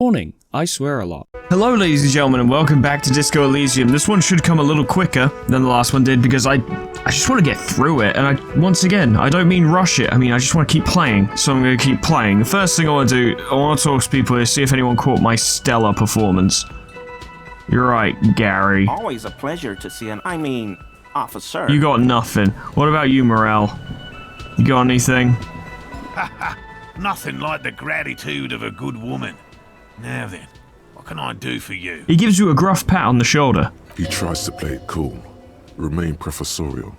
Warning, I swear a lot. Hello ladies and gentlemen and welcome back to Disco Elysium. This one should come a little quicker than the last one did because I just want to get through it, and once again, I don't mean rush it, I mean I just want to keep playing, so I'm going to keep playing. The first thing I want to do, I want to talk to people here, see if anyone caught my stellar performance. You're right, Gary. Always a pleasure to see an, officer. You got nothing. What about you, Morel? You got anything? Nothing like the gratitude of a good woman. Now then, what can I do for you? He gives you a gruff pat on the shoulder. He tries to play it cool, remain professorial,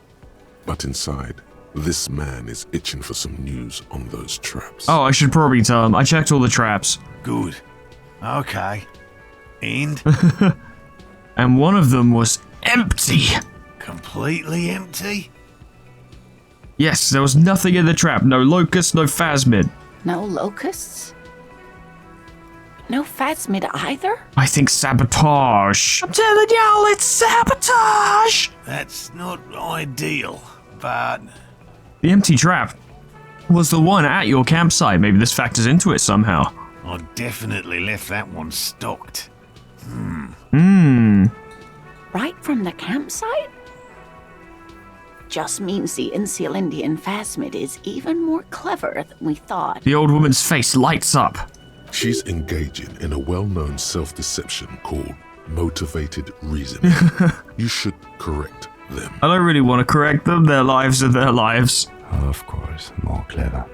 but inside, this man is itching for some news on those traps. Oh, I should probably tell him. I checked all the traps. Good. Okay. And? And one of them was empty. Completely empty? Yes, there was nothing in the trap. No locust, no phasmid. No locusts? No phasmid either? I think sabotage. I'm telling y'all, it's sabotage! That's not ideal, but... The empty trap was the one at your campsite. Maybe this factors into it somehow. I definitely left that one stocked. Right from the campsite? Just means the Insulindian phasmid is even more clever than we thought. The old woman's face lights up. She's engaging in a well-known self-deception called motivated reasoning. You should correct them. I don't really want to correct them. Their lives are their lives. Of course, more clever.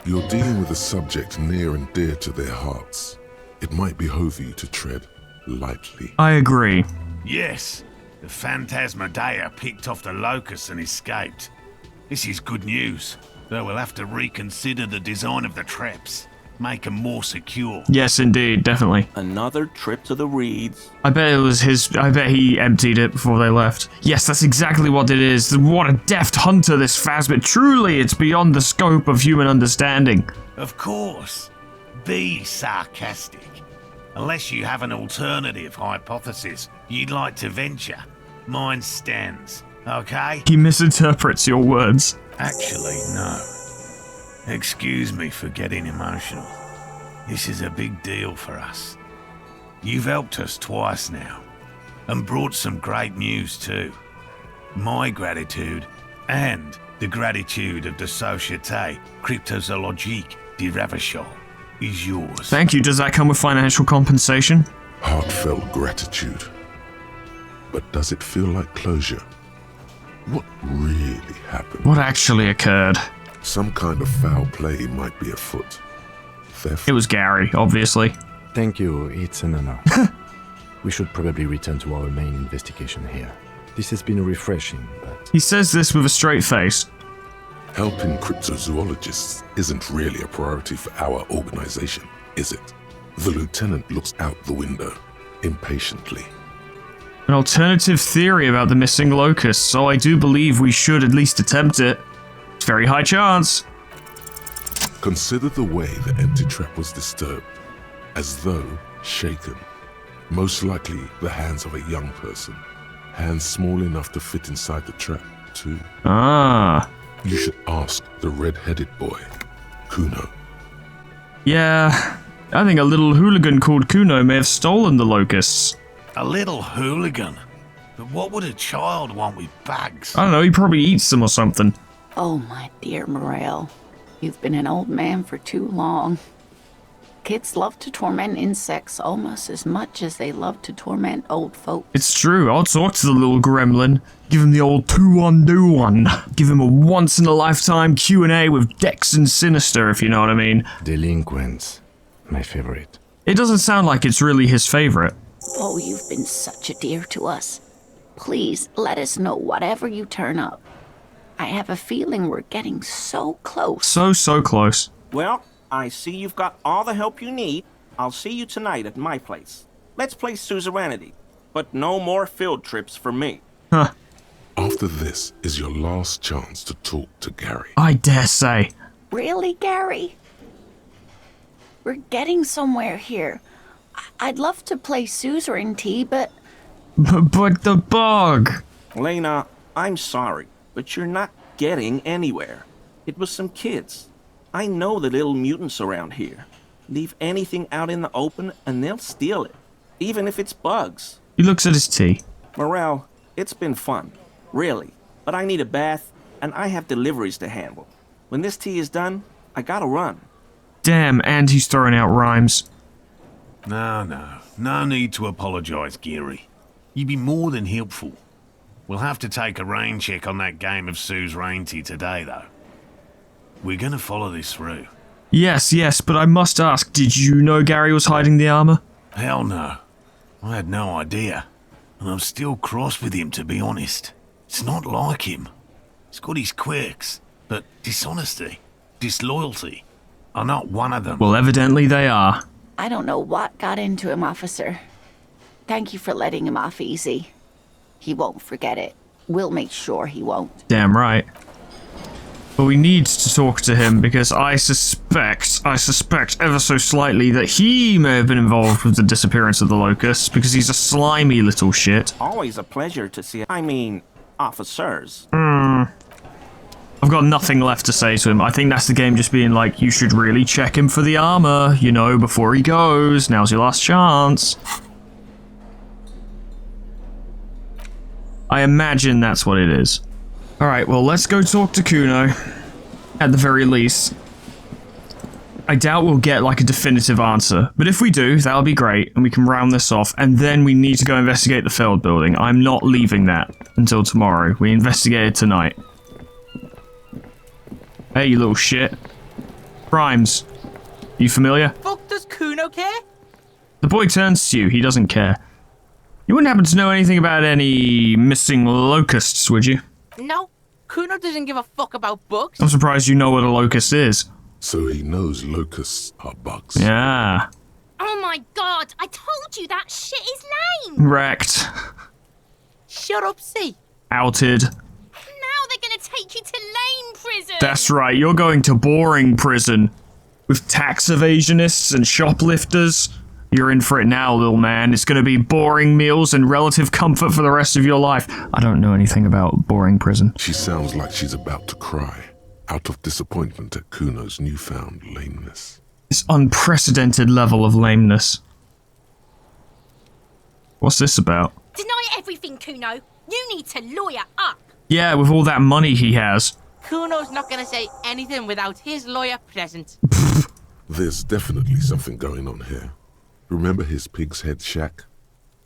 You're dealing with a subject near and dear to their hearts. It might behoove you to tread lightly. I agree. Yes, the Phantasmadeia picked off the locusts and escaped. This is good news, though we'll have to reconsider the design of the traps. Make them more secure. Yes, indeed, definitely. Another trip to the reeds. I bet it was his. I bet he emptied it before they left. Yes, that's exactly what it is. What a deft hunter this phasmid. Truly, it's beyond the scope of human understanding. Of course. Be sarcastic. Unless you have an alternative hypothesis you'd like to venture. Mine stands, okay? He misinterprets your words. Actually, no. Excuse me for getting emotional. This is a big deal for us. You've helped us twice now, and brought some great news too. My gratitude, and the gratitude of the Société Cryptozoologique de Ravachol, is yours. Thank you. Does that come with financial compensation? Heartfelt gratitude. But does it feel like closure? What really happened? What actually occurred? Some kind of foul play might be afoot. Theft? It was Gary, obviously. Thank you, it's an honor. We should probably return to our main investigation here. This has been refreshing, but... He says this with a straight face. Helping cryptozoologists isn't really a priority for our organization, is it? The lieutenant looks out the window, impatiently. An alternative theory about the missing locusts, so I do believe we should at least attempt it. It's very high chance. Consider the way the empty trap was disturbed, as though shaken. Most likely the hands of a young person. Hands small enough to fit inside the trap, too. Ah. You should ask the red-headed boy, Kuno. Yeah, I think a little hooligan called Kuno may have stolen the locusts. A little hooligan? But what would a child want with bags? I don't know, he probably eats them or something. Oh, my dear Morel. You've been an old man for too long. Kids love to torment insects almost as much as they love to torment old folk. It's true, I'll talk to the little gremlin. Give him the old 2-1-do-1. Give him a once-in-a-lifetime Q&A with Dex and Sinister, if you know what I mean. Delinquents. My favorite. It doesn't sound like it's really his favorite. Oh, you've been such a dear to us. Please, let us know whatever you turn up. I have a feeling we're getting so close. So close. Well, I see you've got all the help you need. I'll see you tonight at my place. Let's play suzerainty, but no more field trips for me. Huh. After this is your last chance to talk to Gary. I dare say. Really, Gary? We're getting somewhere here. I'd love to play suzerainty, but... But the bug! Lena, I'm sorry, but you're not getting anywhere. It was some kids. I know the little mutants around here. Leave anything out in the open and they'll steal it, even if it's bugs. He looks at his tea. Morel, it's been fun, really. But I need a bath, and I have deliveries to handle. When this tea is done, I gotta run. Damn, and he's throwing out rhymes. No need to apologise, Geary. You'd be more than helpful. We'll have to take a rain check on that game of Sue's rain tea today, though. We're gonna follow this through. Yes, but I must ask, did you know Gary was hiding the armor? Hell no. I had no idea. And I'm still cross with him, to be honest. It's not like him. He's got his quirks, but dishonesty, disloyalty are not one of them. Well, evidently they are. I don't know what got into him, officer. Thank you for letting him off easy. He won't forget it. We'll make sure he won't. Damn right. But we need to talk to him because I suspect ever so slightly that he may have been involved with the disappearance of the locusts because he's a slimy little shit. Always a pleasure to see, officers. I've got nothing left to say to him. I think that's the game just being like, you should really check him for the armor, you know, before he goes. Now's your last chance. I imagine that's what it is. Alright, well, let's go talk to Kuno. At the very least. I doubt we'll get, like, a definitive answer. But if we do, that'll be great, and we can round this off, and then we need to go investigate the failed building. I'm not leaving that until tomorrow. We investigate it tonight. Hey, you little shit. Rhymes. You familiar? Fuck does Kuno care? The boy turns to you. He doesn't care. You wouldn't happen to know anything about any missing locusts, would you? No, Kuno doesn't give a fuck about bugs. I'm surprised you know what a locust is. So he knows locusts are bugs. Yeah. Oh my god, I told you that shit is lame! Wrecked. Shut up, see. Outed. Now they're gonna take you to lame prison! That's right, you're going to boring prison. With tax evasionists and shoplifters. You're in for it now, little man. It's gonna be boring meals and relative comfort for the rest of your life. I don't know anything about boring prison. She sounds like she's about to cry, out of disappointment at Kuno's newfound lameness. This unprecedented level of lameness. What's this about? Deny everything, Kuno. You need to lawyer up. Yeah, with all that money he has. Kuno's not gonna say anything without his lawyer present. There's definitely something going on here. Remember his pig's head shack?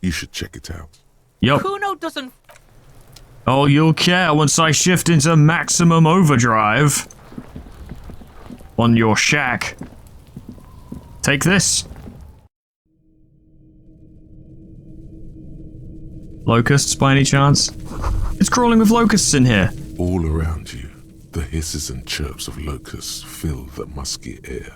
You should check it out. Yup. Kuno doesn't. Oh, you'll care once I shift into maximum overdrive. On your shack. Take this. Locusts, by any chance? It's crawling with locusts in here. All around you, the hisses and chirps of locusts fill the musky air.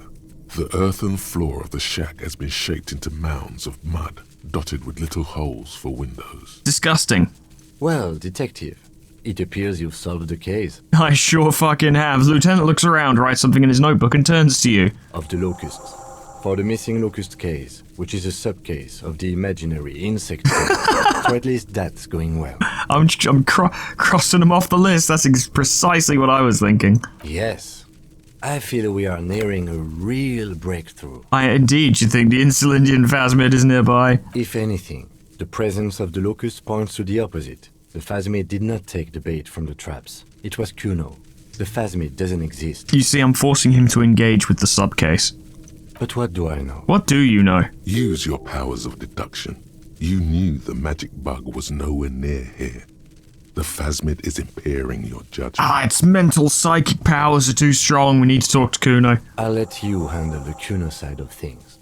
The earthen floor of the shack has been shaped into mounds of mud, dotted with little holes for windows. Disgusting. Well, Detective, it appears you've solved the case I sure fucking have. The lieutenant looks around, writes something in his notebook, and turns to you. of the locusts. For the missing locust case, which is a sub-case of the imaginary insect case. So at least that's going well. I'm crossing them off the list. That's precisely what I was thinking. Yes. I feel we are nearing a real breakthrough. Indeed, you think the Insulindian phasmid is nearby? If anything, the presence of the locust points to the opposite. The phasmid did not take the bait from the traps. It was Kuno. The phasmid doesn't exist. You see, I'm forcing him to engage with the subcase. But what do I know? What do you know? Use your powers of deduction. You knew the magic bug was nowhere near here. The phasmid is impairing your judgment. Its mental psychic powers are too strong. We need to talk to Kuno. I'll let you handle the Kuno side of things.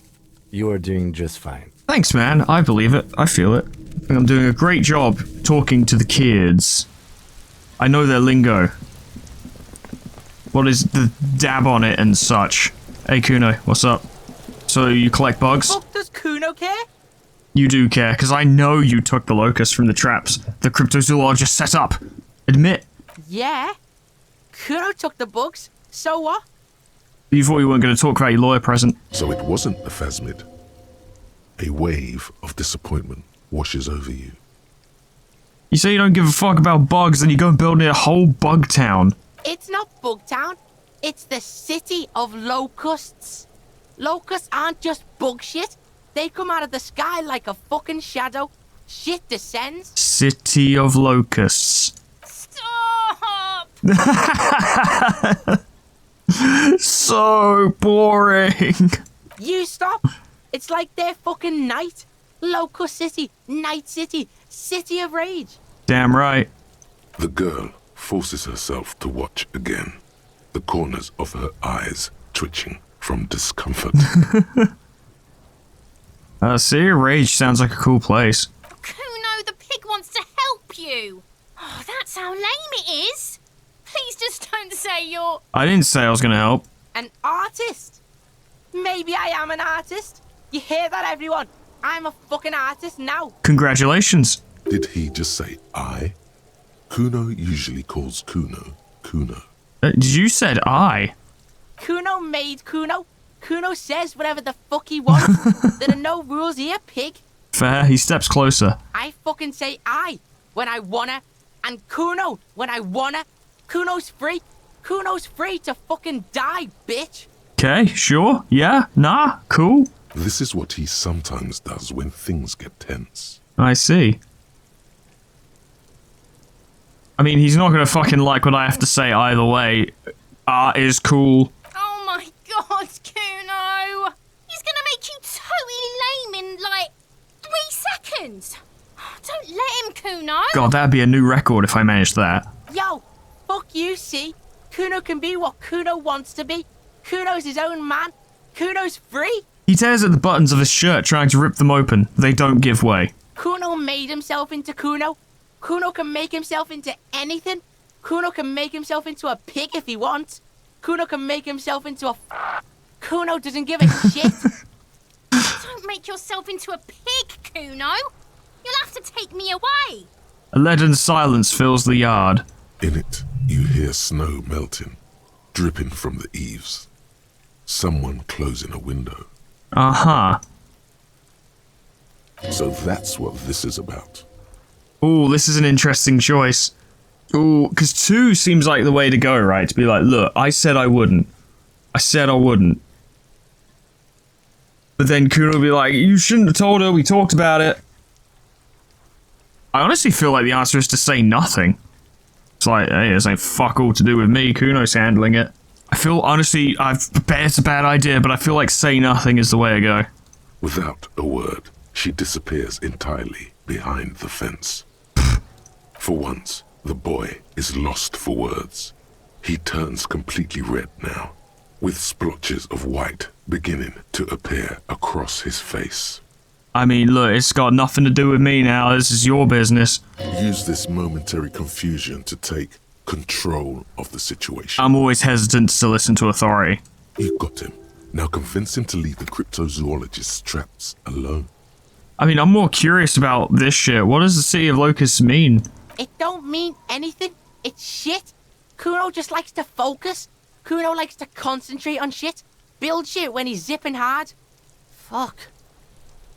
You are doing just fine. Thanks, man. I believe it. I feel it. I think I'm doing a great job talking to the kids. I know their lingo. What is the dab on it and such? Hey, Kuno, what's up? So you collect bugs? Fuck does Kuno care? You do care, because I know you took the locust from the traps the cryptozoologist set up. Admit. Yeah. Kuno took the bugs. So what? You thought you weren't going to talk about your lawyer present. So it wasn't the phasmid. A wave of disappointment washes over you. You say you don't give a fuck about bugs, then you go and build a whole bug town. It's not Bugtown. It's the city of locusts. Locusts aren't just bug shit. They come out of the sky like a fucking shadow. Shit descends. City of Locusts. Stop! So boring. You stop. It's like they're fucking night. Locust City, Night City, City of Rage. Damn right. The girl forces herself to watch again, the corners of her eyes twitching from discomfort. City of Rage sounds like a cool place. Kuno, the pig wants to help you. Oh, that's how lame it is. Please just don't say you're... I didn't say I was gonna help. An artist. Maybe I am an artist. You hear that, everyone? I'm a fucking artist now. Congratulations. Did he just say I? Kuno usually calls Kuno Kuno. You said I. Kuno made Kuno. Kuno says whatever the fuck he wants. There are no rules here, pig. Fair, he steps closer. I fucking say I when I wanna, and Kuno when I wanna. Kuno's free. Kuno's free to fucking die, bitch. Okay, sure, yeah, nah, cool. This is what he sometimes does when things get tense. I see. I mean, he's not gonna fucking like what I have to say either way. Art is cool. Oh my god, Kuno! He's gonna make you totally lame in, like, 3 seconds. Don't let him, Kuno. God, that'd be a new record if I managed that. Yo, fuck you, see? Kuno can be what Kuno wants to be. Kuno's his own man. Kuno's free. He tears at the buttons of his shirt trying to rip them open. They don't give way. Kuno made himself into Kuno. Kuno can make himself into anything. Kuno can make himself into a pig if he wants. Kuno can make himself into a... Kuno doesn't give a shit. Don't make yourself into a pig, Kuno. You'll have to take me away. A leaden silence fills the yard. In it, you hear snow melting, dripping from the eaves. Someone closing a window. Uh-huh. So that's what this is about. Ooh, this is an interesting choice. Ooh, because 2 seems like the way to go, right? To be like, look, I said I wouldn't. I said I wouldn't. But then Kuno will be like, you shouldn't have told her, we talked about it. I honestly feel like the answer is to say nothing. It's like, hey, this ain't fuck all to do with me, Kuno's handling it. I feel, honestly, I bet it's a bad idea, but I feel like say nothing is the way to go. Without a word, she disappears entirely behind the fence. For once, the boy is lost for words. He turns completely red now, with splotches of white beginning to appear across his face. I mean, look, it's got nothing to do with me now. This is your business. Use this momentary confusion to take control of the situation. I'm always hesitant to listen to authority. You got him. Now convince him to leave the cryptozoologist's traps alone. I mean, I'm more curious about this shit. What does the City of Locusts mean? It don't mean anything. It's shit. Kuno just likes to focus. Kuno likes to concentrate on shit. Build shit when he's zipping hard. Fuck.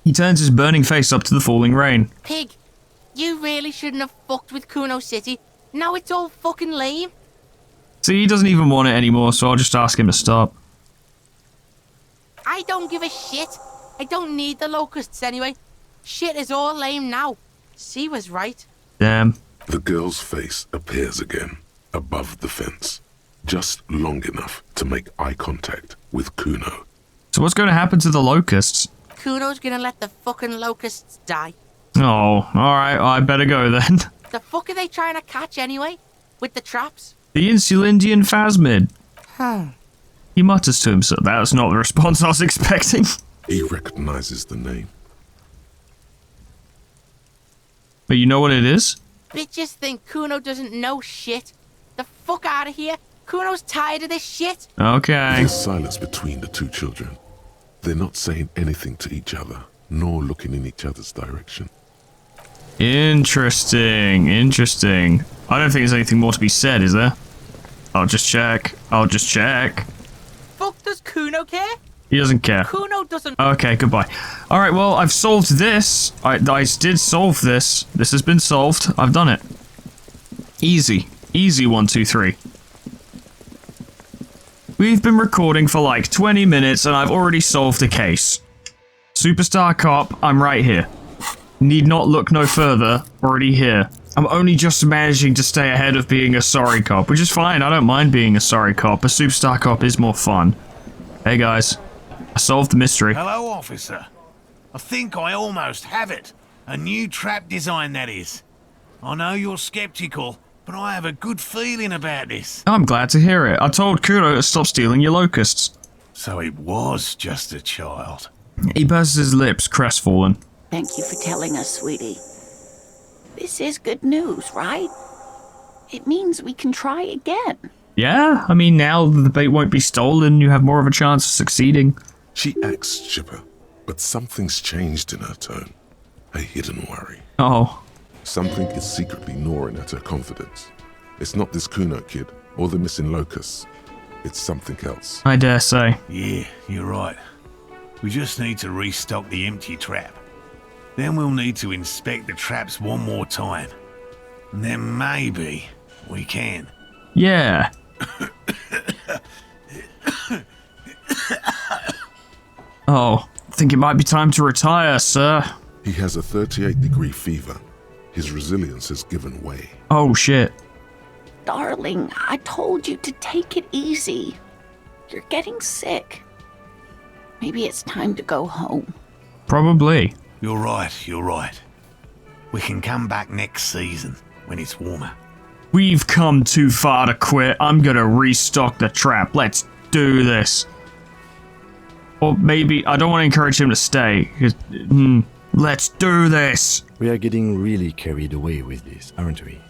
He turns his burning face up to the falling rain. Pig, you really shouldn't have fucked with Kuno City. Now it's all fucking lame. See, he doesn't even want it anymore, so I'll just ask him to stop. I don't give a shit. I don't need the locusts anyway. Shit is all lame now. C was right. Damn. The girl's face appears again, above the fence, just long enough to make eye contact with Kuno. So what's going to happen to the locusts? Kuno's gonna let the fucking locusts die. Oh, alright, I better go then. The fuck are they trying to catch anyway? With the traps? The Insulindian phasmid. Huh. He mutters to himself. That's not the response I was expecting. He recognizes the name. But you know what it is? Bitches think Kuno doesn't know shit. The fuck out of here. Kuno's tired of this shit. Okay. There's silence between the two children. They're not saying anything to each other, nor looking in each other's direction. Interesting. Interesting. I don't think there's anything more to be said, is there? I'll just check. I'll just check. Fuck does Kuno care? He doesn't care. Kuno doesn't... Okay, goodbye. Alright, well, I've solved this. I did solve this. This has been solved. I've done it. Easy. Easy, 1, 2, 3. We've been recording for like 20 minutes and I've already solved a case. Superstar Cop, I'm right here. Need not look no further, already here. I'm only just managing to stay ahead of being a sorry cop, which is fine, I don't mind being a sorry cop. A superstar cop is more fun. Hey guys, I solved the mystery. Hello, officer. I think I almost have it. A new trap design, that is. I know you're skeptical, but I have a good feeling about this. I'm glad to hear it. I told Kuno to stop stealing your locusts. So it was just a child. He purses his lips, crestfallen. Thank you for telling us, sweetie. This is good news, right? It means we can try again. Yeah, I mean, now the bait won't be stolen, you have more of a chance of succeeding. She acts chipper, but something's changed in her tone. A hidden worry. Oh. Something is secretly gnawing at her confidence. It's not this Kuno kid or the missing locusts. It's something else. I dare say. Yeah, you're right. We just need to restock the empty trap. Then we'll need to inspect the traps one more time. And then maybe we can. Yeah. Oh, I think it might be time to retire, sir. He has a 38-degree fever. His resilience has given way. Oh, shit. Darling, I told you to take it easy. You're getting sick. Maybe it's time to go home. Probably. You're right. We can come back next season, when it's warmer. We've come too far to quit. I'm gonna restock the trap. Let's do this. Or maybe, I don't want to encourage him to stay. Let's do this. We are getting really carried away with this, aren't we?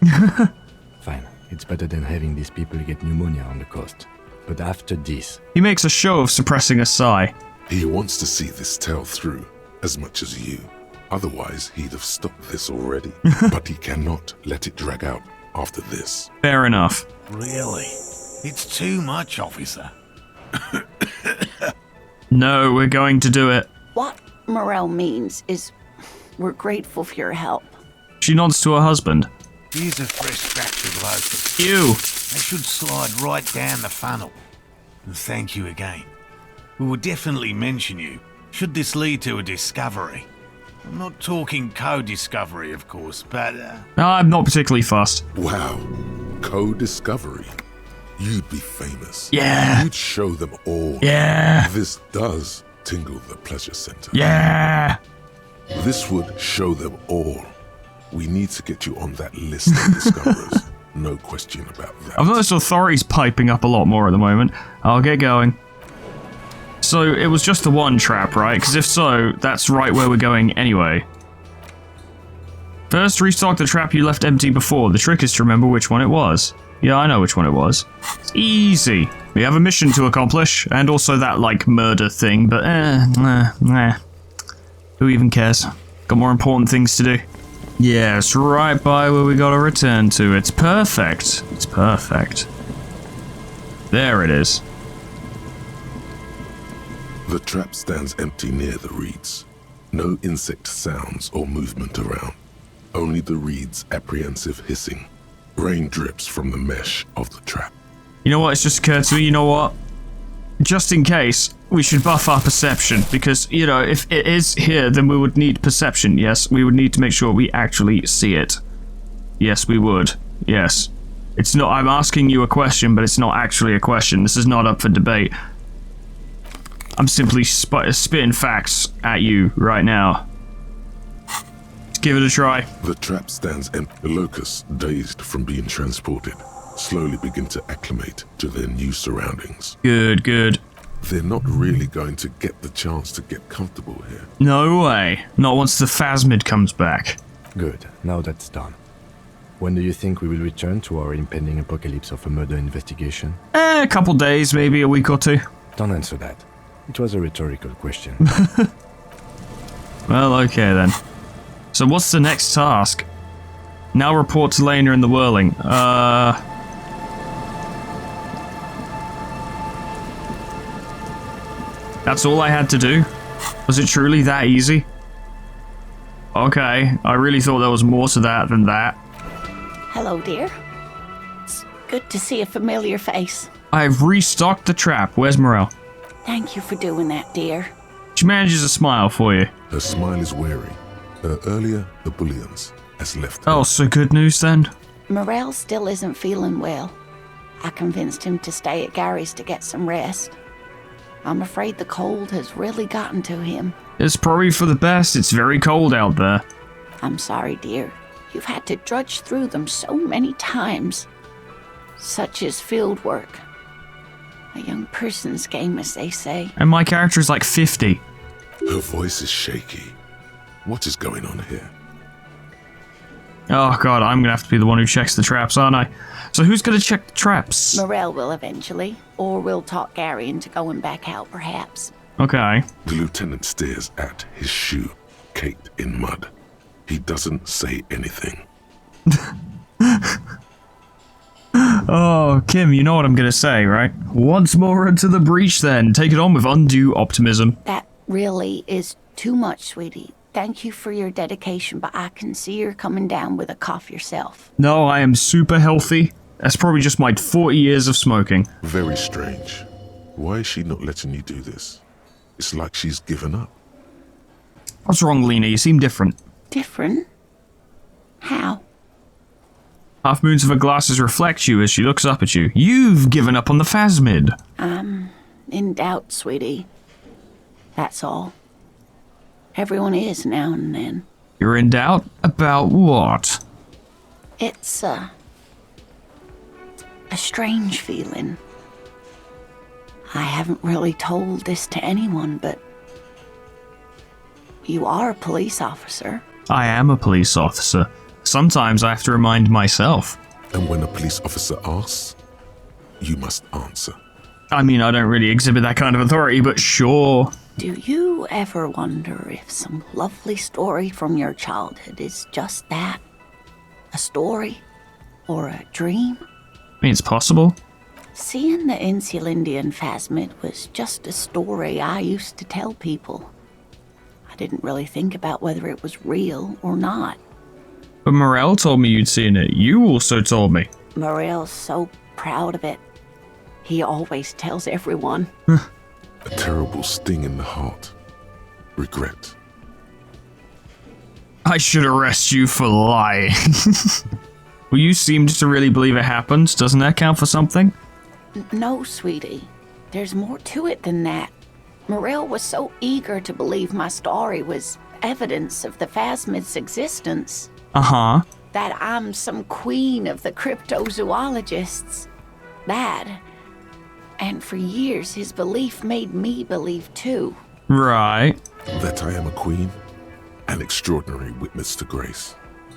Fine. It's better than having these people get pneumonia on the coast. But after this... He makes a show of suppressing a sigh. He wants to see this tale through, as much as you. Otherwise, he'd have stopped this already. But he cannot let it drag out after this. Fair enough. Really? It's too much, officer. No, we're going to do it. What Morel means is we're grateful for your help. She nods to her husband. Here's a fresh batch of locusts. Ew. They should slide right down the funnel. And thank you again. We will definitely mention you, should this lead to a discovery. I'm not talking co-discovery, of course, but... I'm not particularly fussed. Wow. Co-discovery. You'd be famous. Yeah. You'd show them all. Yeah. This does tingle the pleasure center. Yeah. This would show them all. We need to get you on that list of discoverers. No question about that. I've noticed authorities piping up a lot more at the moment. I'll get going. So, it was just the one trap, right? Because if so, that's right where we're going anyway. First, restock the trap you left empty before. The trick is to remember which one it was. Yeah, I know which one it was. It's easy. We have a mission to accomplish, and also that, like, murder thing, but who even cares? Got more important things to do. Yeah, it's right by where we gotta return to. It's perfect. It's perfect. There it is. The trap stands empty near the reeds. No insect sounds or movement around. Only the reeds' apprehensive hissing. Rain drips from the mesh of the trap. You know what? It's just occurred to me, you know what? Just in case, we should buff our perception, because, you know, if it is here, then we would need perception, yes? We would need to make sure we actually see it. Yes, we would. Yes. It's not, I'm asking you a question, but it's not actually a question. This is not up for debate. I'm simply spitting facts at you right now. Let's give it a try. The trap stands empty. The locusts, dazed from being transported, slowly begin to acclimate to their new surroundings. Good, good. They're not really going to get the chance to get comfortable here. No way. Not once the phasmid comes back. Good, now that's done. When do you think we will return to our impending apocalypse of a murder investigation? A couple days, maybe a week or two. Don't answer that. It was a rhetorical question. Well, okay then. So what's the next task? Now report to Lena in the Whirling. That's all I had to do? Was it truly that easy? Okay, I really thought there was more to that than that. Hello, dear. It's good to see a familiar face. I've restocked the trap. Where's Morel? Thank you for doing that, dear. She manages a smile for you. Her smile is wary. Her earlier ebullience has left her. Oh, so good news then? Morel still isn't feeling well. I convinced him to stay at Gary's to get some rest. I'm afraid the cold has really gotten to him. It's probably for the best. It's very cold out there. I'm sorry, dear. You've had to drudge through them so many times. Such is field work. A young person's game, as they say. And my character is like 50. Her voice is shaky. What is going on here? Oh god, I'm gonna have to be the one who checks the traps, aren't I? So who's gonna check the traps? Morel will eventually, or we'll talk Gary into going back out, perhaps. Okay. The lieutenant stares at his shoe, caked in mud. He doesn't say anything. Oh, Kim, you know what I'm gonna say, right? Once more into the breach then. Take it on with undue optimism. That really is too much, sweetie. Thank you for your dedication, but I can see you're coming down with a cough yourself. No, I am super healthy. That's probably just my 40 years of smoking. Very strange. Why is she not letting you do this? It's like she's given up. What's wrong, Lena? You seem different. Different? How? Half moons of her glasses reflect you as she looks up at you. You've given up on the phasmid. I'm in doubt, sweetie. That's all. Everyone is now and then. You're in doubt? About what? It's a strange feeling. I haven't really told this to anyone, but you are a police officer. I am a police officer. Sometimes I have to remind myself. And when a police officer asks, you must answer. I mean, I don't really exhibit that kind of authority, but sure. Do you ever wonder if some lovely story from your childhood is just that? A story? Or a dream? I mean, it's possible. Seeing the Insulindian phasmid was just a story I used to tell people. I didn't really think about whether it was real or not. But Morel told me you'd seen it. You also told me. Morel's so proud of it. He always tells everyone. A terrible sting in the heart. Regret. I should arrest you for lying. Well, you seemed to really believe it happened. Doesn't that count for something? No, sweetie. There's more to it than that. Morel was so eager to believe my story was evidence of the phasmid's existence. Uh-huh. That I'm some queen of the cryptozoologists. That. And for years, his belief made me believe too. Right. That I am a queen, an extraordinary witness to grace.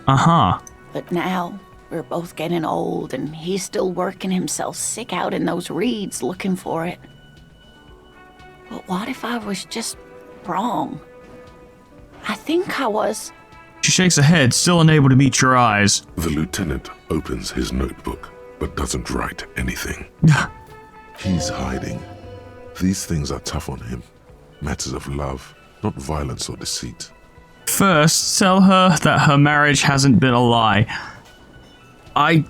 Uh-huh. But now, we're both getting old, and he's still working himself sick out in those reeds looking for it. But what if I was just wrong? I think I was. She shakes her head, still unable to meet your eyes. The lieutenant opens his notebook, but doesn't write anything. He's hiding. These things are tough on him. Matters of love, not violence or deceit. First, tell her that her marriage hasn't been a lie. I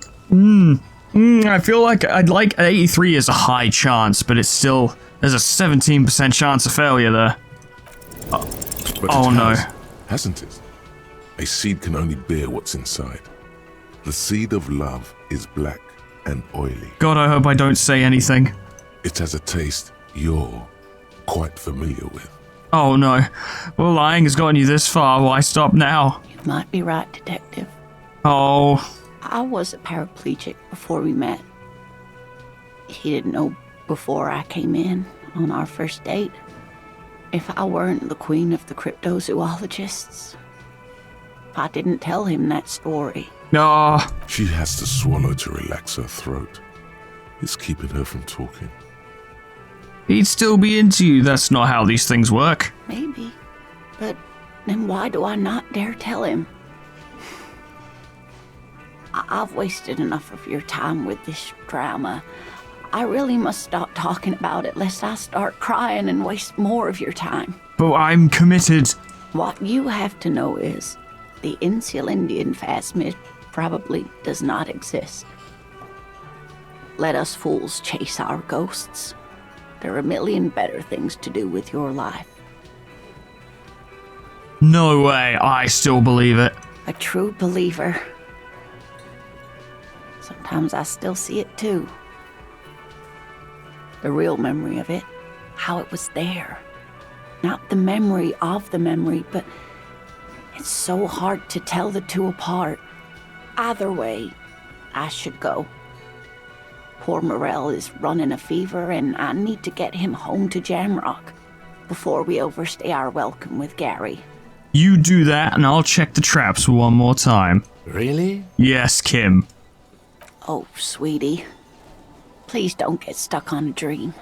feel like I'd like 83 is a high chance, but it's still, there's a 17% chance of failure there. But Oh it no. hasn't it? A seed can only bear what's inside. The seed of love is black and oily. God, I hope I don't say anything. It has a taste you're quite familiar with. Oh no. Well, lying has gotten you this far. Why stop now? You might be right, Detective. Oh. I was a paraplegic before we met. He didn't know before I came in on our first date. If I weren't the queen of the cryptozoologists, if I didn't tell him that story. No. She has to swallow to relax her throat. It's keeping her from talking. He'd still be into you. That's not how these things work. Maybe. But then why do I not dare tell him? I've wasted enough of your time with this drama. I really must stop talking about it lest I start crying and waste more of your time. But I'm committed. What you have to know is the Insulindian phasmid probably does not exist. let us fools chase our ghosts. There are a million better things to do with your life. No way, I still believe it. A true believer. Sometimes I still see it too. The real memory of it, how it was there. Not the memory of the memory, but it's so hard to tell the two apart. Either way, I should go. Poor Morel is running a fever, and I need to get him home to Jamrock before we overstay our welcome with Gary. You do that, and I'll check the traps one more time. Really? Yes, Kim. Oh, sweetie. Please don't get stuck on a dream.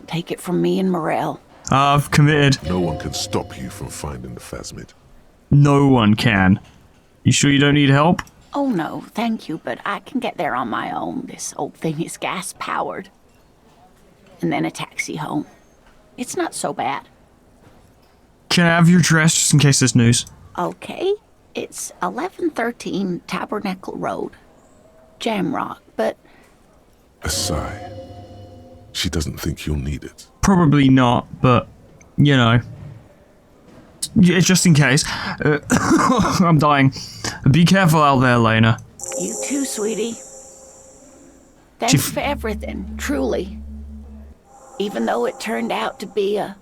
Take it from me and Morel. I've committed. No one can stop you from finding the phasmid. No one can. You sure you don't need help? Oh no, thank you, but I can get there on my own. This old thing is gas-powered. And then a taxi home. It's not so bad. Can I have your address just in case there's news? Okay, it's 1113 Tabernacle Road. Jamrock, but... A sigh. She doesn't think you'll need it. Probably not, but, you know. Yeah, just in case. I'm dying. Be careful out there, Lena. You too, sweetie. Thanks for everything, truly. Even though it turned out to be a...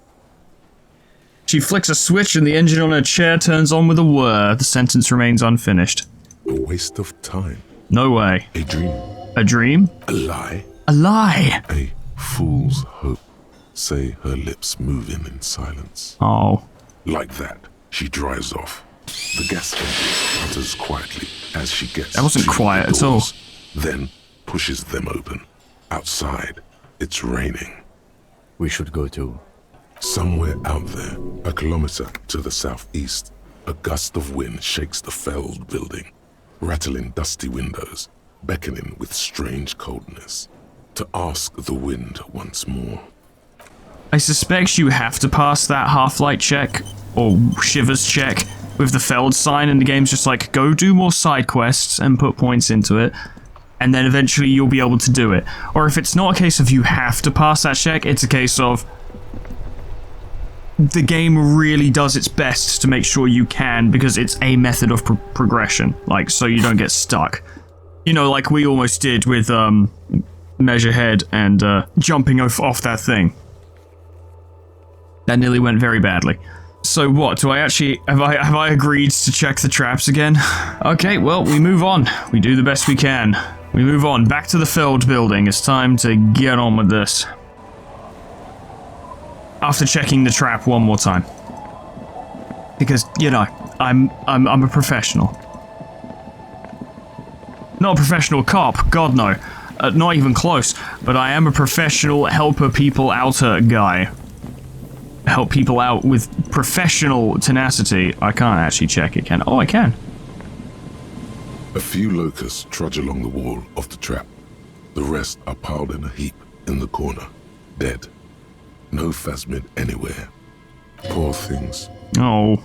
She flicks a switch and the engine on her chair turns on with a whir. The sentence remains unfinished. A waste of time. No way. A dream. A dream? A lie. A lie! A fool's hope. Say her lips moving in silence. Oh. Like that, she drives off. The gas engine utters quietly as she gets That wasn't to quiet the at all. doors, then pushes them open. Outside, it's raining. We should go too. Somewhere out there, a kilometer to the southeast, a gust of wind shakes the felled building, rattling dusty windows, beckoning with strange coldness. To ask the wind once more. I suspect you have to pass that Half-Light check, or Shivers check, with the Feld sign, and the game's just like, go do more side quests and put points into it, and then eventually you'll be able to do it. Or if it's not a case of you have to pass that check, it's a case of the game really does its best to make sure you can, because it's a method of progression, like, so you don't get stuck. You know, like we almost did with, Measurehead and, jumping off that thing. That nearly went very badly. So what, do I actually, have I agreed to check the traps again? Okay, well, we move on. We do the best we can. We move on, back to the Feld building. It's time to get on with this. After checking the trap one more time. Because, you know, I'm a professional. Not a professional cop, God no. Not even close, but I am a professional helper people outer guy. Help people out with professional tenacity. I can't actually check it, can I? Oh, I can. A few locusts trudge along the wall of the trap. The rest are piled in a heap in the corner, dead. No phasmid anywhere. Poor things. Oh.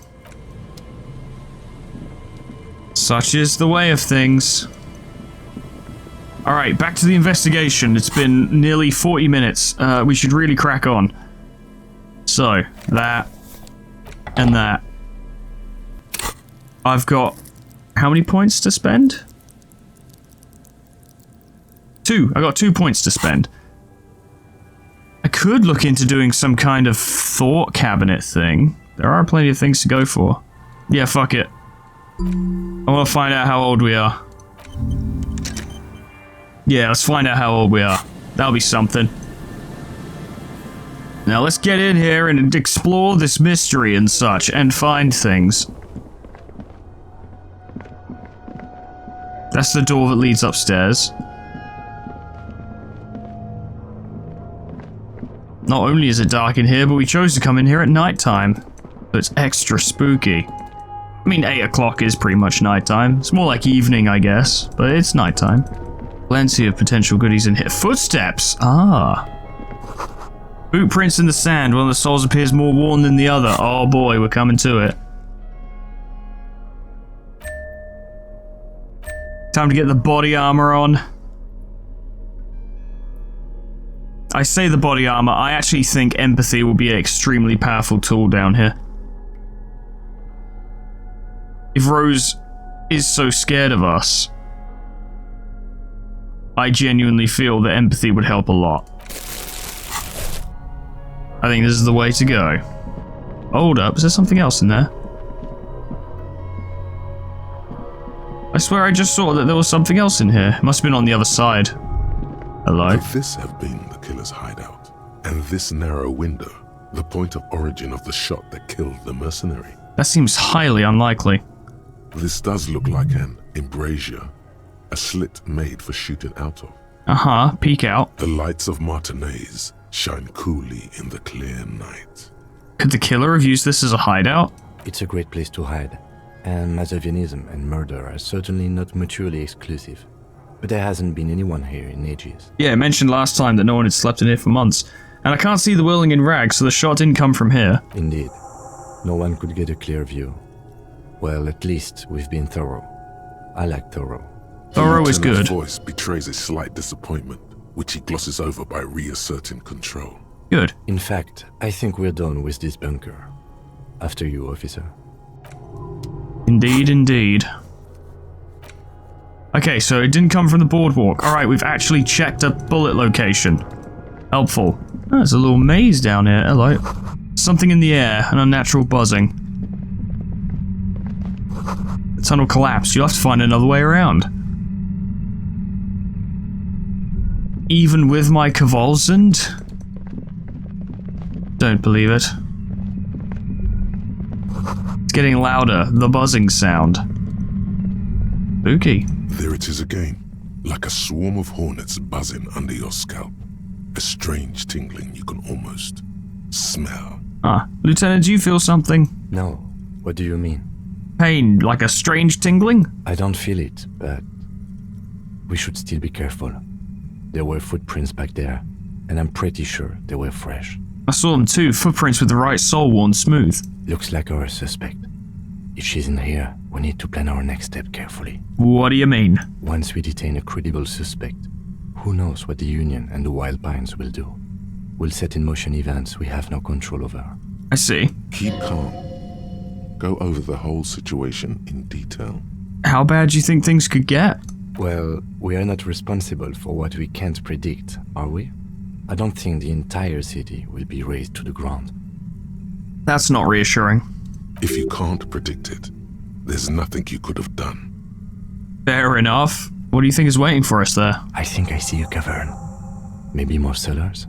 Such is the way of things. Alright, back to the investigation. It's been nearly 40 minutes. We should really crack on. So, that. And that. I've got... how many points to spend? 2. I got 2 points to spend. I could look into doing some kind of thought cabinet thing. There are plenty of things to go for. Yeah, fuck it. I want to find out how old we are. Yeah, let's find out how old we are. That'll be something. Now let's get in here and explore this mystery and such, and find things. That's the door that leads upstairs. Not only is it dark in here, but we chose to come in here at nighttime. So it's extra spooky. I mean, 8 o'clock is pretty much nighttime. It's more like evening, I guess, but it's nighttime. Plenty of potential goodies in here. Footsteps! Ah. Boot prints in the sand. One of the souls appears more worn than the other. Oh boy, we're coming to it. Time to get the body armor on. I say the body armor, I actually think empathy will be an extremely powerful tool down here. If Rose is so scared of us, I genuinely feel that empathy would help a lot. I think this is the way to go. Hold up, is there something else in there? I swear I just saw that there was something else in here. Must have been on the other side. Hello? Could this have been the killer's hideout? And this narrow window, the point of origin of the shot that killed the mercenary? That seems highly unlikely. This does look like an embrasure, a slit made for shooting out of. Uh-huh, peek out. The lights of Martinez shine coolly in the clear night. Could the killer have used this as a hideout? It's a great place to hide, and Machiavellism and murder are certainly not mutually exclusive. But there hasn't been anyone here in ages. Yeah, it mentioned last time that no one had slept in here for months. And I can't see the whirling in rags, so the shot didn't come from here. Indeed. No one could get a clear view. Well, at least we've been thorough. I like thorough. Thorough is good. His voice betrays a slight disappointment, which he glosses over by reasserting control. Good. In fact, I think we're done with this bunker. After you, officer. Indeed, indeed. Okay, so it didn't come from the boardwalk. Alright, we've actually checked a bullet location. Helpful. Oh, there's a little maze down here. Hello. Something in the air, an unnatural buzzing. The tunnel collapsed. You'll have to find another way around. Even with my convulsant? Don't believe it. It's getting louder, the buzzing sound. Spooky. There it is again, like a swarm of hornets buzzing under your scalp. A strange tingling you can almost smell. Ah, Lieutenant, do you feel something? No. What do you mean? Pain, like a strange tingling? I don't feel it, but we should still be careful. There were footprints back there, and I'm pretty sure they were fresh. I saw them too, footprints with the right sole worn smooth. Looks like our suspect. If she's in here, we need to plan our next step carefully. What do you mean? Once we detain a credible suspect, who knows what the Union and the Wild Pines will do? We'll set in motion events we have no control over. I see. Keep calm. Go over the whole situation in detail. How bad do you think things could get? Well, we are not responsible for what we can't predict, are we? I don't think the entire city will be razed to the ground. That's not reassuring. If you can't predict it, there's nothing you could have done. Fair enough. What do you think is waiting for us there? I think I see a cavern. Maybe more cellars?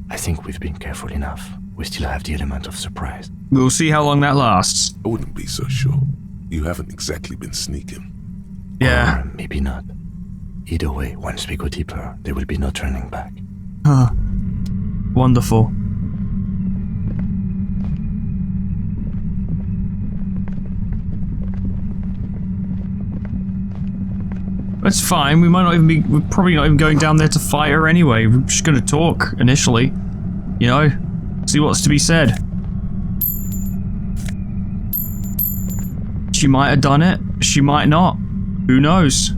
I think we've been careful enough. We still have the element of surprise. We'll see how long that lasts. I wouldn't be so sure. You haven't exactly been sneaking. Yeah. Or maybe not. Either way, once we go deeper, there will be no turning back. Huh. Wonderful. That's fine. We're probably not even going down there to fight her anyway. We're just gonna talk initially. You know? See what's to be said. She might have done it. She might not. Who knows?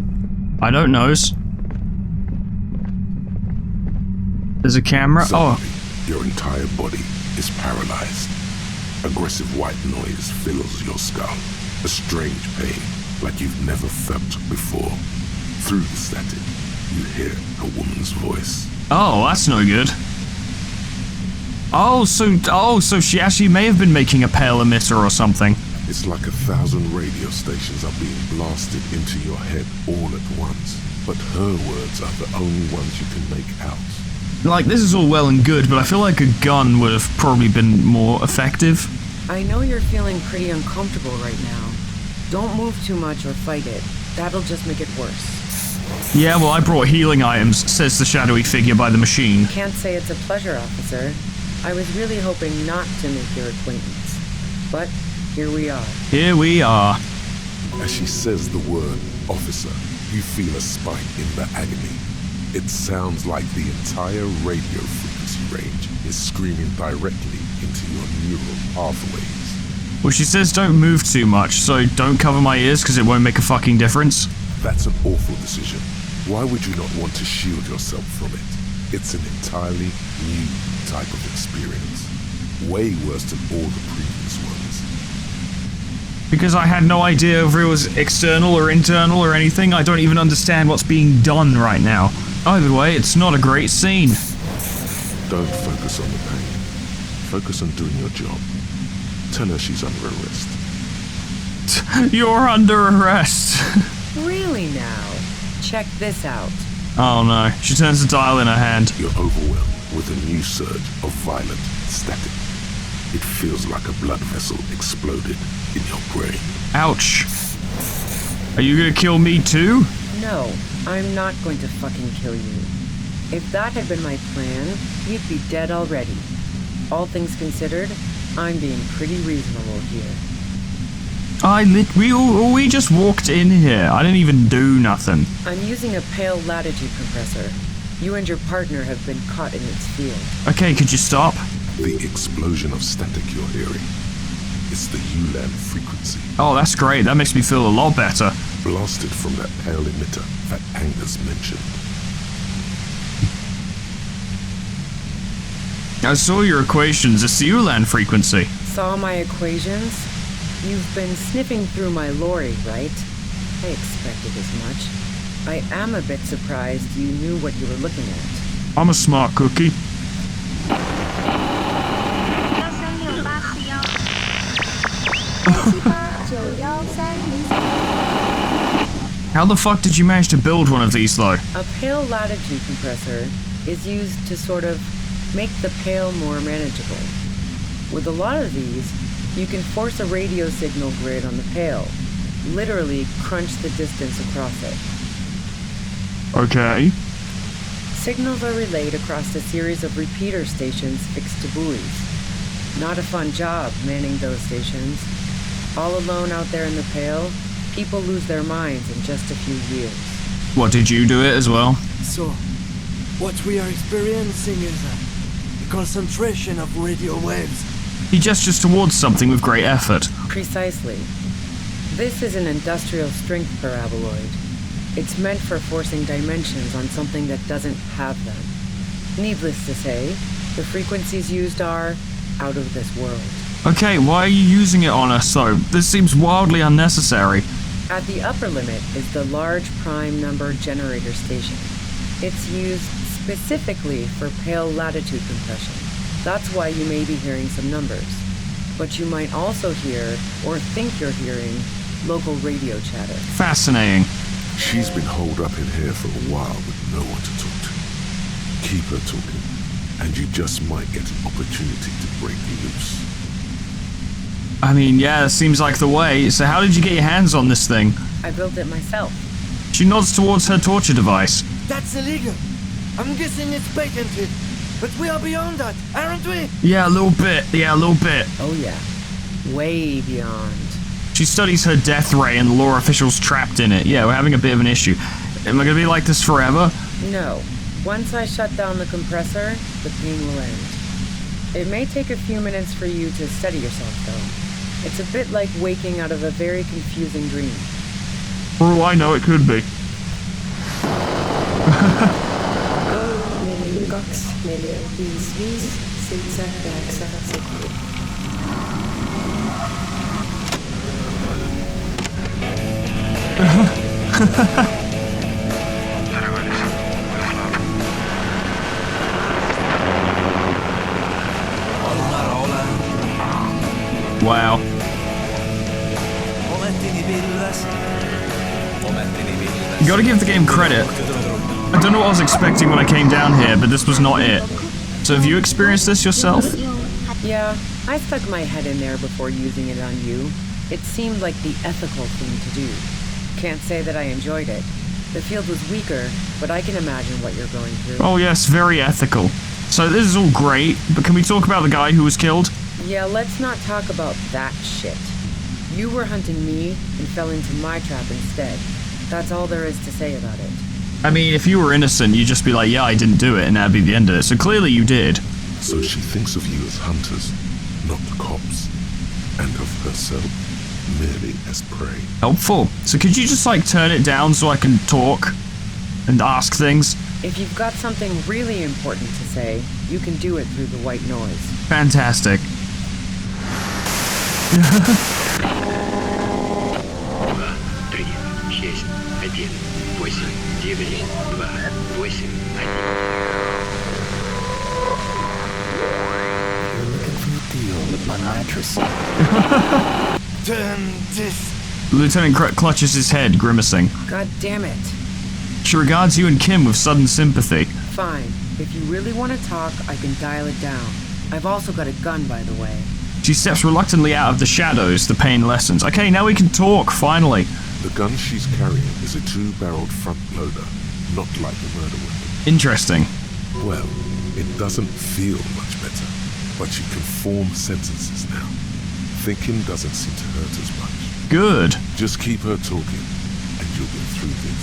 I don't knows. There's a camera. Suddenly, Oh. your entire body is paralyzed. Aggressive white noise fills your skull. A strange pain, like you've never felt before. Through the static, you hear a woman's voice. Oh, that's no good. Oh, so she actually may have been making a pale emitter or something. It's like 1,000 radio stations are being blasted into your head all at once. But her words are the only ones you can make out. Like, this is all well and good, but I feel like a gun would have probably been more effective. I know you're feeling pretty uncomfortable right now. Don't move too much or fight it. That'll just make it worse. Yeah, well, I brought healing items, says the shadowy figure by the machine. Can't say it's a pleasure, officer. I was really hoping not to make your acquaintance. But here we are. Here we are. As she says the word officer, you feel a spike in the agony. It sounds like the entire radio frequency range is screaming directly into your neural pathways. Well, she says don't move too much, so don't cover my ears because it won't make a fucking difference. That's an awful decision. Why would you not want to shield yourself from it? It's an entirely new type of experience. Way worse than all the previous ones. Because I had no idea if it was external or internal or anything. I don't even understand what's being done right now. Either way, it's not a great scene. Don't focus on the pain. Focus on doing your job. Tell her she's under arrest. You're under arrest. Really now? Check this out. Oh no, she turns the dial in her hand. You're overwhelmed with a new surge of violent static. It feels like a blood vessel exploded in your brain. Ouch. Are you gonna kill me too? No, I'm not going to fucking kill you. If that had been my plan, you'd be dead already. All things considered, I'm being pretty reasonable here. We just walked in here. I didn't even do nothing. I'm using a pale latitude compressor. You and your partner have been caught in its field. Okay, could you stop? The explosion of static you're hearing. It's the ULAN frequency. Oh, that's great. That makes me feel a lot better. Blasted from that pale emitter that Angus mentioned. I saw your equations. It's the ULAN frequency. Saw my equations? You've been sniffing through my lorry, right? I expected as much. I am a bit surprised you knew what you were looking at. I'm a smart cookie. How the fuck did you manage to build one of these, though? A pale latitude compressor is used to sort of make the pale more manageable. With a lot of these, you can force a radio signal grid on the pale, literally crunch the distance across it. Okay. Signals are relayed across a series of repeater stations fixed to buoys. Not a fun job manning those stations. All alone out there in the pale, people lose their minds in just a few years. What, did you do it as well? So, what we are experiencing is a concentration of radio waves. He gestures towards something with great effort. Precisely. This is an industrial strength paraboloid. It's meant for forcing dimensions on something that doesn't have them. Needless to say, the frequencies used are out of this world. Okay, why are you using it on us, though? This seems wildly unnecessary. At the upper limit is the large prime number generator station. It's used specifically for pale latitude compression. That's why you may be hearing some numbers. But you might also hear, or think you're hearing, local radio chatter. Fascinating. She's been holed up in here for a while with no one to talk to. Keep her talking, and you just might get an opportunity to break loose. I mean, yeah, it seems like the way. So how did you get your hands on this thing? I built it myself. She nods towards her torture device. That's illegal. I'm guessing it's patented. But we are beyond that, aren't we? Yeah, a little bit. Yeah, a little bit. Oh yeah. Way beyond. She studies her death ray and the law officials trapped in it. Yeah, we're having a bit of an issue. Am I gonna be like this forever? No. Once I shut down the compressor, the pain will end. It may take a few minutes for you to steady yourself, though. It's a bit like waking out of a very confusing dream. For all I know, it could be. Wow. You gotta give the game credit. I don't know what I was expecting when I came down here, but this was not it. So have you experienced this yourself? Yeah, I stuck my head in there before using it on you. It seemed like the ethical thing to do. Can't say that I enjoyed it. The field was weaker, but I can imagine what you're going through. Oh yes, very ethical. So this is all great, but can we talk about the guy who was killed? Yeah, let's not talk about that shit. You were hunting me and fell into my trap instead. That's all there is to say about it. I mean, if you were innocent, you'd just be like, yeah, I didn't do it, and that'd be the end of it. So clearly you did. So she thinks of you as hunters, not the cops, and of herself merely as prey. Helpful. So could you just, like, turn it down so I can talk and ask things? If you've got something really important to say, you can do it through the white noise. Fantastic. 3, 6, 1, 8, 9, 2, 8. You're looking for a deal with my mattress. Turn this. Lieutenant clutches his head, grimacing. God damn it. She regards you and Kim with sudden sympathy. Fine. If you really want to talk, I can dial it down. I've also got a gun, by the way. She steps reluctantly out of the shadows, the pain lessens. Okay, now we can talk, finally. The gun she's carrying is a 2-barreled front loader, not like a murder weapon. Interesting. Well, it doesn't feel much better, but she can form sentences now. Thinking doesn't seem to hurt as much. Good. Just keep her talking, and you'll get through this.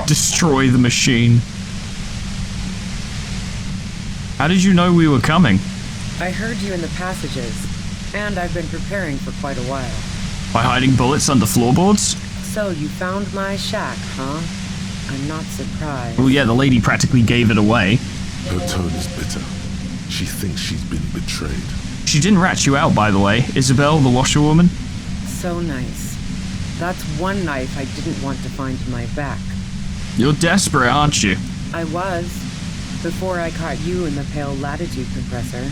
Destroy the machine. How did you know we were coming? I heard you in the passages, and I've been preparing for quite a while. By hiding bullets under floorboards? So you found my shack, huh? I'm not surprised. Well, yeah, the lady practically gave it away. Her tone is bitter. She thinks she's been betrayed. She didn't rat you out, by the way. Isabel, the washerwoman. So nice. That's one knife I didn't want to find in my back. You're desperate, aren't you? I was. Before I caught you in the pale latitude compressor.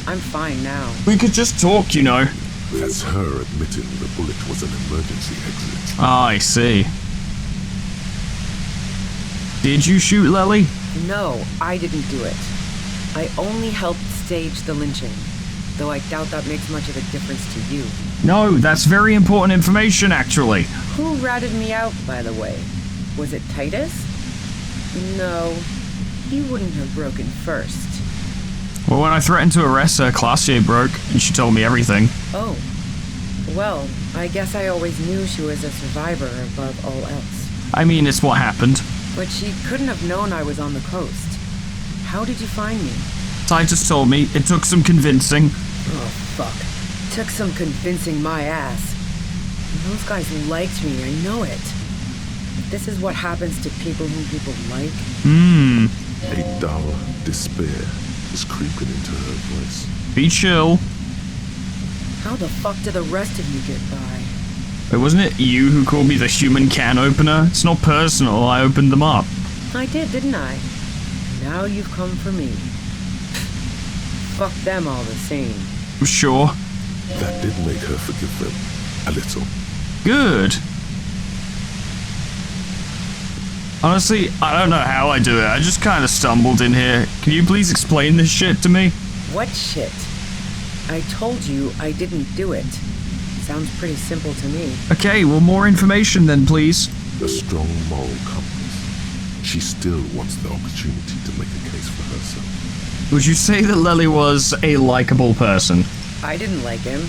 I'm fine now. We could just talk, you know. That's her admitting the bullet was an emergency exit. Ah, I see. Did you shoot Lely? No, I didn't do it. I only helped stage the lynching, though I doubt that makes much of a difference to you. No, that's very important information, actually. Who ratted me out, by the way? Was it Titus? No, he wouldn't have broken first. Well, when I threatened to arrest her, Classier broke, and she told me everything. Oh. Well, I guess I always knew she was a survivor above all else. I mean, it's what happened. But she couldn't have known I was on the coast. How did you find me? Titus told me. It took some convincing. Oh, fuck. Took some convincing my ass. Those guys liked me, I know it. But this is what happens to people whom people like. A dull despair is creeping into her voice. Be chill. How the fuck do the rest of you get by? Wait, wasn't it you who called me the human can opener? It's not personal, I opened them up. I did, didn't I? Now you've come for me. Fuck them all the same. Sure. That did make her forgive them. A little. Good. Honestly, I don't know how I do it. I just kind of stumbled in here. Can you please explain this shit to me? What shit? I told you I didn't do it. Sounds pretty simple to me. Okay, well, more information then, please. A strong moral compass. She still wants the opportunity to make a case for herself. Would you say that Lely was a likable person? I didn't like him.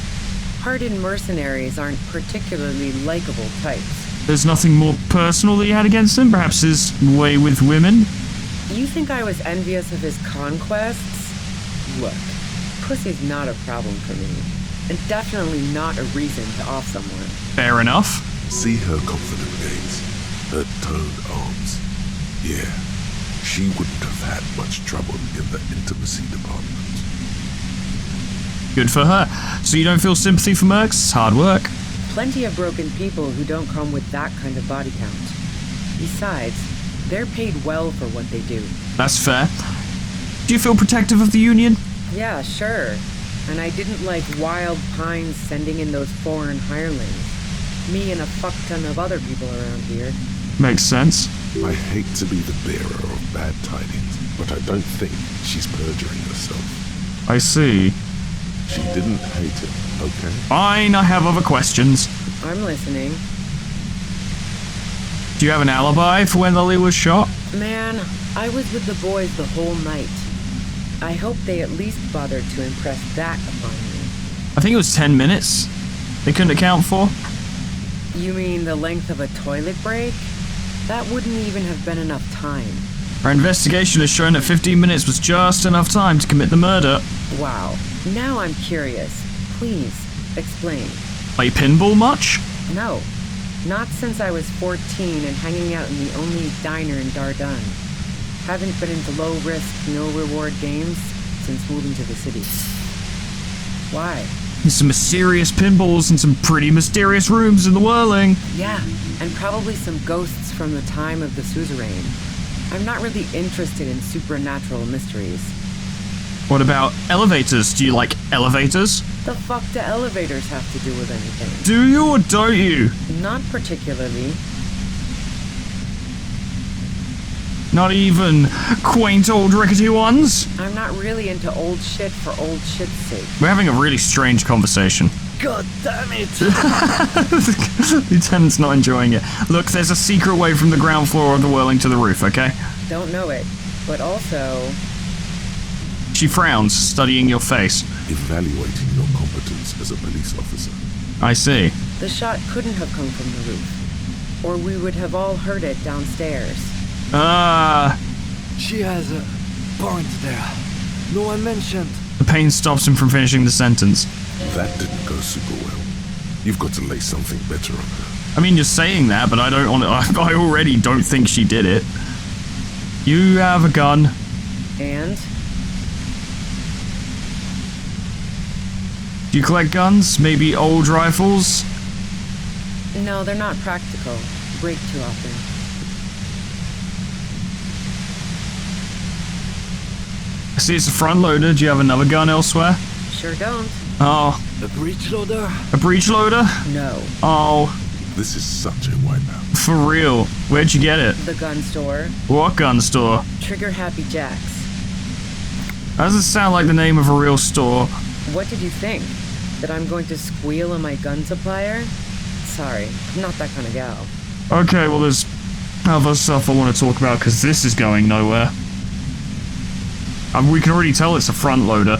Hardened mercenaries aren't particularly likable types. There's nothing more personal that you had against him? Perhaps his way with women? You think I was envious of his conquests? Look, pussy's not a problem for me. And definitely not a reason to off someone. Fair enough. See her confident gaze, her toned arms. Yeah, she wouldn't have had much trouble in the intimacy department. Good for her. So you don't feel sympathy for mercs? It's hard work. Plenty of broken people who don't come with that kind of body count. Besides, they're paid well for what they do. That's fair. Do you feel protective of the Union? Yeah, sure. And I didn't like Wild Pines sending in those foreign hirelings. Me and a fuck ton of other people around here. Makes sense. I hate to be the bearer of bad tidings, but I don't think she's perjuring herself. I see. She didn't hate him, okay? Fine, I have other questions. I'm listening. Do you have an alibi for when Lily was shot? Man, I was with the boys the whole night. I hope they at least bothered to impress that upon me. I think it was 10 minutes. They couldn't account for. You mean the length of a toilet break? That wouldn't even have been enough time. Our investigation has shown that 15 minutes was just enough time to commit the murder. Wow. Now I'm curious. Please, explain. Play pinball much? No. Not since I was 14 and hanging out in the only diner in Dardenne. Haven't been into low-risk, no-reward games since moving to the city. Why? There's some mysterious pinballs and some pretty mysterious rooms in the whirling. Yeah, and probably some ghosts from the time of the suzerain. I'm not really interested in supernatural mysteries. What about elevators? Do you like elevators? The fuck do elevators have to do with anything? Do you or don't you? Not particularly. Not even quaint old rickety ones? I'm not really into old shit for old shit's sake. We're having a really strange conversation. God damn it! Lieutenant's not enjoying it. Look, there's a secret way from the ground floor of the whirling to the roof, okay? Don't know it, but also... She frowns, studying your face. Evaluating your competence as a police officer. I see. The shot couldn't have come from the roof, or we would have all heard it downstairs. She has a point there. No one mentioned. The pain stops him from finishing the sentence. That didn't go super well. You've got to lay something better on her. I mean, you're saying that, but I already don't think she did it. You have a gun. And? Do you collect guns? Maybe old rifles? No, they're not practical. Break too often. I see it's a front loader. Do you have another gun elsewhere? Sure don't. Oh. A breech loader? A breech loader? No. Oh. This is such a wipeout. For real. Where'd you get it? The gun store. What gun store? Trigger Happy Jacks. That doesn't sound like the name of a real store. What did you think? That I'm going to squeal on my gun supplier? Sorry, I'm not that kind of gal. Okay, well there's other stuff I want to talk about because this is going nowhere. We can already tell it's a front loader.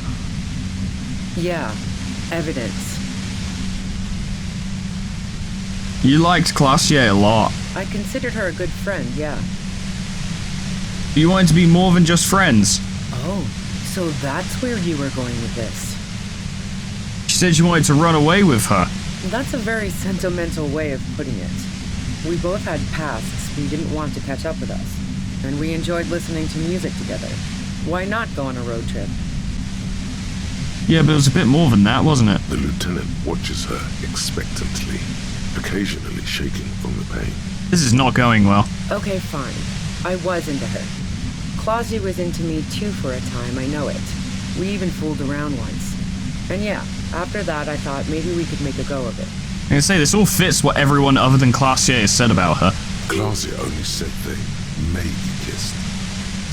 Yeah, evidence. You liked Classier a lot. I considered her a good friend, yeah. You wanted to be more than just friends. Oh, so that's where you were going with this. She said you wanted to run away with her. That's a very sentimental way of putting it. We both had pasts who didn't want to catch up with us, and we enjoyed listening to music together. Why not go on a road trip? Yeah, but it was a bit more than that, wasn't it? The lieutenant watches her expectantly, occasionally shaking from the pain. This is not going well. Okay, fine. I was into her. Clausy was into me too for a time, I know it. We even fooled around once. And yeah, after that I thought maybe we could make a go of it. I'm gonna say, this all fits what everyone other than Classier has said about her. Clausia only said they may be kissed.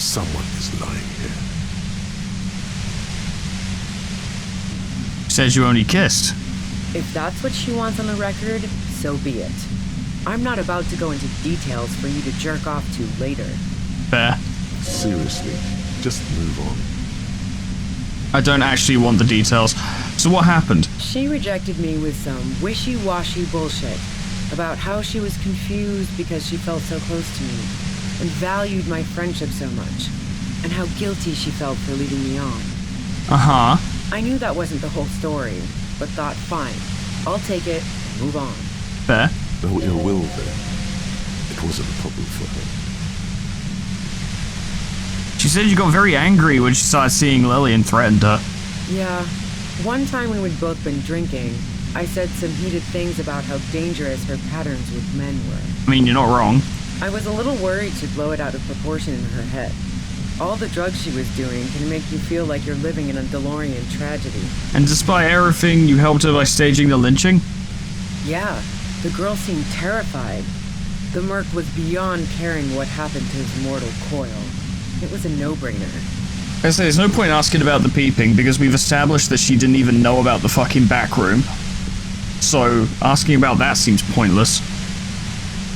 Someone is lying here. She says you only kissed. If that's what she wants on the record, so be it. I'm not about to go into details for you to jerk off to later. Fair. Seriously, just move on. I don't actually want the details. So what happened? She rejected me with some wishy-washy bullshit about how she was confused because she felt so close to me and valued my friendship so much, and how guilty she felt for leading me on. Uh-huh. I knew that wasn't the whole story, but thought, fine, I'll take it and move on. Fair. No ill will there. It wasn't a problem for her. She said you got very angry when she started seeing Lily and threatened her. Yeah. One time when we'd both been drinking, I said some heated things about how dangerous her patterns with men were. I mean, you're not wrong. I was a little worried she'd blow it out of proportion in her head. All the drugs she was doing can make you feel like you're living in a DeLorean tragedy. And despite everything, you helped her by staging the lynching? Yeah, the girl seemed terrified. The merc was beyond caring what happened to his mortal coil. It was a no-brainer. I say, there's no point asking about the peeping, because we've established that she didn't even know about the fucking back room. So, asking about that seems pointless.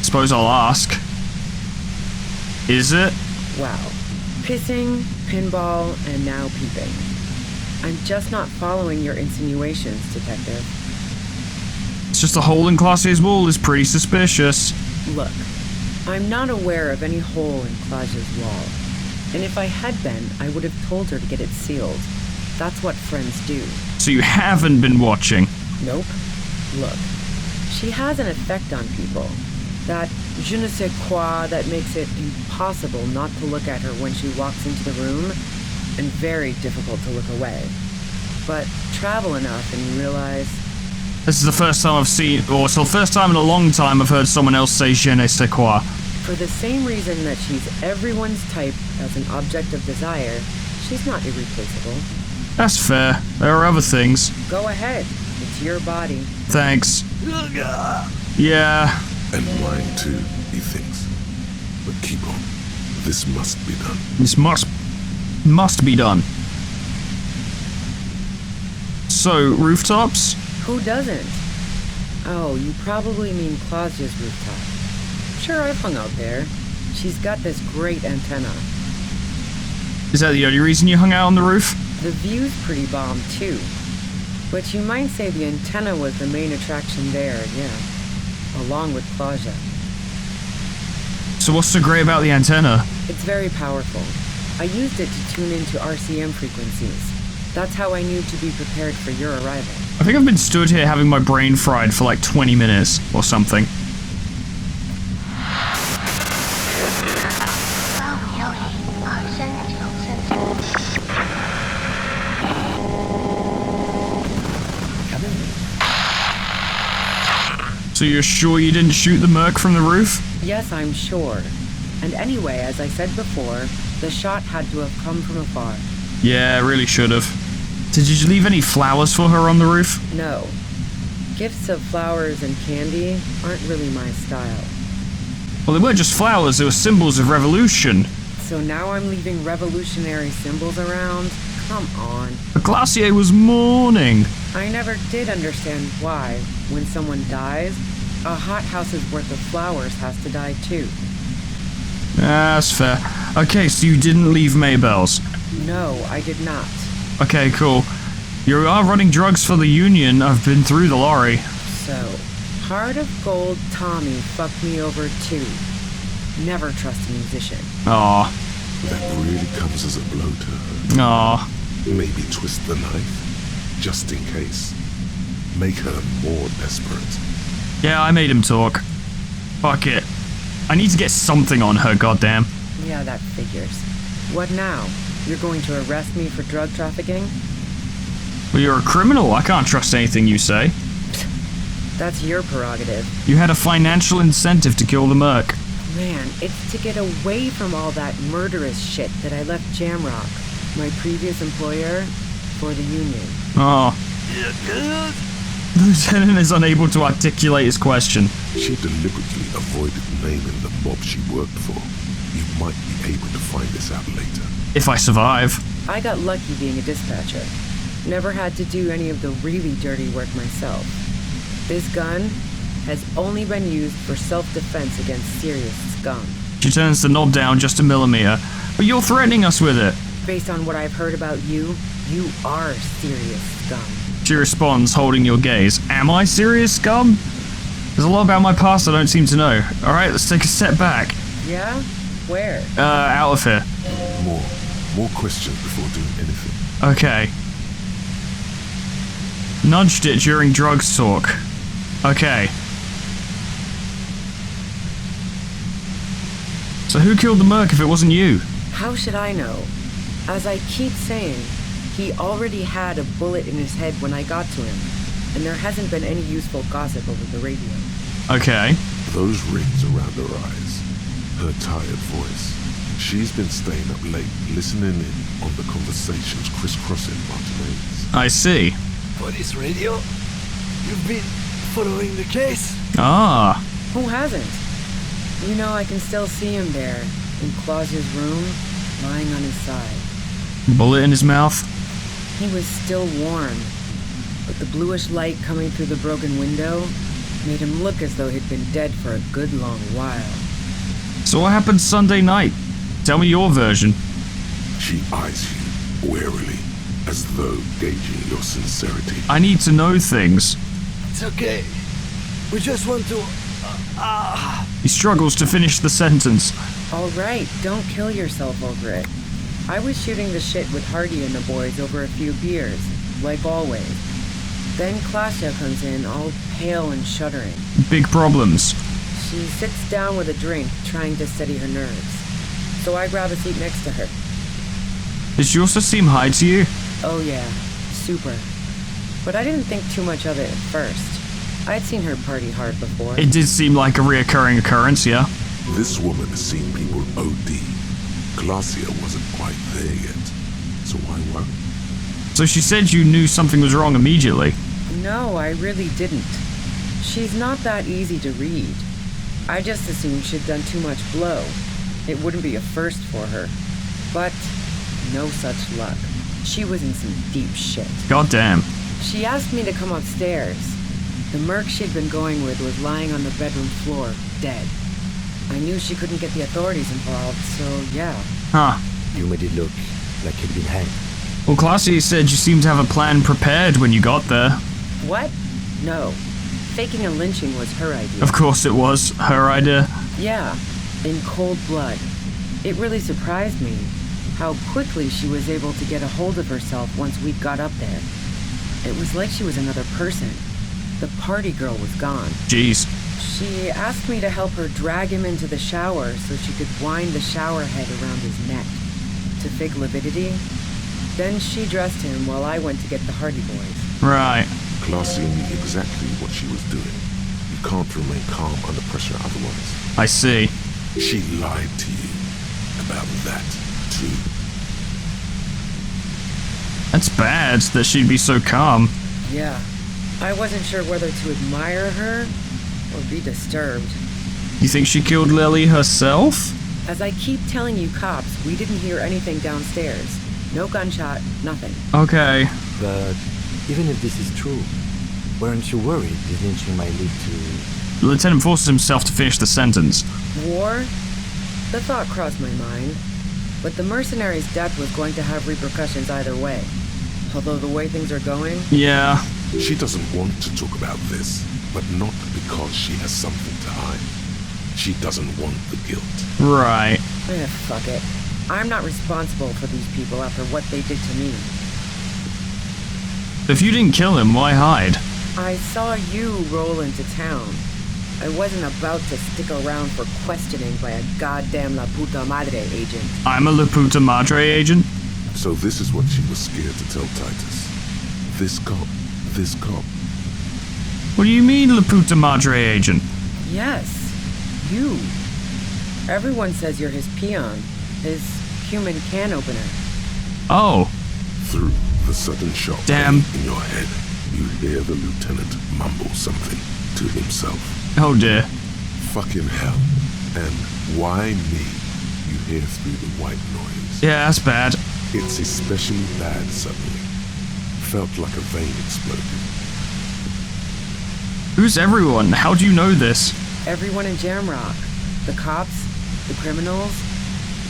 Suppose I'll ask. Is it? Wow. Pissing, pinball, and now peeping. I'm just not following your insinuations, Detective. It's just a hole in Classier's wall is pretty suspicious. Look, I'm not aware of any hole in Claudia's wall. And if I had been, I would have told her to get it sealed. That's what friends do. So you haven't been watching? Nope. Look, she has an effect on people. That je ne sais quoi that makes it impossible not to look at her when she walks into the room, and very difficult to look away. But travel enough and you realize... This is the first time I've seen, or it's the first time in a long time I've heard someone else say je ne sais quoi. For the same reason that she's everyone's type as an object of desire, she's not irreplaceable. That's fair. There are other things. Go ahead. It's your body. Thanks. Yeah. And mine too, he thinks. But keep on. This must be done. This must be done. So, rooftops? Who doesn't? Oh, you probably mean Claudia's rooftop. Sure, I've hung out there. She's got this great antenna. Is that the only reason you hung out on the roof? The view's pretty bomb, too. But you might say the antenna was the main attraction there, yeah. Along with Claudia. So what's so great about the antenna? It's very powerful. I used it to tune into RCM frequencies. That's how I knew to be prepared for your arrival. I think I've been stood here having my brain fried for like 20 minutes or something. So you're sure you didn't shoot the merc from the roof? Yes, I'm sure. And anyway, as I said before, the shot had to have come from afar. Yeah, really should have. Did you leave any flowers for her on the roof? No. Gifts of flowers and candy aren't really my style. Well, they weren't just flowers, they were symbols of revolution. So now I'm leaving revolutionary symbols around? Come on. The glacier was mourning. I never did understand why, when someone dies, a hothouse's worth of flowers has to die too. That's fair. Okay, so you didn't leave Maybelle's? No, I did not. Okay, cool. You are running drugs for the Union. I've been through the lorry. So, Heart of Gold Tommy fucked me over too. Never trust a musician. Aw. That really comes as a blow to her. Aw. Maybe twist the knife, just in case. Make her more desperate. Yeah, I made him talk. Fuck it. I need to get something on her, goddamn. Yeah, that figures. What now? You're going to arrest me for drug trafficking? Well, you're a criminal. I can't trust anything you say. That's your prerogative. You had a financial incentive to kill the merc. Man, it's to get away from all that murderous shit that I left Jamrock, my previous employer, for the Union. Oh. The lieutenant is unable to articulate his question. She deliberately avoided naming the mob she worked for. You might be able to find this out later. If I survive. I got lucky being a dispatcher. Never had to do any of the really dirty work myself. This gun has only been used for self-defense against serious scum. She turns the knob down just a millimeter. But you're threatening us with it. Based on what I've heard about you, you are serious scum. She responds, holding your gaze. Am I serious, scum? There's a lot about my past I don't seem to know. Alright, let's take a step back. Yeah? Where? Out of here. More questions before doing anything. Okay. Nudged it during drugs talk. Okay. So who killed the merc if it wasn't you? How should I know? As I keep saying, he already had a bullet in his head when I got to him, and there hasn't been any useful gossip over the radio. Okay. Those rings around her eyes, her tired voice. She's been staying up late, listening in on the conversations crisscrossing Martinez. I see. For this radio, you've been following the case? Ah. Who hasn't? You know, I can still see him there, in Claus's room, lying on his side. Bullet in his mouth? He was still warm, but the bluish light coming through the broken window made him look as though he'd been dead for a good long while. So what happened Sunday night? Tell me your version. She eyes you warily, as though gauging your sincerity. I need to know things. It's okay. We just want to... He struggles to finish the sentence. All right, don't kill yourself over it. I was shooting the shit with Hardy and the boys over a few beers, like always. Then Klasia comes in, all pale and shuddering. Big problems. She sits down with a drink, trying to steady her nerves. So I grab a seat next to her. Does she also seem high to you? Oh yeah, super. But I didn't think too much of it at first. I'd seen her party hard before. It did seem like a reoccurring occurrence, yeah? This woman has seen people OD. Glacia wasn't quite there yet, so why worry? So she said you knew something was wrong immediately. No, I really didn't. She's not that easy to read. I just assumed she'd done too much blow. It wouldn't be a first for her. But no such luck. She was in some deep shit. Goddamn. She asked me to come upstairs. The merc she'd been going with was lying on the bedroom floor, dead. I knew she couldn't get the authorities involved, so yeah. Huh. You made it look like he'd been hanged. Well, Glacier said you seemed to have a plan prepared when you got there. What? No. Faking a lynching was her idea. Of course it was. Her idea. Yeah, in cold blood. It really surprised me how quickly she was able to get a hold of herself once we got up there. It was like she was another person. The party girl was gone. Jeez. She asked me to help her drag him into the shower so she could wind the shower head around his neck to fake lividity. Then she dressed him while I went to get the Hardy Boys. Right. Glacia knew exactly what she was doing. You can't remain calm under pressure otherwise. I see. She lied to you about that, too. That's bad that she'd be so calm. Yeah. I wasn't sure whether to admire her or be disturbed. You think she killed Lily herself? As I keep telling you cops, we didn't hear anything downstairs. No gunshot, nothing. Okay. But even if this is true, weren't you worried this lynching might lead to... The lieutenant forces himself to finish the sentence. War? The thought crossed my mind. But the mercenary's death was going to have repercussions either way. Although the way things are going... Yeah. She doesn't want to talk about this, but not because she has something to hide. She doesn't want the guilt. Right. Fuck it. I'm not responsible for these people after what they did to me. If you didn't kill him, why hide? I saw you roll into town. I wasn't about to stick around for questioning by a goddamn La Puta Madre agent. I'm a La Puta Madre agent? So this is what she was scared to tell Titus. This cop. What do you mean, La Puta Madre agent? Yes, you. Everyone says you're his peon, his human can opener. Oh. Through the sudden shock Damn. in your head, you hear the lieutenant mumble something to himself. Oh dear. Fucking hell. And why me? You hear through the white noise. Yeah, that's bad. It's especially bad suddenly. Felt like a vein exploded. Who's everyone? How do you know this? Everyone in Jamrock. The cops, the criminals.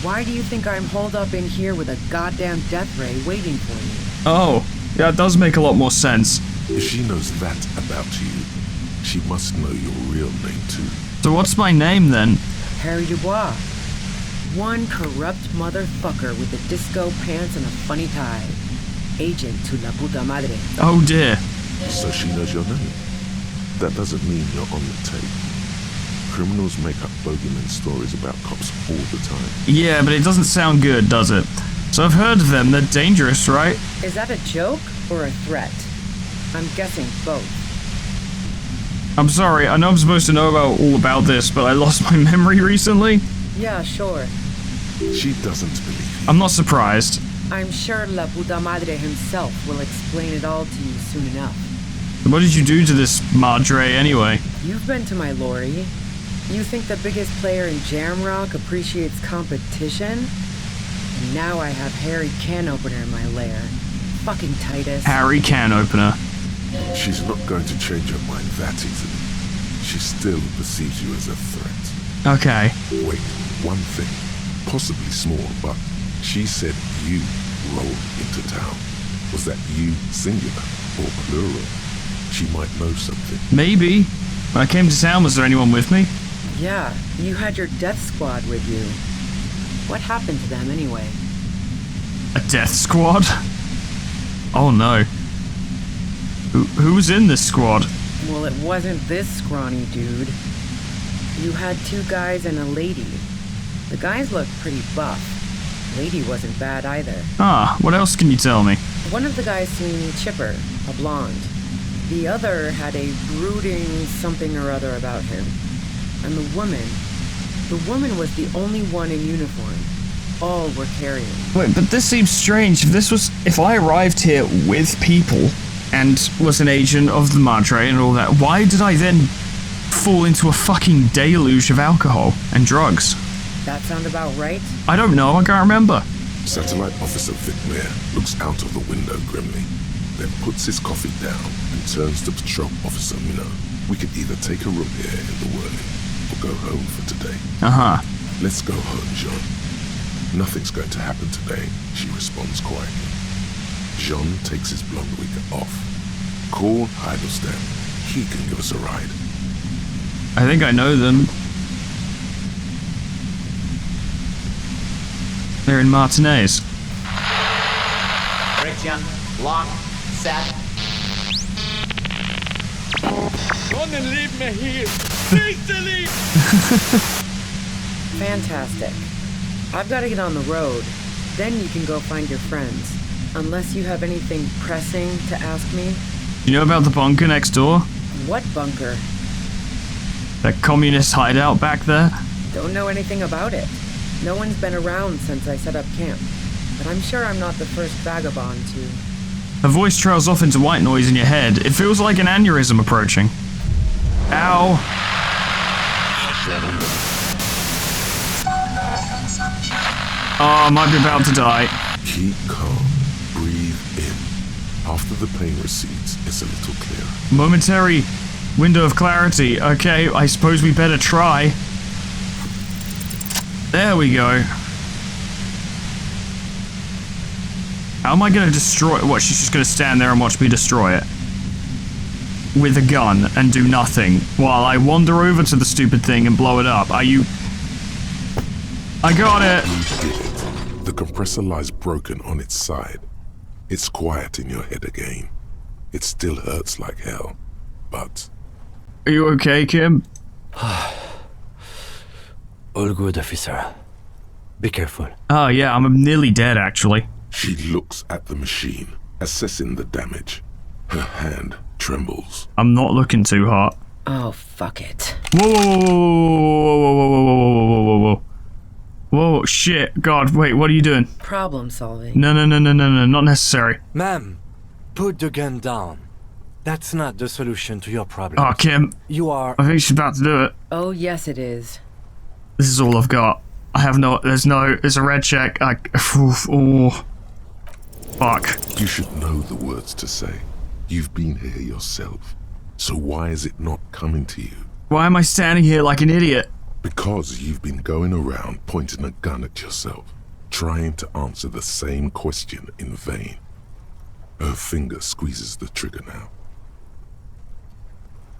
Why do you think I'm holed up in here with a goddamn death ray waiting for you? Oh, yeah, it does make a lot more sense. If she knows that about you, she must know your real name too. So what's my name then? Harry Dubois. One corrupt motherfucker with the disco pants and a funny tie. Agent to La Puta Madre. Oh dear. So she knows your name. That doesn't mean you're on the tape. Criminals make up bogeyman stories about cops all the time. Yeah, but it doesn't sound good, does it? So I've heard of them. They're dangerous, right? Is that a joke or a threat? I'm guessing both. I'm sorry, I know I'm supposed to know all about this, but I lost my memory recently. Yeah, sure. She doesn't believe you. I'm not surprised. I'm sure La Puta Madre himself will explain it all to you soon enough. What did you do to this Madre anyway? You've been to my lorry. You think the biggest player in Jamrock appreciates competition? And now I have Harry Can Opener in my lair. Fucking Titus. Harry Can Opener. She's not going to change her mind that easily. She still perceives you as a threat. Okay. Wait, one thing. Possibly small, but she said you rolled into town. Was that you singular or plural? She might know something. Maybe. When I came to town, was there anyone with me? Yeah, you had your death squad with you. What happened to them anyway? A death squad? Oh no. Who was in this squad? Well, it wasn't this scrawny dude. You had 2 guys and a lady. The guys looked pretty buff. Lady wasn't bad either. Ah, what else can you tell me? One of the guys seemed chipper, a blonde. The other had a brooding something or other about him. And the woman was the only one in uniform. All were carrying. Wait, but this seems strange. If I arrived here with people and was an agent of the Madre and all that, why did I then fall into a fucking deluge of alcohol and drugs? That sound about right? I don't know, I can't remember. Satellite Officer Vic Mayer looks out of the window grimly, then puts his coffee down and turns to Patrol Officer Minnow. We could either take a room here in the Whirling or go home for today. Uh-huh. Let's go home, Jean. Nothing's going to happen today, she responds quietly. Jean takes his blonde wig off. Call Heidelstein. He can give us a ride. I think I know them. They're in Martinez. Friction, lock, set. Don't leave me here! Please leave! Fantastic. I've got to get on the road. Then you can go find your friends. Unless you have anything pressing to ask me. You know about the bunker next door? What bunker? That communist hideout back there? Don't know anything about it. No one's been around since I set up camp. But I'm sure I'm not the first vagabond to... A voice trails off into white noise in your head. It feels like an aneurysm approaching. Ow. Oh, I might be about to die. Keep calm. Breathe in. After the pain recedes, it's a little clearer. Momentary window of clarity. Okay, I suppose we better try. There we go. How am I gonna destroy it? What, she's just gonna stand there and watch me destroy it? With a gun and do nothing while I wander over to the stupid thing and blow it up. Are you... I got it! You did it. The compressor lies broken on its side. It's quiet in your head again. It still hurts like hell, but... Are you okay, Kim? All good, officer. Be careful. Oh yeah, I'm nearly dead actually. She looks at the machine, assessing the damage. Her hand trembles. I'm not looking too hot. Oh, fuck it. Whoa, whoa, whoa, whoa, whoa, whoa, whoa, whoa, whoa, whoa. Whoa, shit. God, wait, what are you doing? Problem solving. No, not necessary. Ma'am, put the gun down. That's not the solution to your problem. Oh, Kim. You are... I think she's about to do it. Oh, yes it is. This is all I've got. I have no... There's a red check. Oh. Fuck. You should know the words to say. You've been here yourself. So why is it not coming to you? Why am I standing here like an idiot? Because you've been going around pointing a gun at yourself, trying to answer the same question in vain. Her finger squeezes the trigger now.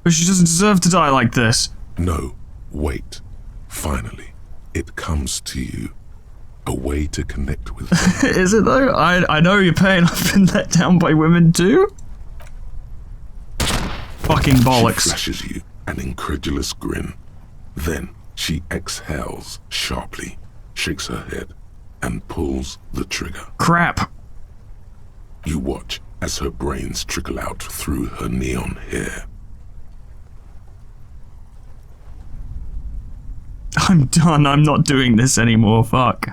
But she doesn't deserve to die like this. No, wait. Finally, it comes to you. A way to connect with them. Is it though? I know your pain. I've been let down by women too. Fucking bollocks. She flashes you an incredulous grin. Then she exhales sharply, shakes her head, and pulls the trigger. Crap. You watch as her brains trickle out through her neon hair. I'm done. I'm not doing this anymore. Fuck.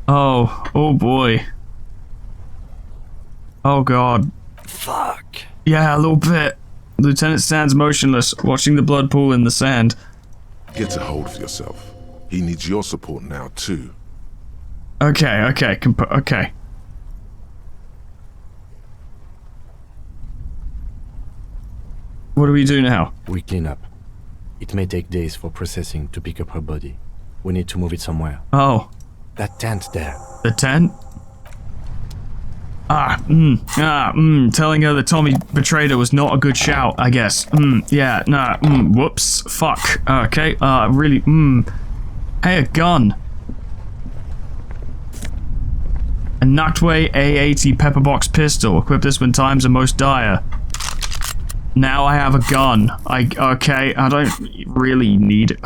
Oh boy. Oh god. Fuck. Yeah, a little bit. Lieutenant stands motionless, watching the blood pool in the sand. Get a hold of yourself. He needs your support now, too. Okay. Okay. What do we do now? We clean up. It may take days for processing to pick up her body. We need to move it somewhere. Oh. That tent there. The tent? Telling her that Tommy betrayed her was not a good shout, I guess. Whoops. Fuck. Okay, really, Hey, a gun. A Noctway A80 pepperbox pistol. Equip this when times are most dire. Now I have a gun. Okay, I don't really need it.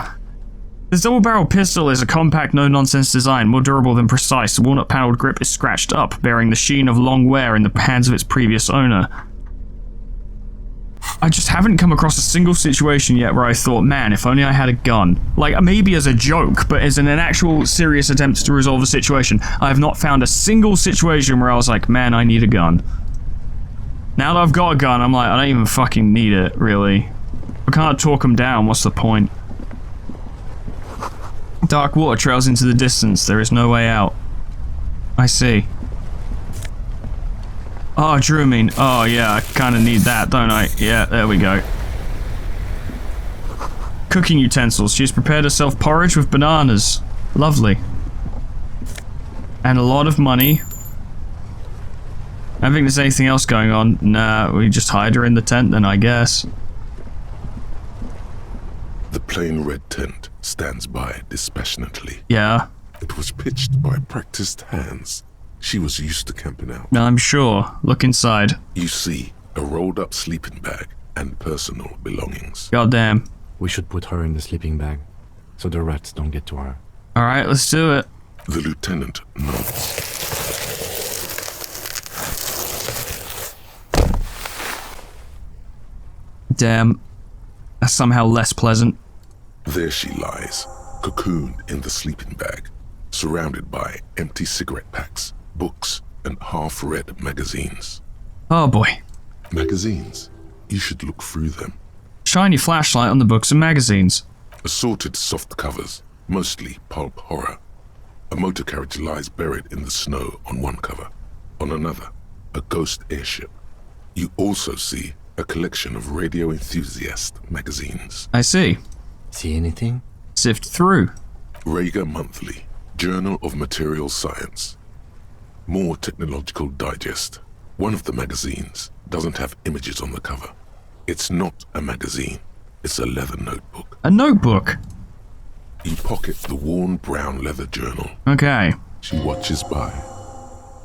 This double-barrel pistol is a compact, no-nonsense design, more durable than precise. The walnut-paneled grip is scratched up, bearing the sheen of long wear in the hands of its previous owner. I just haven't come across a single situation yet where I thought, man, if only I had a gun. Like, maybe as a joke, but as an actual serious attempt to resolve a situation, I have not found a single situation where I was like, man, I need a gun. Now that I've got a gun, I'm like, I don't even fucking need it, really. I can't talk them down, what's the point? Dark water trails into the distance, there is no way out. I see. Oh, Drewamine. Oh, yeah, I kinda need that, don't I? Yeah, there we go. Cooking utensils. She's prepared herself porridge with bananas. Lovely. And a lot of money. I don't think there's anything else going on. Nah, we just hide her in the tent then, I guess. The plain red tent stands by dispassionately. Yeah. It was pitched by practiced hands. She was used to camping out. I'm sure. Look inside. You see a rolled up sleeping bag and personal belongings. Goddamn. We should put her in the sleeping bag, so the rats don't get to her. Alright, let's do it. The lieutenant nods. Damn. That's somehow less pleasant. There she lies, cocooned in the sleeping bag, surrounded by empty cigarette packs, books, and half-read magazines. Oh boy. Magazines? You should look through them. Shine your flashlight on the books and magazines. Assorted soft covers, mostly pulp horror. A motor carriage lies buried in the snow on one cover. On another, a ghost airship. You also see a collection of radio enthusiast magazines. I see. See anything? Sift through. Rager Monthly, Journal of Material Science. More Technological Digest. One of the magazines doesn't have images on the cover. It's not a magazine. It's a leather notebook. A notebook? You pocket the worn brown leather journal. Okay. She watches by,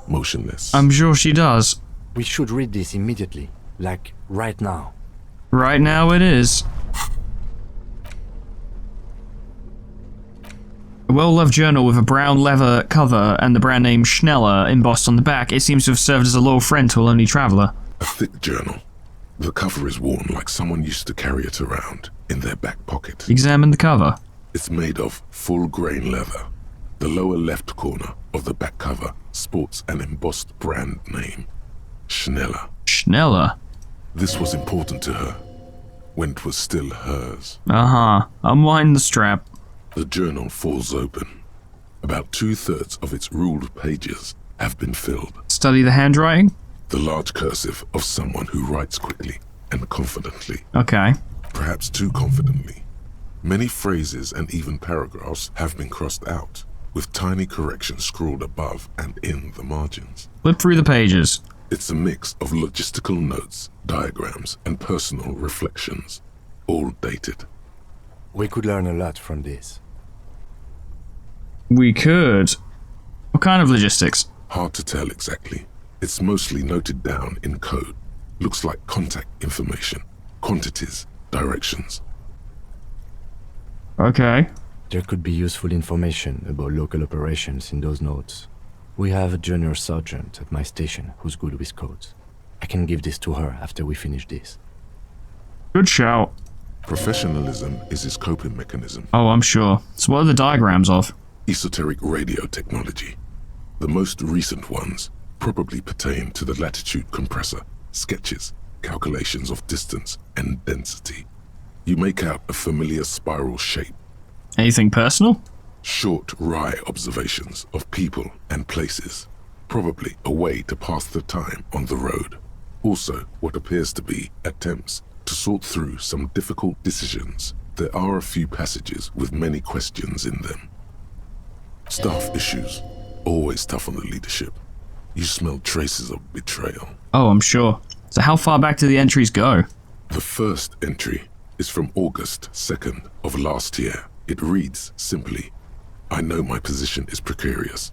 motionless. I'm sure she does. We should read this immediately. Like, right now. Right now it is. A well-loved journal with a brown leather cover and the brand name Schneller embossed on the back. It seems to have served as a loyal friend to a lonely traveller. A thick journal. The cover is worn like someone used to carry it around in their back pocket. Examine the cover. It's made of full-grain leather. The lower left corner of the back cover sports an embossed brand name. Schneller. Schneller? This was important to her when it was still hers. Uh-huh. Unwind the strap. The journal falls open. About 2/3 of its ruled pages have been filled. Study the handwriting? The large cursive of someone who writes quickly and confidently. Okay. Perhaps too confidently. Many phrases and even paragraphs have been crossed out, with tiny corrections scrawled above and in the margins. Flip through the pages. It's a mix of logistical notes, diagrams, and personal reflections, all dated. We could learn a lot from this. We could. What kind of logistics? Hard to tell exactly. It's mostly noted down in code. Looks like contact information, quantities, directions. Okay. There could be useful information about local operations in those notes. We have a junior sergeant at my station who's good with codes. I can give this to her after we finish this. Good shout. Professionalism is his coping mechanism. Oh, I'm sure. So what are the diagrams of? Esoteric radio technology. The most recent ones probably pertain to the latitude compressor, sketches, calculations of distance and density. You make out a familiar spiral shape. Anything personal? Short, wry observations of people and places. Probably a way to pass the time on the road. Also, what appears to be attempts to sort through some difficult decisions. There are a few passages with many questions in them. Staff issues. Always tough on the leadership. You smell traces of betrayal. Oh, I'm sure. So how far back do the entries go? The first entry is from August 2nd of last year. It reads simply, I know my position is precarious.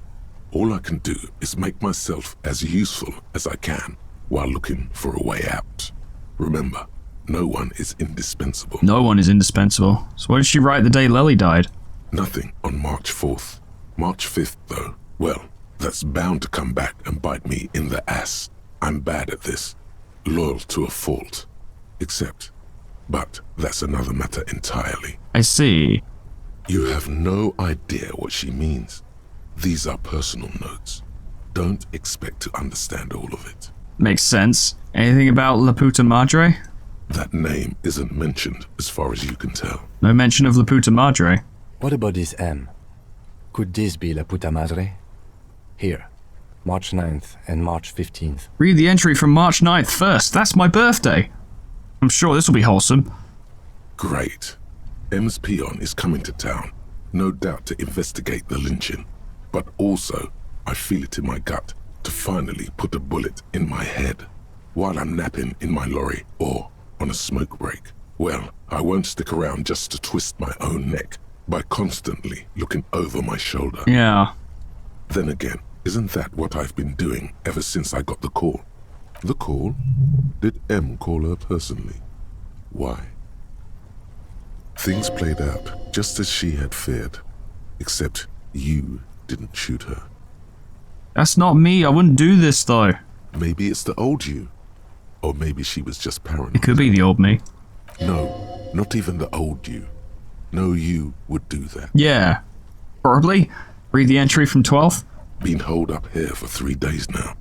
All I can do is make myself as useful as I can while looking for a way out. Remember, No one is indispensable. No one is indispensable. So what did she write the day Lely died? Nothing on March 4th. March 5th, though, well, that's bound to come back and bite me in the ass. I'm bad at this. Loyal to a fault. But that's another matter entirely. I see. You have no idea what she means. These are personal notes. Don't expect to understand all of it. Makes sense. Anything about La Puta Madre? That name isn't mentioned as far as you can tell. No mention of La Puta Madre. What about this M? Could this be La Puta Madre? Here, March 9th and March 15th. Read the entry from March 9th first. That's my birthday. I'm sure this will be wholesome. Great. M's peon is coming to town, no doubt to investigate the lynching. But also, I feel it in my gut to finally put a bullet in my head while I'm napping in my lorry or on a smoke break. Well, I won't stick around just to twist my own neck by constantly looking over my shoulder. Yeah. Then again, isn't that what I've been doing ever since I got the call? The call? Did M call her personally? Why? Things played out just as she had feared, except you didn't shoot her. That's not me. I wouldn't do this, though. Maybe it's the old you. Or maybe she was just paranoid. It could be the old me. No, not even the old you. No you would do that. Yeah. Probably. Read the entry from 12th. Been holed up here for 3 days now.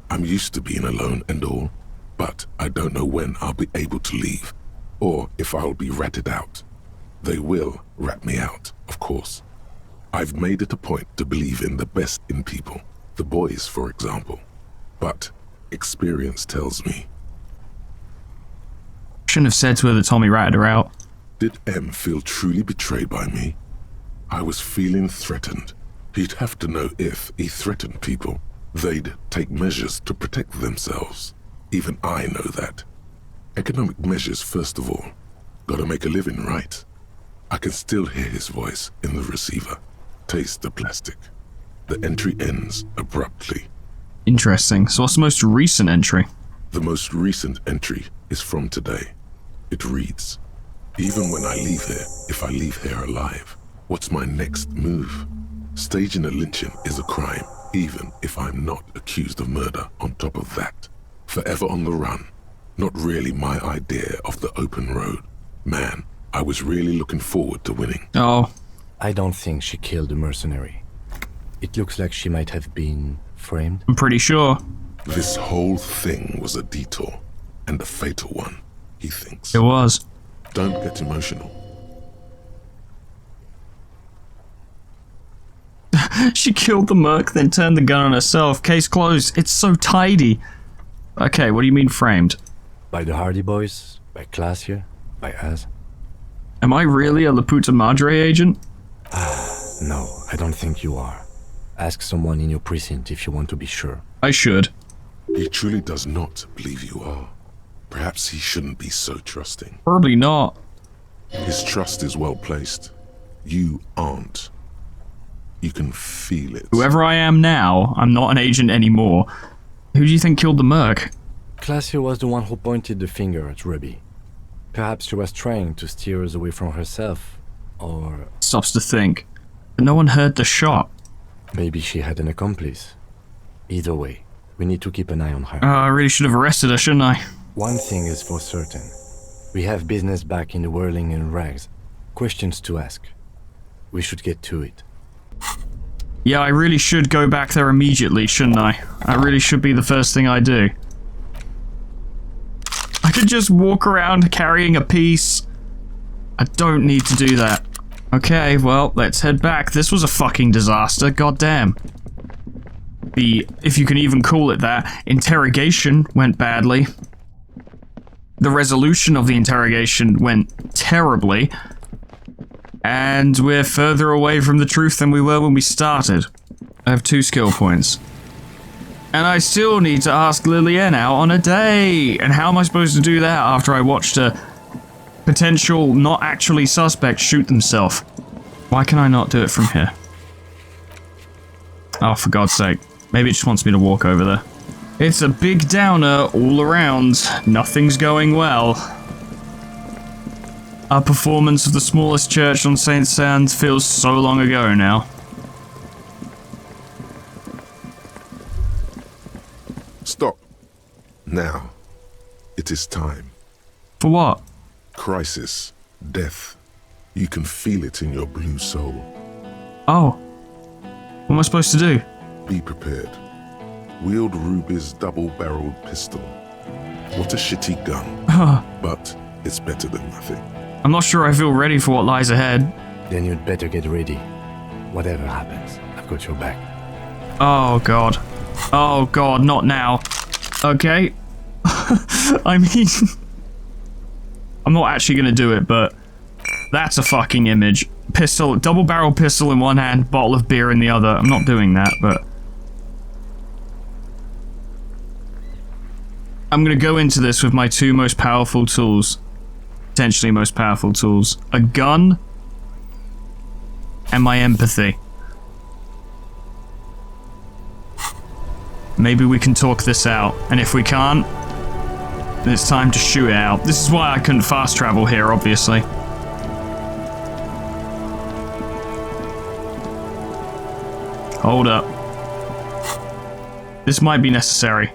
I'm used to being alone and all, but I don't know when I'll be able to leave, or if I'll be ratted out. They will rat me out, of course. I've made it a point to believe in the best in people, the boys, for example. But experience tells me. Shouldn't have said to her that Tommy ratted her out. Did M feel truly betrayed by me? I was feeling threatened. He'd have to know if he threatened people, they'd take measures to protect themselves. Even I know that. Economic measures first of all. Gotta make a living, right? I can still hear his voice in the receiver. Taste the plastic. The entry ends abruptly. Interesting. So what's the most recent entry? The most recent entry is from today. It reads, even when I leave here, if I leave here alive, what's my next move? Staging a lynching is a crime, even if I'm not accused of murder on top of that. Forever on the run. Not really my idea of the open road. Man, I was really looking forward to winning. Oh. I don't think she killed the mercenary. It looks like she might have been framed. I'm pretty sure. This whole thing was a detour, and a fatal one, he thinks. It was. Don't get emotional. She killed the merc, then turned the gun on herself. Case closed. It's so tidy. Okay, what do you mean framed? By the Hardy Boys? By Classier? By us? Am I really a La Puta Madre agent? No, I don't think you are. Ask someone in your precinct if you want to be sure. I should. He truly does not believe you are. Perhaps he shouldn't be so trusting. Probably not. His trust is well placed. You aren't. You can feel it. Whoever I am now, I'm not an agent anymore. Who do you think killed the merc? Classier was the one who pointed the finger at Ruby. Perhaps she was trying to steer us away from herself, or... Stops to think. But no one heard the shot. Maybe she had an accomplice. Either way, we need to keep an eye on her. I really should have arrested her, shouldn't I? One thing is for certain. We have business back in the whirling and rags. Questions to ask. We should get to it. Yeah, I really should go back there immediately, shouldn't I? That really should be the first thing I do. I could just walk around carrying a piece. I don't need to do that. Okay, well, let's head back. This was a fucking disaster, goddamn. The, if you can even call it that, interrogation went badly. The resolution of the interrogation went terribly. And we're further away from the truth than we were when we started. I have 2 skill points. And I still need to ask Lillian out on a date. And how am I supposed to do that after I watched a potential not actually suspect shoot themselves? Why can I not do it from here? Oh, for God's sake. Maybe it just wants me to walk over there. It's a big downer all around. Nothing's going well. Our performance of the smallest church on St. Sands feels so long ago now. Stop. Now. It is time. For what? Crisis. Death. You can feel it in your blue soul. Oh. What am I supposed to do? Be prepared. Wield Ruby's double-barreled pistol. What a shitty gun. But it's better than nothing. I'm not sure I feel ready for what lies ahead. Then you'd better get ready. Whatever happens, I've got your back. Oh god. Oh god, not now. Okay. I mean... I'm not actually gonna do it, but... That's a fucking image. Pistol, double-barrel pistol in one hand, bottle of beer in the other. I'm not doing that, but... I'm gonna go into this with my two most powerful tools. Potentially most powerful tools. A gun and my empathy. Maybe we can talk this out, and if we can't, then it's time to shoot it out. This is why I couldn't fast travel here, obviously. Hold up. This might be necessary.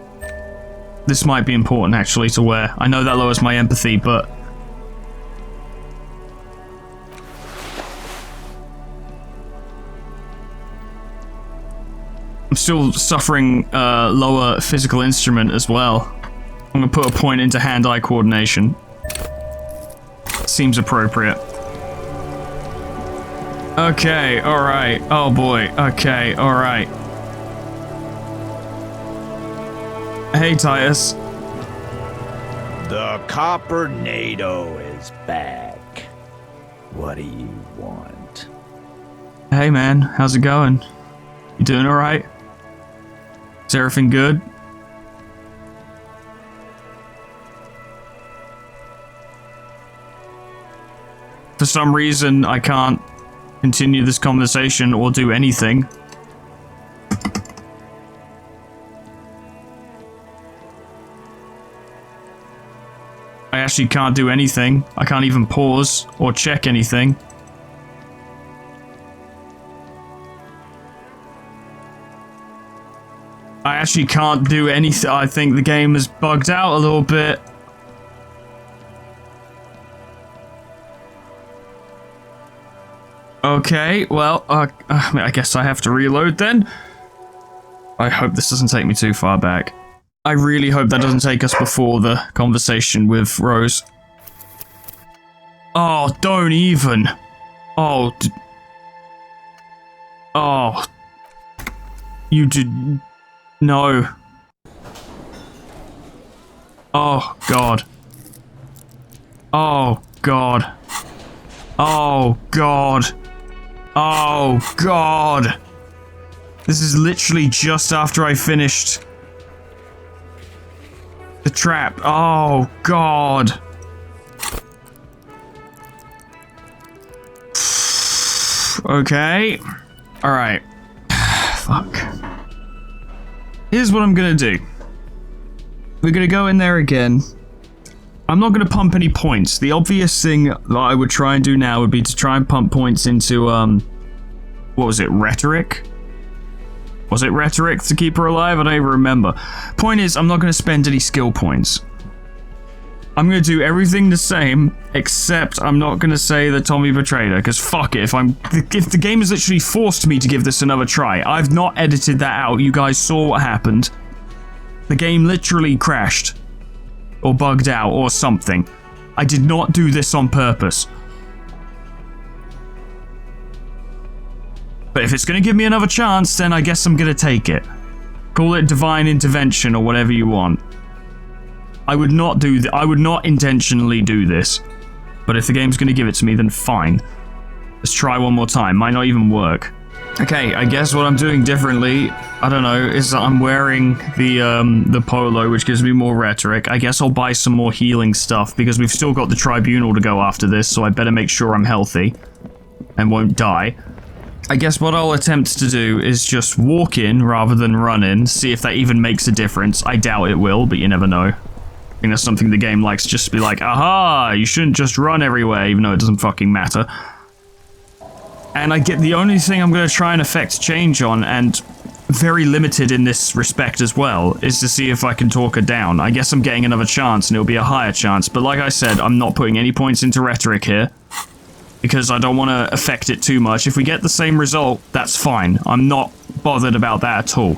This might be important, actually, to wear. I know that lowers my empathy, but... I'm still suffering lower physical instrument as well. I'm gonna put a point into hand-eye coordination. Seems appropriate. Okay, alright. Oh boy. Okay, alright. Hey, Titus. The Coppernado is back. What do you want? Hey, man. How's it going? You doing alright? Is everything good? For some reason, I can't continue this conversation or do anything. I actually can't do anything. I can't even pause or check anything. I actually can't do anything. I think the game is bugged out a little bit. Okay, well, I guess I have to reload then. I hope this doesn't take me too far back. I really hope that doesn't take us before the conversation with Rose. Oh, don't even. Oh. Oh. You did... No. Oh, God. Oh, God. Oh, God. Oh, God. This is literally just after I finished the trap. Oh, God. Okay. Alright. Fuck. Here's what I'm gonna do. We're gonna go in there again. I'm not gonna pump any points. The obvious thing that I would try and do now would be to try and pump points into, what was it, rhetoric? Was it rhetoric to keep her alive? I don't even remember. Point is, I'm not gonna spend any skill points. I'm gonna do everything the same, except I'm not gonna say that Tommy betrayed her, because fuck it, if the game has literally forced me to give this another try. I've not edited that out, you guys saw what happened. The game literally crashed. Or bugged out, or something. I did not do this on purpose. But if it's gonna give me another chance, then I guess I'm gonna take it. Call it divine intervention, or whatever you want. I would not do I would not intentionally do this. But if the game's gonna give it to me, then fine. Let's try one more time. Might not even work. Okay, I guess what I'm doing differently, I don't know, is that I'm wearing the polo, which gives me more rhetoric. I guess I'll buy some more healing stuff, because we've still got the tribunal to go after this, so I better make sure I'm healthy. And won't die. I guess what I'll attempt to do is just walk in rather than run in, see if that even makes a difference. I doubt it will, but you never know. think that's something the game likes, just to be like, aha, you shouldn't just run everywhere, even though it doesn't fucking matter. And I get the only thing I'm going to try and affect change on, and very limited in this respect as well, is to see if I can talk her down. I guess I'm getting another chance, and it'll be a higher chance, but like I said, I'm not putting any points into rhetoric here, because I don't want to affect it too much. If we get the same result, that's fine. I'm not bothered about that at all.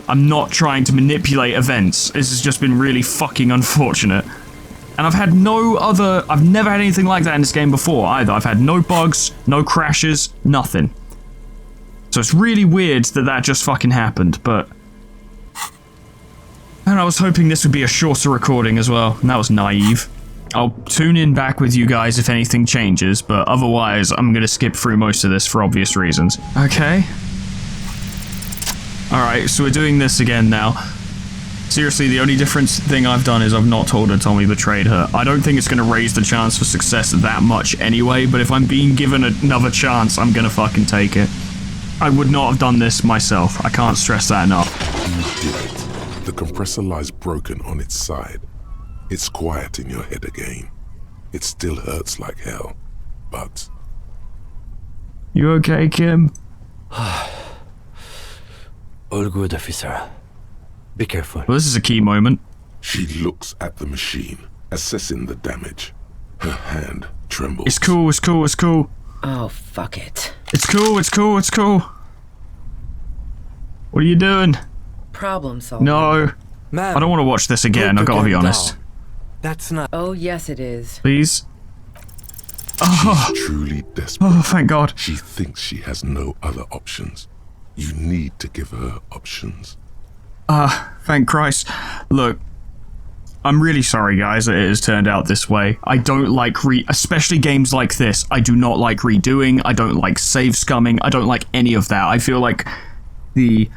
I'm not trying to manipulate events. This has just been really fucking unfortunate. And I've never had anything like that in this game before either. I've had no bugs, no crashes, nothing. So it's really weird that just fucking happened, but... And I was hoping this would be a shorter recording as well, and that was naive. I'll tune in back with you guys if anything changes, but otherwise I'm gonna skip through most of this for obvious reasons. Okay. Alright, so we're doing this again now. Seriously, the only thing I've done is I've not told her Tommy betrayed her. I don't think it's going to raise the chance for success that much anyway, but if I'm being given another chance, I'm going to fucking take it. I would not have done this myself. I can't stress that enough. You did it. The compressor lies broken on its side. It's quiet in your head again. It still hurts like hell, but... You okay, Kim? All good, officer. Be careful. Well, this is a key moment. She looks at the machine, assessing the damage. Her hand trembles. It's cool, it's cool, it's cool. Oh, fuck it. It's cool, it's cool, it's cool. What are you doing? Problem solving. No. Ma'am, I don't want to watch this again, I've got to be honest. That's not... Oh, yes it is. Please? Oh. She's truly desperate. Oh, thank God. She thinks she has no other options. You need to give her options. Thank Christ. Look, I'm really sorry, guys, that it has turned out this way. I don't like especially games like this. I do not like redoing. I don't like save scumming. I don't like any of that. I feel like the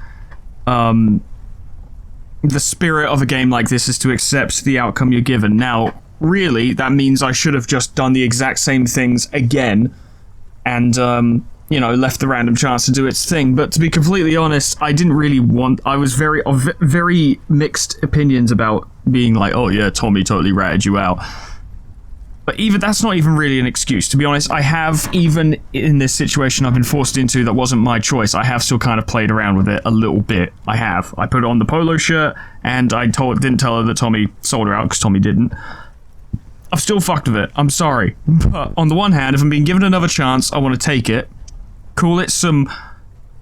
spirit of a game like this is to accept the outcome you're given. Now, really, that means I should have just done the exact same things again, and, you know, left the random chance to do its thing. But to be completely honest, I didn't really want... I was very mixed opinions about being like, oh yeah, Tommy totally ratted you out. But even that's not even really an excuse. To be honest, I have, even in this situation I've been forced into that wasn't my choice, I have still kind of played around with it a little bit. I have. I put on the polo shirt, and I didn't tell her that Tommy sold her out, because Tommy didn't. I've still fucked with it. I'm sorry. But on the one hand, if I'm being given another chance, I want to take it. Call it some,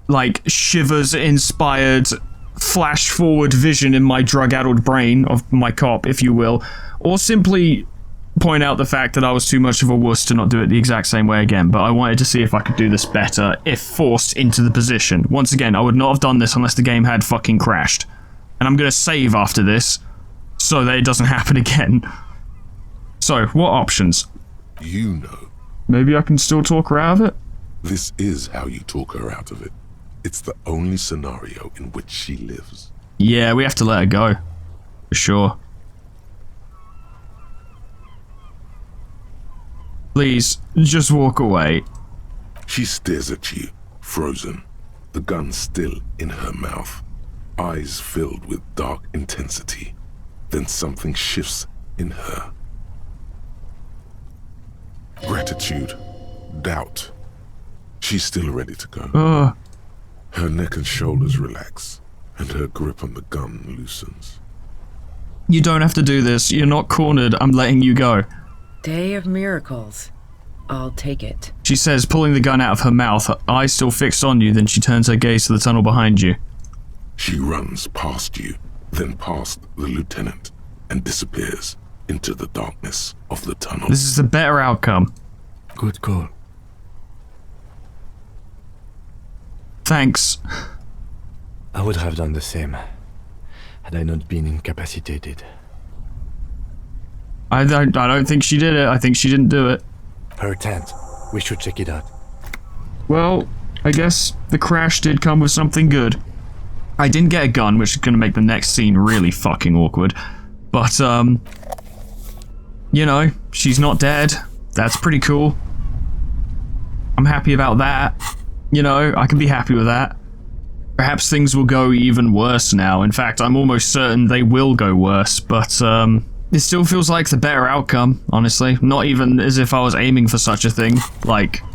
like, Shivers-inspired flash-forward vision in my drug-addled brain of my cop, if you will, or simply point out the fact that I was too much of a wuss to not do it the exact same way again, but I wanted to see if I could do this better if forced into the position. Once again, I would not have done this unless the game had fucking crashed. And I'm gonna save after this, so that it doesn't happen again. So, what options? You know. Maybe I can still talk her out of it? This is how you talk her out of it. It's the only scenario in which she lives. Yeah, we have to let her go. For sure. Please, just walk away. She stares at you, frozen, the gun still in her mouth, eyes filled with dark intensity. Then something shifts in her. Gratitude, doubt. She's still ready to go. Her neck and shoulders relax, and her grip on the gun loosens. You don't have to do this. You're not cornered. I'm letting you go. Day of miracles. I'll take it. She says, pulling the gun out of her mouth, her eyes still fixed on you, then she turns her gaze to the tunnel behind you. She runs past you, then past the lieutenant, and disappears into the darkness of the tunnel. This is the better outcome. Good call. Thanks. I would have done the same, had I not been incapacitated. I don't think she did it. I think she didn't do it. Her tent. We should check it out. Well, I guess the crash did come with something good. I didn't get a gun, which is going to make the next scene really fucking awkward. But, you know, she's not dead. That's pretty cool. I'm happy about that. You know, I can be happy with that. Perhaps things will go even worse now. In fact, I'm almost certain they will go worse, but, It still feels like the better outcome, honestly. Not even as if I was aiming for such a thing. Like, I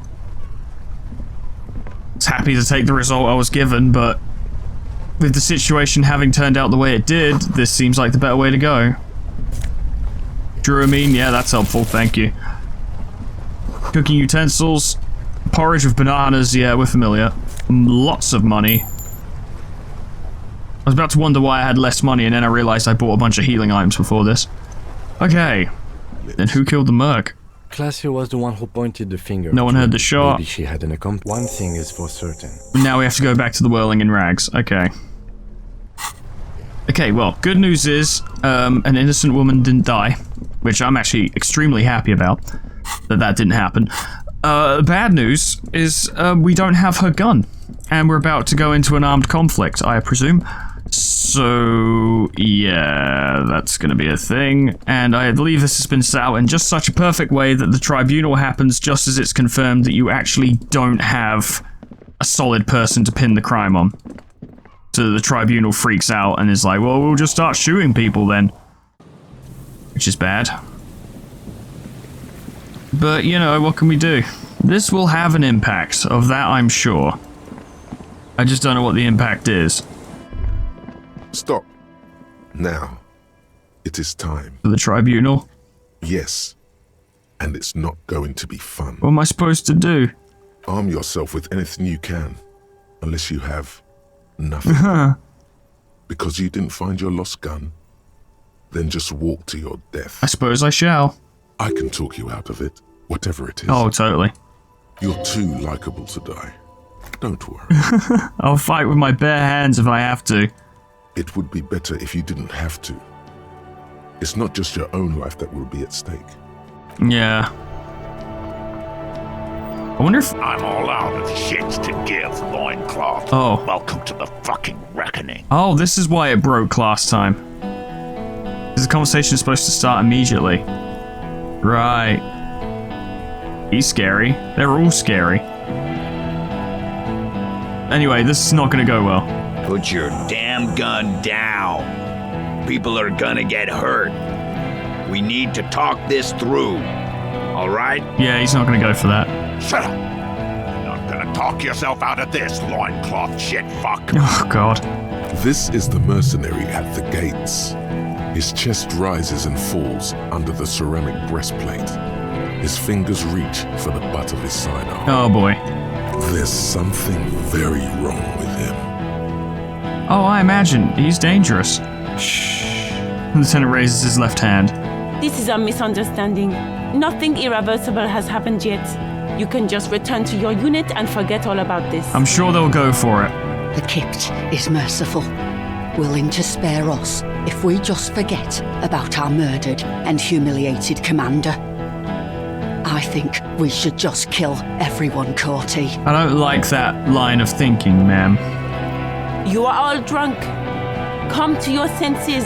was happy to take the result I was given, but with the situation having turned out the way it did, this seems like the better way to go. Dramamine, yeah, that's helpful, thank you. Cooking utensils, porridge with bananas, yeah, we're familiar. Lots of money. I was about to wonder why I had less money, and then I realized I bought a bunch of healing items before this. Okay, then who killed the merc? Claudia was the one who pointed the finger. No one heard the shot. Maybe she had an accomplice. One thing is for certain. Now we have to go back to the whirling in rags. Okay. Okay, well, good news is, an innocent woman didn't die, which I'm actually extremely happy about, that didn't happen. Bad news is, we don't have her gun, and we're about to go into an armed conflict, I presume. So, yeah, that's gonna be a thing, and I believe this has been set out in just such a perfect way that the tribunal happens just as it's confirmed that you actually don't have a solid person to pin the crime on. So the tribunal freaks out and is like, well, we'll just start shooting people then. Which is bad. But, you know, what can we do? This will have an impact, of that I'm sure. I just don't know what the impact is. Stop. Now. It is time. For the tribunal? Yes. And it's not going to be fun. What am I supposed to do? Arm yourself with anything you can. Unless you have nothing. Because you didn't find your lost gun. Then just walk to your death. I suppose I shall. I can talk you out of it. Whatever it is. Oh, totally. You're too likable to die. Don't worry. I'll fight with my bare hands if I have to. It would be better if you didn't have to. It's not just your own life that will be at stake. Yeah. I wonder if... I'm all out of shits to give, loincloth. Oh. Welcome to the fucking reckoning. Oh, this is why it broke last time. Because the conversation is supposed to start immediately. Right. He's scary. They're all scary. Anyway, this is not gonna go well. Put your damn gun down. People are gonna get hurt. We need to talk this through. All right? Yeah, he's not gonna go for that. Shut up. You're not gonna talk yourself out of this, loincloth shit fuck. Oh, God. This is the mercenary at the gates. His chest rises and falls under the ceramic breastplate. His fingers reach for the butt of his sidearm. Oh, boy. There's something very wrong with him. Oh, I imagine. He's dangerous. Shh. The lieutenant raises his left hand. This is a misunderstanding. Nothing irreversible has happened yet. You can just return to your unit and forget all about this. I'm sure they'll go for it. The Kipt is merciful, willing to spare us if we just forget about our murdered and humiliated commander. I think we should just kill everyone, Corty. I don't like that line of thinking, ma'am. You are all drunk. Come to your senses.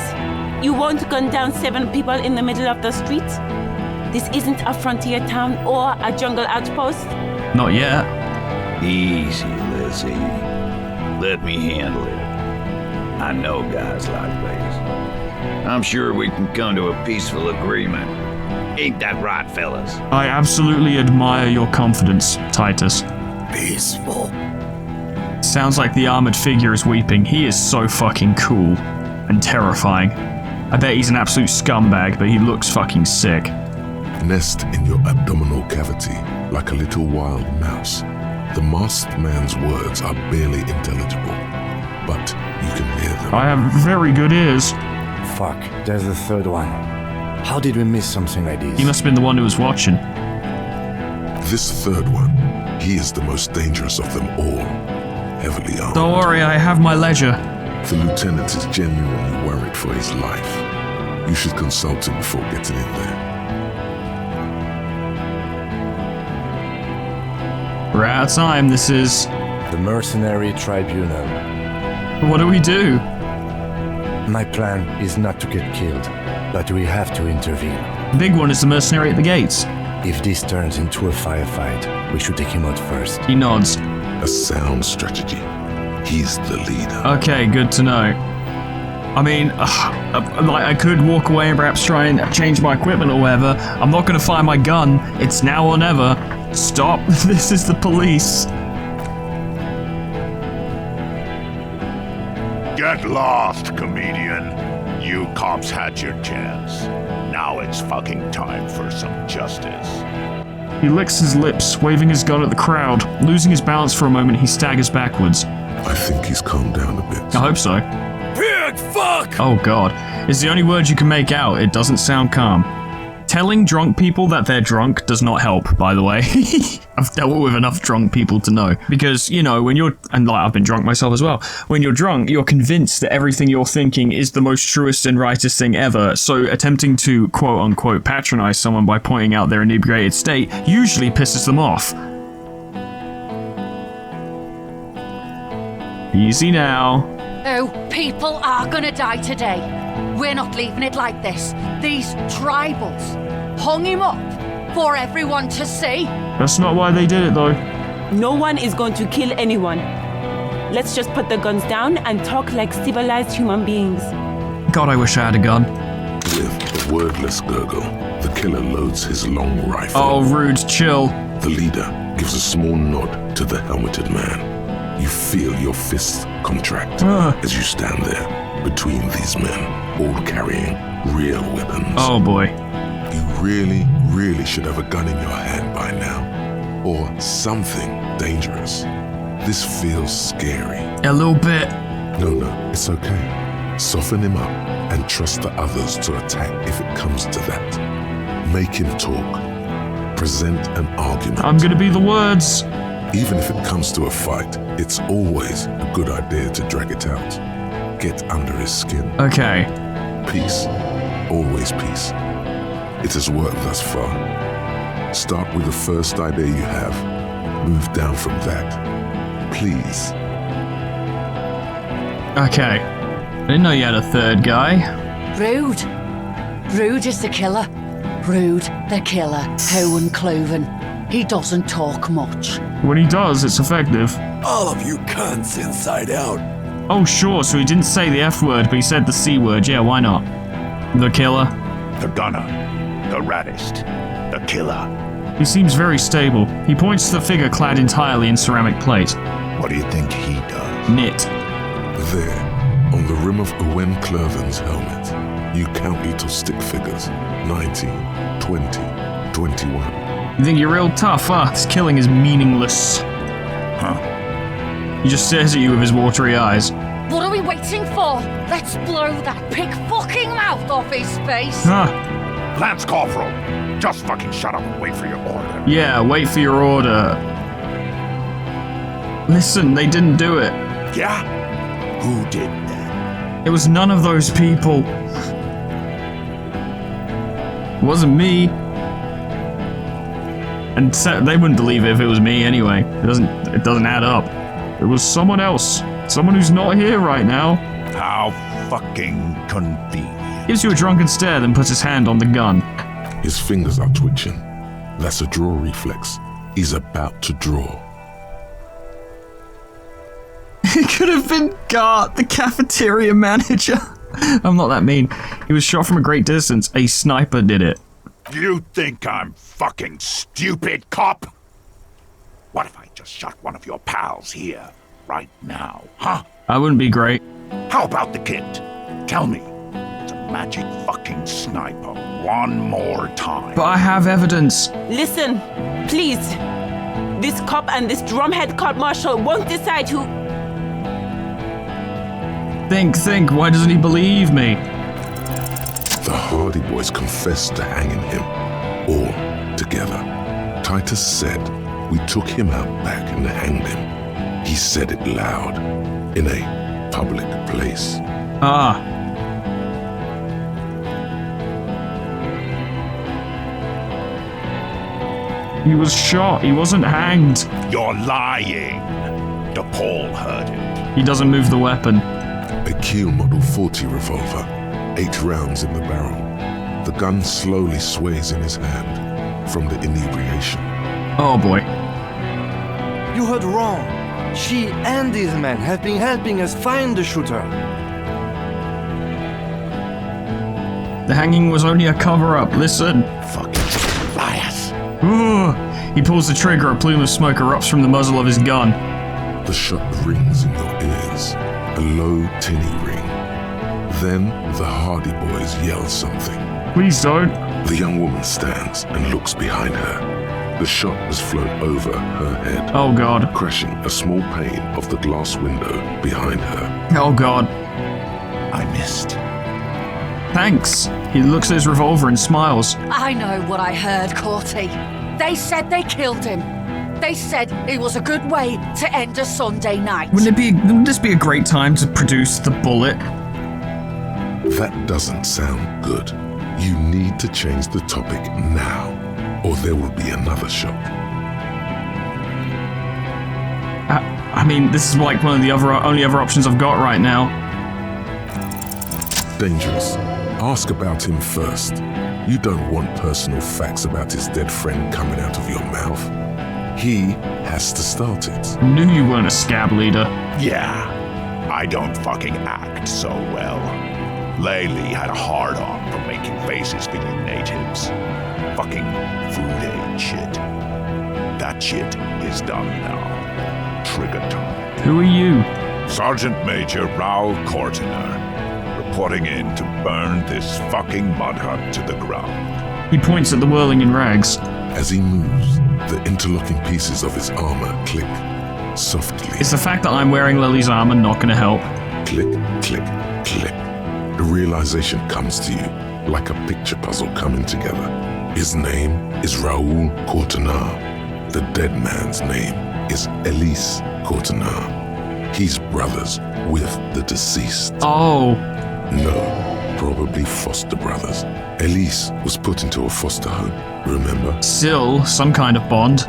You won't gun down 7 people in the middle of the street. This isn't a frontier town or a jungle outpost. Not yet. Easy, Lizzie. Let me handle it. I know guys like this. I'm sure we can come to a peaceful agreement. Ain't that right, fellas? I absolutely admire your confidence, Titus. Peaceful. Sounds like the armored figure is weeping. He is so fucking cool and terrifying. I bet he's an absolute scumbag, but he looks fucking sick. Nest in your abdominal cavity like a little wild mouse. The masked man's words are barely intelligible, but you can hear them. I have very good ears. Fuck, there's the third one. How did we miss something like this? He must have been the one who was watching. This third one, he is the most dangerous of them all. Heavily armed. Don't worry, I have my leisure. The lieutenant is genuinely worried for his life. You should consult him before getting in there. We're out of time. This is... the Mercenary Tribunal. What do we do? My plan is not to get killed, but we have to intervene. The big one is the mercenary at the gates. If this turns into a firefight, we should take him out first. He nods. A sound strategy. He's the leader. Okay, good to know. I mean, like, I could walk away and perhaps try and change my equipment or whatever. I'm not going to fire my gun. It's now or never. Stop. This is the police. Get lost, comedian. You cops had your chance. Now it's fucking time for some justice. He licks his lips, waving his gun at the crowd. Losing his balance for a moment, he staggers backwards. I think he's calmed down a bit. I hope so. Pig, fuck! Oh god. It's the only word you can make out. It doesn't sound calm. Telling drunk people that they're drunk does not help, by the way. I've dealt with enough drunk people to know. Because, you know, when you're... And like, I've been drunk myself as well. When you're drunk, you're convinced that everything you're thinking is the most truest and rightest thing ever. So attempting to, quote-unquote, patronize someone by pointing out their inebriated state usually pisses them off. Easy now. Oh, people are gonna die today. We're not leaving it like this. These tribals hung him up for everyone to see. That's not why they did it, though. No one is going to kill anyone. Let's just put the guns down and talk like civilized human beings. God, I wish I had a gun. With a wordless gurgle, the killer loads his long rifle. Oh, rude, chill. The leader gives a small nod to the helmeted man. You feel your fists contract as you stand there between these men, all carrying real weapons. Oh boy. You really should have a gun in your hand by now. Or something dangerous. This feels scary. A little bit. No, it's okay. Soften him up and trust the others to attack if it comes to that. Make him talk. Present an argument. I'm gonna be the words. Even if it comes to a fight, it's always a good idea to drag it out. Get under his skin. Okay. Peace. Always peace. It has worked thus far. Start with the first idea you have. Move down from that. Please. Okay. I didn't know you had a third guy. Rude. Rude is the killer. Rude, the killer. Cohen Cloven. He doesn't talk much. When he does, it's effective. All of you cunts inside out. Oh, sure, so he didn't say the F word, but he said the C word. Yeah, why not? The killer. The gunner. The raddest. The killer. He seems very stable. He points to the figure clad entirely in ceramic plate. What do you think he does? Knit. There, on the rim of Owen Clerven's helmet, you count little stick figures. 19, 20, 21. You think you're real tough, huh? This killing is meaningless. Huh? He just stares at you with his watery eyes. What are we waiting for? Let's blow that pig fucking mouth off his face. Huh. Lance Corporal, just fucking shut up and wait for your order. Yeah, wait for your order. Listen, they didn't do it. Yeah? Who did that? It was none of those people. It wasn't me. And they wouldn't believe it if it was me anyway. It doesn't add up. It was someone else. Someone who's not here right now. How fucking convenient. Gives you a drunken stare, then puts his hand on the gun. His fingers are twitching. That's a draw reflex. He's about to draw. It could have been Gart, the cafeteria manager. I'm not that mean. He was shot from a great distance. A sniper did it. You think I'm fucking stupid, cop? What if I just shot one of your pals here, right now, huh? I wouldn't be great. How about the kid? Tell me, it's a magic fucking sniper one more time. But I have evidence. Listen, please. This cop and this drumhead cop marshal won't decide who... Think, why doesn't he believe me? The Hardy Boys confessed to hanging him, all together. Titus said we took him out back and hanged him. He said it loud, in a public place. Ah. He was shot, he wasn't hanged. You're lying. DePaul heard it. He doesn't move the weapon. A Kiel Model 40 revolver, 8 rounds in the barrel. The gun slowly sways in his hand from the inebriation. Oh boy. You heard wrong. She and these men have been helping us find the shooter. The hanging was only a cover-up. Listen. Fucking liars. Ooh. He pulls the trigger. A plume of smoke erupts from the muzzle of his gun. The shot rings in your ears, a low, tinny ring. Then the Hardy Boys yell something. Please don't. The young woman stands and looks behind her. The shot has flown over her head. Oh God. Crashing a small pane of the glass window behind her. Oh God. I missed. Thanks. He looks at his revolver and smiles. I know what I heard, Corty. They said they killed him. They said it was a good way to end a Sunday night. Wouldn't this be a great time to produce the bullet? That doesn't sound good. You need to change the topic now, or there will be another shock. I mean, this is like one of the only other options I've got right now. Dangerous. Ask about him first. You don't want personal facts about his dead friend coming out of your mouth. He has to start it. Knew you weren't a scab leader. Yeah, I don't fucking act so well. Laylee had a hard-on for making faces for you natives. Fucking food aid shit. That shit is done now. Trigger time. Who are you? Sergeant Major Raoul Cortiner, reporting in to burn this fucking mud hut to the ground. He points at the whirling in rags. As he moves, the interlocking pieces of his armor click softly. Is the fact that I'm wearing Lily's armor not going to help? Click, click, click. The realization comes to you like a picture puzzle coming together. His name is Raoul Cortiner. The dead man's name is Elise Cortiner. He's brothers with the deceased. Oh. No, probably foster brothers. Elise was put into a foster home, remember? Still, some kind of bond.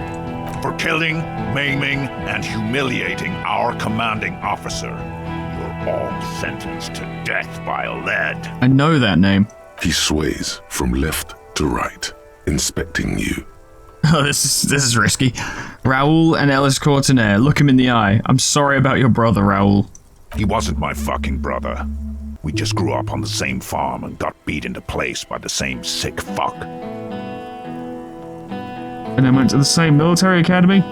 For killing, maiming, and humiliating our commanding officer, you're all sentenced to death by lead. I know that name. He sways from left to right, inspecting you. Oh, this is risky. Raoul and Ellis Cortiner, look him in the eye. I'm sorry about your brother, Raoul. He wasn't my fucking brother. We just grew up on the same farm and got beat into place by the same sick fuck. And then went to the same military academy?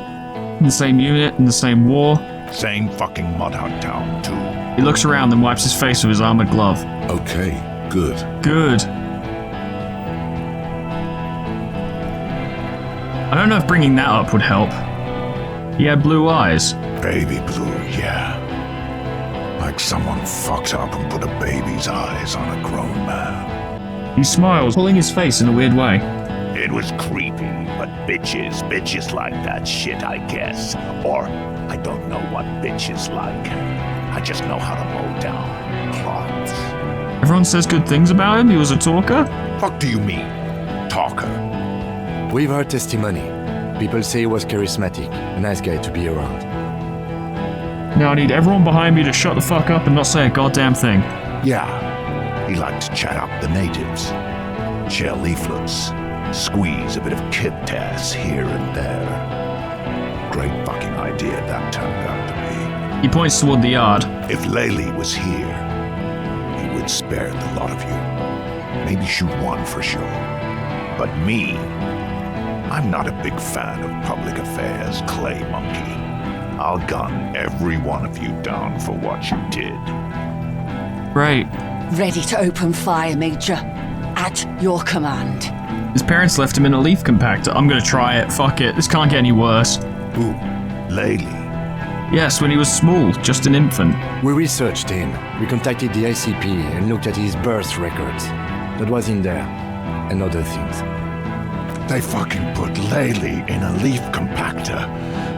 In the same unit, in the same war? Same fucking mud hut town, too. He looks around and wipes his face with his armored glove. Okay, good. Good. I don't know if bringing that up would help. He had blue eyes. Baby blue, yeah. Like someone fucked up and put a baby's eyes on a grown man. He smiles, pulling his face in a weird way. It was creepy, but bitches like that shit, I guess. Or, I don't know what bitches like. I just know how to mow down plots. Everyone says good things about him. He was a talker. Fuck do you mean, talker? We've heard testimony. People say he was charismatic, a nice guy to be around. Now I need everyone behind me to shut the fuck up and not say a goddamn thing. Yeah, he liked to chat up the natives. Share leaflets, squeeze a bit of kiptass here and there. Great fucking idea that turned out to be. He points toward the yard. If Laylee was here, he would spare the lot of you. Maybe shoot one for sure. But me, I'm not a big fan of public affairs, clay monkey. I'll gun every one of you down for what you did. Right. Ready to open fire, Major. At your command. His parents left him in a leaf compactor. I'm gonna try it. Fuck it. This can't get any worse. Who? Laylee? Yes, when he was small, just an infant. We researched him. We contacted the ICP and looked at his birth records. That was in there. And other things. They fucking put Laylee in a leaf compactor,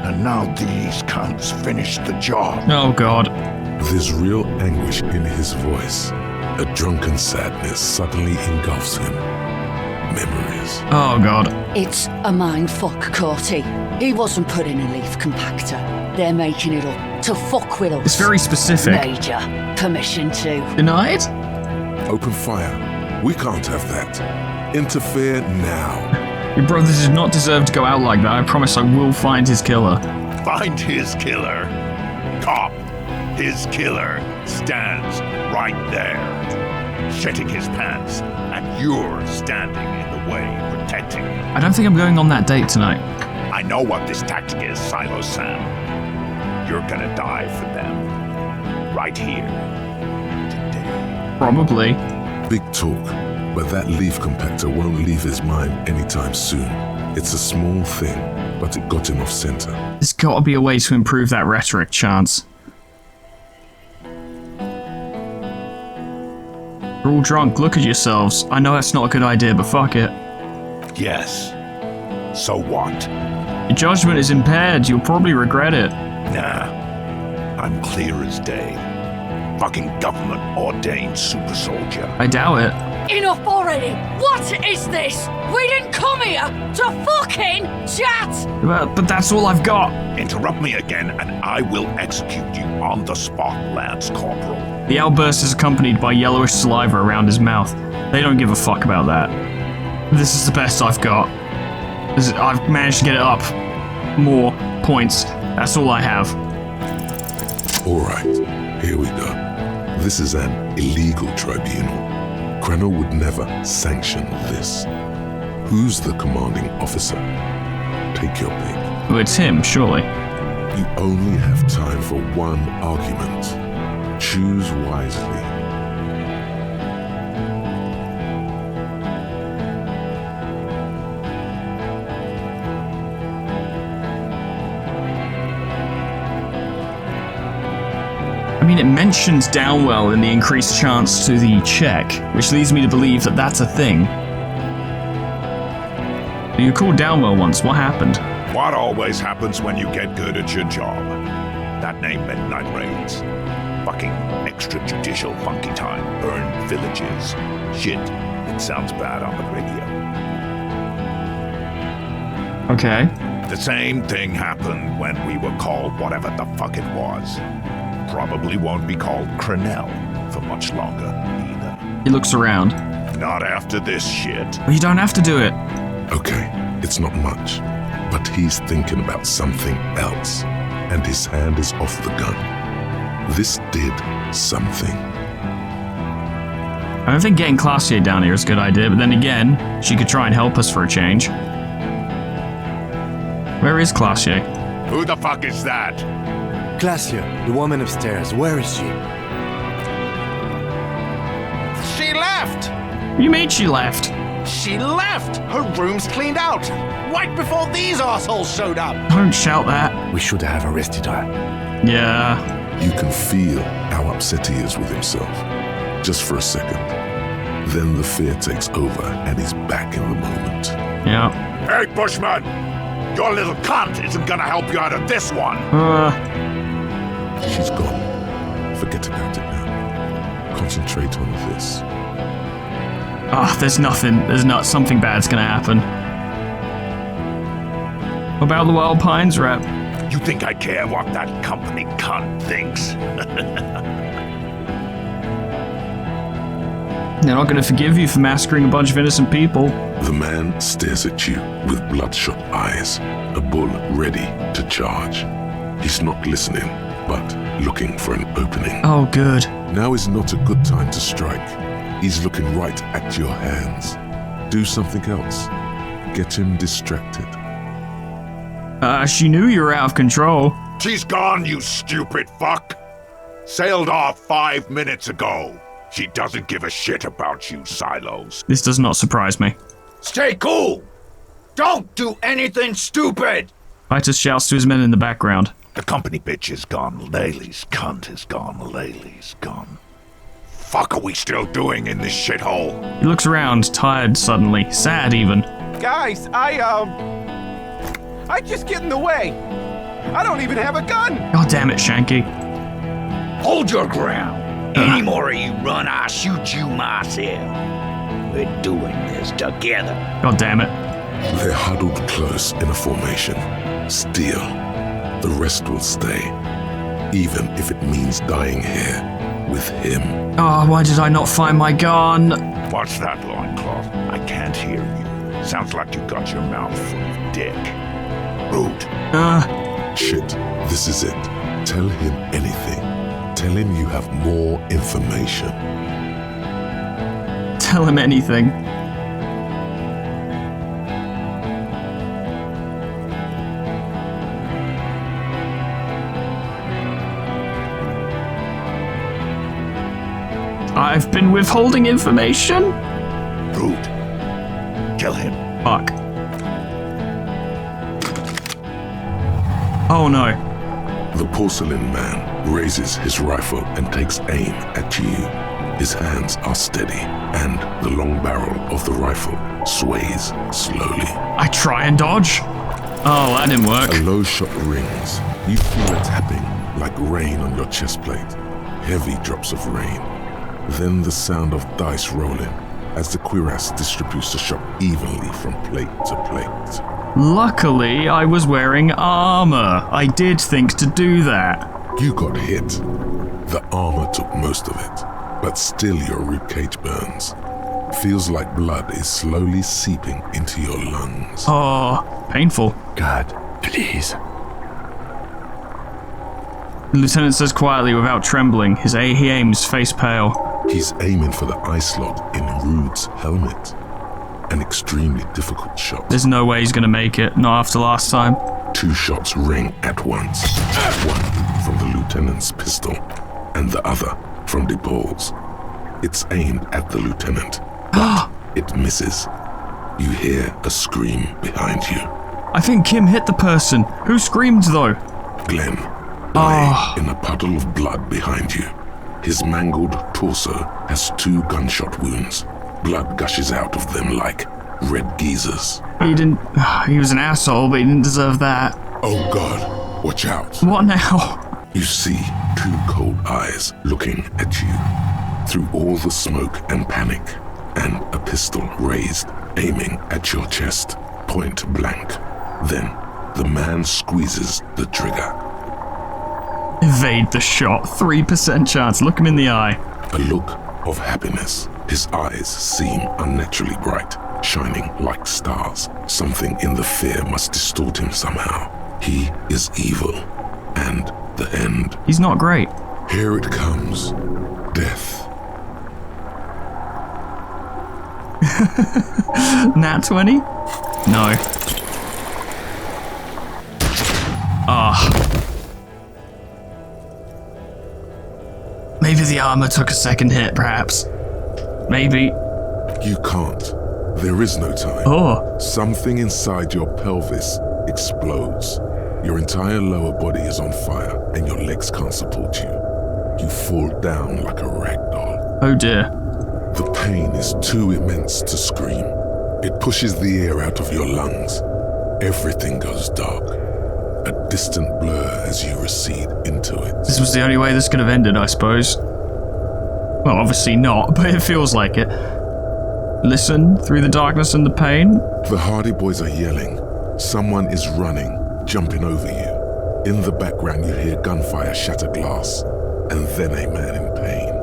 and now these cunts finished the job. Oh god. There's real anguish in his voice. A drunken sadness suddenly engulfs him. Memories. Oh god. It's a mindfuck, Corty. He wasn't put in a leaf compactor. They're making it up to fuck with us. It's very specific. Major, permission to. Denied? Open fire. We can't have that. Interfere now. Your brother did not deserve to go out like that. I promise I will find his killer. Find his killer. Cop. His killer stands right there, shitting his pants and you're standing in the way, protecting me. I don't think I'm going on that date tonight. I know what this tactic is, Silo Sam. You're gonna die for them. Right here. Probably. Big talk, but that leaf compactor won't leave his mind anytime soon. It's a small thing, but it got him off center. There's got to be a way to improve that rhetoric, Chance. You're all drunk, look at yourselves. I know that's not a good idea, but fuck it. Yes. So what? Your judgment is impaired, you'll probably regret it. Nah. I'm clear as day. Fucking government-ordained super soldier. I doubt it. Enough already! What is this? We didn't come here to fucking chat! But that's all I've got. Interrupt me again and I will execute you on the spot, Lance Corporal. The outburst is accompanied by yellowish saliva around his mouth. They don't give a fuck about that. This is the best I've got. I've managed to get it up. More points. That's all I have. Alright, here we go. This is an illegal tribunal. Krenner would never sanction this. Who's the commanding officer? Take your pick. Well, it's him, surely. You only have time for one argument. Choose wisely. I mean, it mentions Downwell in the increased chance to the check, which leads me to believe that that's a thing. You called Downwell once, what happened? What always happens when you get good at your job? That name meant night raids. Fucking extrajudicial funky time. Burn villages. Shit. It sounds bad on the radio. Okay. The same thing happened when we were called whatever the fuck it was. Probably won't be called Crenell for much longer, either. He looks around. Not after this shit. Well, you don't have to do it. Okay, it's not much, but he's thinking about something else, and his hand is off the gun. This did something. I don't think getting Classier down here is a good idea, but then again, she could try and help us for a change. Where is Classier? Who the fuck is that? Classier, the woman upstairs, where is she? She left! You mean she left? She left! Her room's cleaned out! Right before these assholes showed up! Don't shout that. We should have arrested her. Yeah. You can feel how upset he is with himself. Just for a second. Then the fear takes over and he's back in the moment. Yeah. Hey, Bushman! Your little cunt isn't gonna help you out of this one! She's gone. Forget about it now. Concentrate on this. There's nothing. There's not something bad's gonna happen. What about the Wild Pines rep? You think I care what that company cunt thinks? They're not gonna forgive you for massacring a bunch of innocent people. The man stares at you with bloodshot eyes, a bull ready to charge. He's not listening, but looking for an opening. Oh, good. Now is not a good time to strike. He's looking right at your hands. Do something else. Get him distracted. She knew you were out of control. She's gone, you stupid fuck! Sailed off 5 minutes ago. She doesn't give a shit about you, Silos. This does not surprise me. Stay cool! Don't do anything stupid! Titus shouts to his men in the background. The company bitch is gone. Laylee's cunt is gone. Laylee's gone. Fuck are we still doing in this shithole? He looks around, tired suddenly, sad even. Guys, I just get in the way. I don't even have a gun. God damn it, Shanky. Hold your ground. Any more of you run, I'll shoot you myself. We're doing this together. God damn it. They're huddled close in a formation. Still, the rest will stay. Even if it means dying here with him. Oh, why did I not find my gun? What's that, loincloth? I can't hear you. Sounds like you got your mouth full of dick. Rude. Shit, this is it. Tell him anything. Tell him you have more information. tell him anything. I've been withholding information? Rude. Kill him. Fuck. Oh no. The porcelain man raises his rifle and takes aim at you. His hands are steady, and the long barrel of the rifle sways slowly. I try and dodge. Oh, that didn't work. A low shot rings. You feel a tapping like rain on your chest plate. Heavy drops of rain. Then the sound of dice rolling as the cuirass distributes the shot evenly from plate to plate. Luckily, I was wearing armor. I did think to do that. You got hit. The armor took most of it, but still your ribcage burns. Feels like blood is slowly seeping into your lungs. Oh, painful. God, please. The lieutenant says quietly without trembling. He aims face pale. He's aiming for the eye slot in Rude's helmet. An extremely difficult shot. There's no way he's gonna make it, not after last time. 2 shots ring at once. One from the lieutenant's pistol, and the other from DePaul's. It's aimed at the lieutenant, but it misses. You hear a scream behind you. I think Kim hit the person. Who screamed though? Glenn, lying in a puddle of blood behind you. His mangled torso has 2 gunshot wounds. Blood gushes out of them like red geysers. He was an asshole, but he didn't deserve that. Oh God, watch out. What now? You see 2 cold eyes looking at you through all the smoke and panic, and a pistol raised, aiming at your chest, point blank. Then the man squeezes the trigger. Evade the shot. 3% chance. Look him in the eye. A look of happiness. His eyes seem unnaturally bright, shining like stars. Something in the fear must distort him somehow. He is evil, and the end. He's not great. Here it comes. Death. Nat 20? No. Maybe the armor took a second hit, perhaps. Maybe. You can't. There is no time. Oh. Something inside your pelvis explodes. Your entire lower body is on fire, and your legs can't support you. You fall down like a rag doll. Oh dear. The pain is too immense to scream. It pushes the air out of your lungs. Everything goes dark. A distant blur as you recede into it. This was the only way this could have ended, I suppose. Well, obviously not, but it feels like it. Listen through the darkness and the pain. The Hardy Boys are yelling. Someone is running, jumping over you. In the background, you hear gunfire shatter glass, and then a man in pain.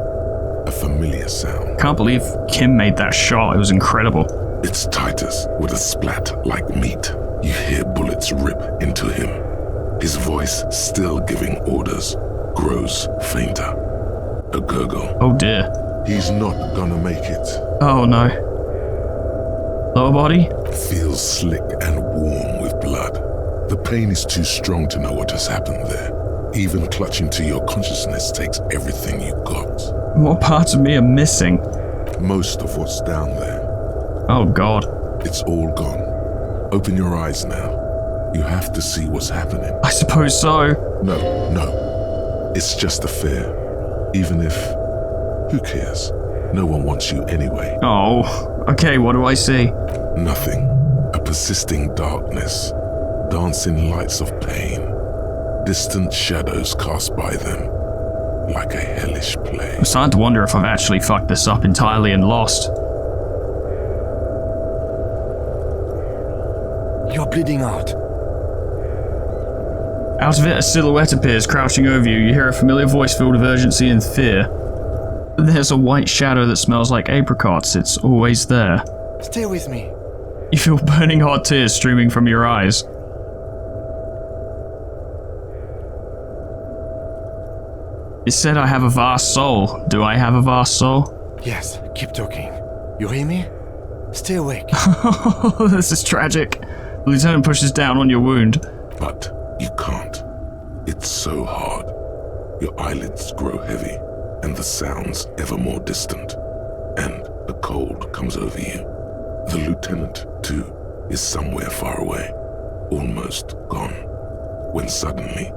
A familiar sound. Can't believe Kim made that shot. It was incredible. It's Titus with a splat like meat. You hear bullets rip into him. His voice, still giving orders, grows fainter. A gurgle. Oh dear. He's not gonna make it. Oh no. Lower body? Feels slick and warm with blood. The pain is too strong to know what has happened there. Even clutching to your consciousness takes everything you got. What parts of me are missing? Most of what's down there. Oh God. It's all gone. Open your eyes now. You have to see what's happening. I suppose so. No. It's just a fear. Even if... Who cares? No one wants you anyway. Oh, okay, what do I see? Nothing. A persisting darkness. Dancing lights of pain. Distant shadows cast by them. Like a hellish play. I'm starting to wonder if I've actually fucked this up entirely and lost. You're bleeding out. Out of it, a silhouette appears, crouching over you. You hear a familiar voice filled with urgency and fear. There's a white shadow that smells like apricots. It's always there. Stay with me. You feel burning hot tears streaming from your eyes. It said I have a vast soul. Do I have a vast soul? Yes, keep talking. You hear me? Stay awake. This is tragic. The lieutenant pushes down on your wound. But you can't. It's so hard. Your eyelids grow heavy, and the sounds ever more distant. And a cold comes over you. The lieutenant, too, is somewhere far away, almost gone, when suddenly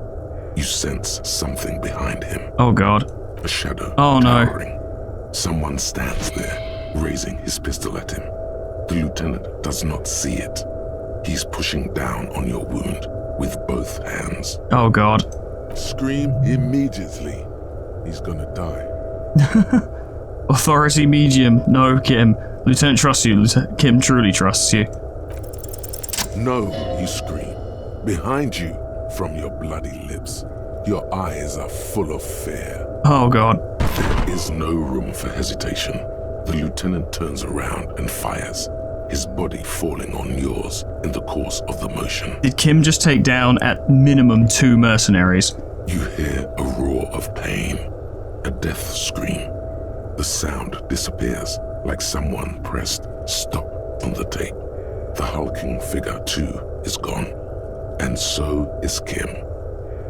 you sense something behind him. Oh god. A shadow. Oh no. Towering. Someone stands there, raising his pistol at him. The lieutenant does not see it. He's pushing down on your wound with both hands. Oh god. Scream immediately. He's gonna die. Authority medium. No, Kim. Lieutenant trusts you. Kim truly trusts you. No, you scream. Behind you, from your bloody lips, your eyes are full of fear. Oh god. There is no room for hesitation. The lieutenant turns around and fires, his body falling on yours in the course of the motion. Did Kim just take down at minimum 2 mercenaries? You hear a roar of pain, a death scream. The sound disappears like someone pressed stop on the tape. The hulking figure, too, is gone. And so is Kim.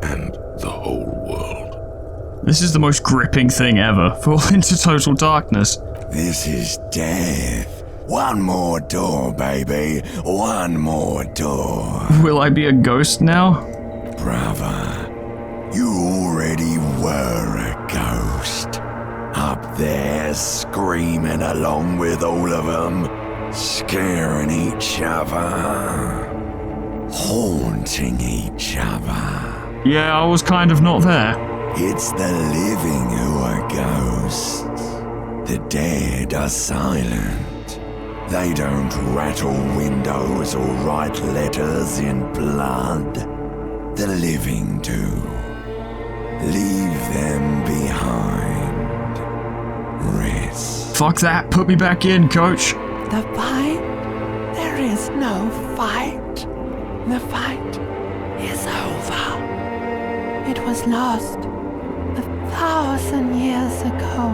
And the whole world. This is the most gripping thing ever. Fall into total darkness. This is death. One more door, baby. One more door. Will I be a ghost now? Brother, you already were a ghost. Up there screaming along with all of them. Scaring each other. Haunting each other. Yeah, I was kind of not there. It's the living who are ghosts. The dead are silent. They don't rattle windows or write letters in blood. The living do. Leave them behind. Rest. Fuck that. Put me back in, coach. The fight? There is no fight. The fight is over. It was lost 1,000 years ago.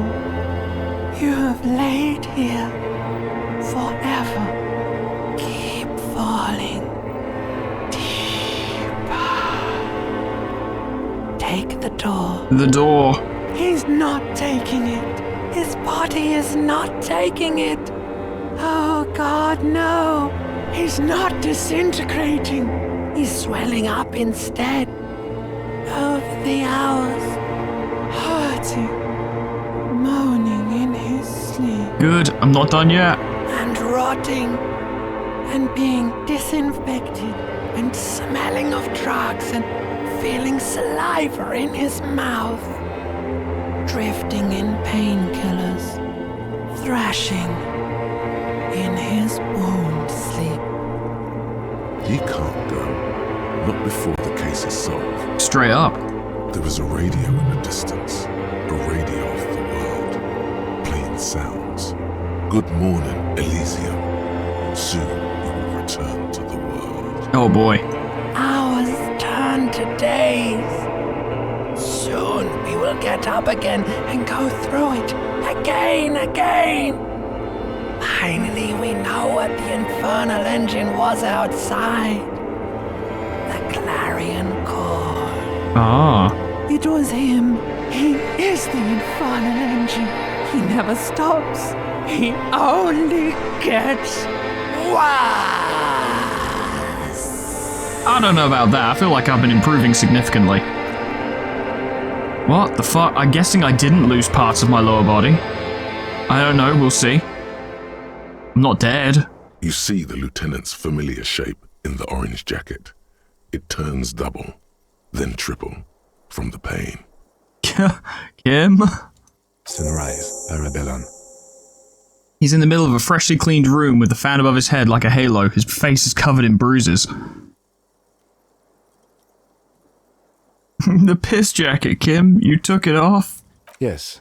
You have laid here forever. Keep falling deeper. Take the door. The door. He's not taking it. His body is not taking it. Oh God, no. He's not disintegrating. He's swelling up instead. Over the hours, hurting, moaning in his sleep. Good, I'm not done yet. And rotting, and being disinfected, and smelling of drugs, and feeling saliva in his mouth. Drifting in painkillers, thrashing in his wound sleep. He can't go. Not before the case is solved. Straight up. There is a radio in the distance. A radio of the world. Playing sounds. Good morning, Elysium. Soon you will return to the world. Oh boy. Hours turn to days. Soon we will get up again and go through it again. Finally, we know what the infernal engine was outside. The clarion call. Ah. It was him. He is the infernal engine. He never stops. He only gets worse. I don't know about that. I feel like I've been improving significantly. What the fuck? I'm guessing I didn't lose parts of my lower body. I don't know, we'll see. I'm not dead. You see the lieutenant's familiar shape in the orange jacket. It turns double, then triple, from the pain. Kim? Sunrise, Arabellon. He's in the middle of a freshly cleaned room with the fan above his head like a halo. His face is covered in bruises. The piss jacket, Kim. You took it off? Yes.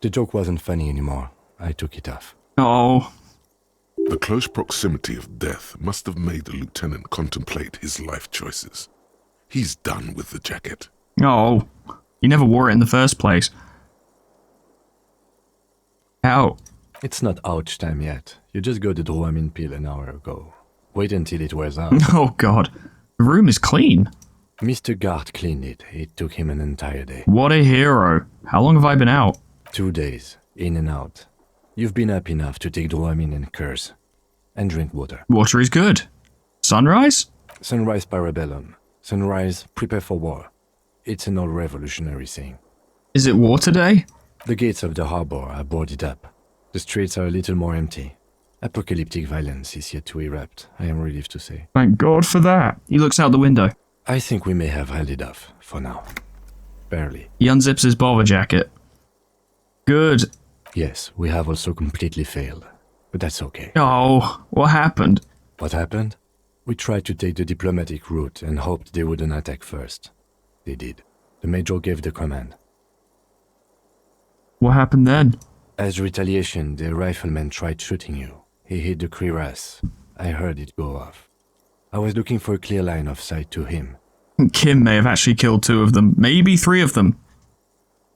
The joke wasn't funny anymore. I took it off. Oh. The close proximity of death must have made the lieutenant contemplate his life choices. He's done with the jacket. Oh. You never wore it in the first place. Ow. It's not ouch time yet. You just got the Dramamine pill an hour ago. Wait until it wears out. Oh god. The room is clean. Mr. Gart cleaned it. It took him an entire day. What a hero. How long have I been out? 2 days, in and out. You've been up enough to take Dramamine and curse. And drink water. Water is good. Sunrise? Sunrise parabellum. Sunrise, prepare for war. It's an old revolutionary saying. Is it water day? The gates of the harbor are boarded up. The streets are a little more empty. Apocalyptic violence is yet to erupt, I am relieved to say. Thank God for that. He looks out the window. I think we may have held it off, for now. Barely. He unzips his bother jacket. Good. Yes, we have also completely failed. But that's okay. Oh, what happened? What happened? We tried to take the diplomatic route and hoped they wouldn't attack first. They did. The Major gave the command. What happened then? As retaliation, the rifleman tried shooting you. He hit the cuirass. I heard it go off. I was looking for a clear line of sight to him. Kim may have actually killed 2 of them, maybe 3 of them.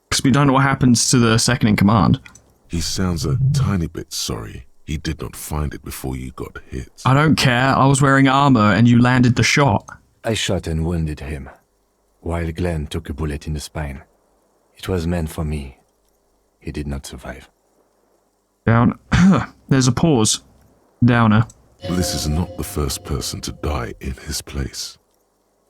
Because we don't know what happens to the second in command. He sounds a tiny bit sorry. He did not find it before you got hit. I don't care. I was wearing armor and you landed the shot. I shot and wounded him, while Glenn took a bullet in the spine. It was meant for me. He did not survive. Down. There's a pause. Downer. This is not the first person to die in his place.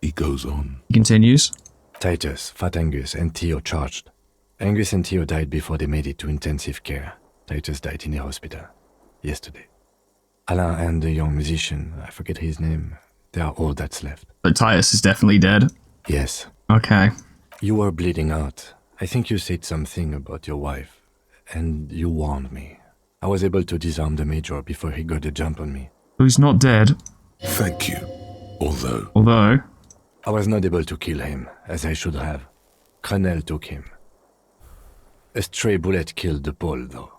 He goes on. He continues. Titus, Fat Angus, and Theo charged. Angus and Theo died before they made it to intensive care. Titus died in the hospital. Yesterday. Alain and the young musician, I forget his name, they are all that's left. But Titus is definitely dead? Yes. Okay. You were bleeding out. I think you said something about your wife, and you warned me. I was able to disarm the Major before he got a jump on me. So he's not dead? Thank you. Although... I was not able to kill him, as I should have. Crenel took him. A stray bullet killed the Pole, though.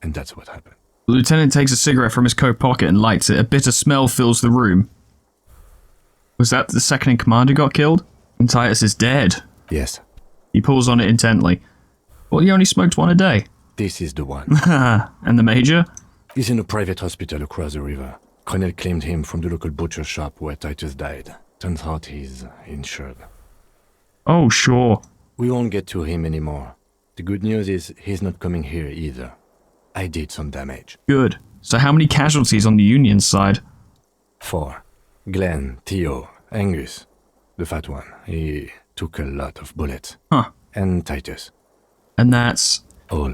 And that's what happened. The lieutenant takes a cigarette from his coat pocket and lights it. A bitter smell fills the room. Was that the second in command who got killed? And Titus is dead. Yes. He pulls on it intently. Well, he only smoked 1 a day. This is the one. And the Major? He's in a private hospital across the river. Crenel claimed him from the local butcher shop where Titus died. Turns out he's insured. Oh, sure. We won't get to him anymore. The good news is he's not coming here either. I did some damage. Good. So how many casualties on the Union side? 4. Glenn, Theo, Angus. The fat one. He took a lot of bullets. Huh. And Titus. And that's... all.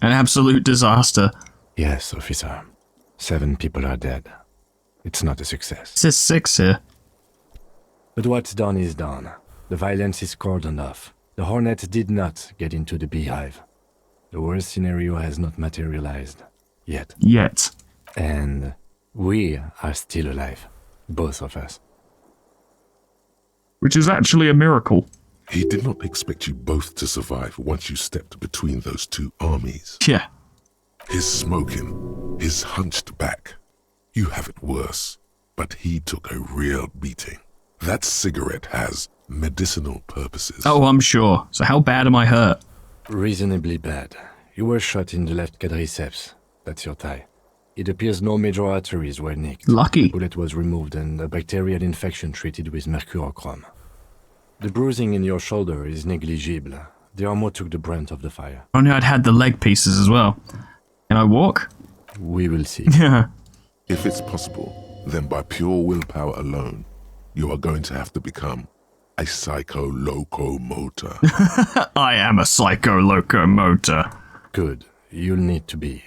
An absolute disaster. Yes, officer. 7 people are dead. It's not a success. It says 6 here. But what's done is done. The violence is cordoned off. The Hornets did not get into the beehive. The worst scenario has not materialized. Yet. And we are still alive. Both of us. Which is actually a miracle. He did not expect you both to survive once you stepped between those 2 armies. Yeah. His smoking, his hunched back. You have it worse, but he took a real beating. That cigarette has medicinal purposes. Oh, I'm sure. So how bad am I hurt? Reasonably bad. You were shot in the left quadriceps. That's your thigh. It appears no major arteries were nicked. Lucky. The bullet was removed and a bacterial infection treated with mercurochrome. The bruising in your shoulder is negligible. The armor took the brunt of the fire. Only I'd had the leg pieces as well. Can I walk? We will see. Yeah. If it's possible, then by pure willpower alone, you are going to have to become a psycho-locomotor. I am a psycho-locomotor. Good. You'll need to be.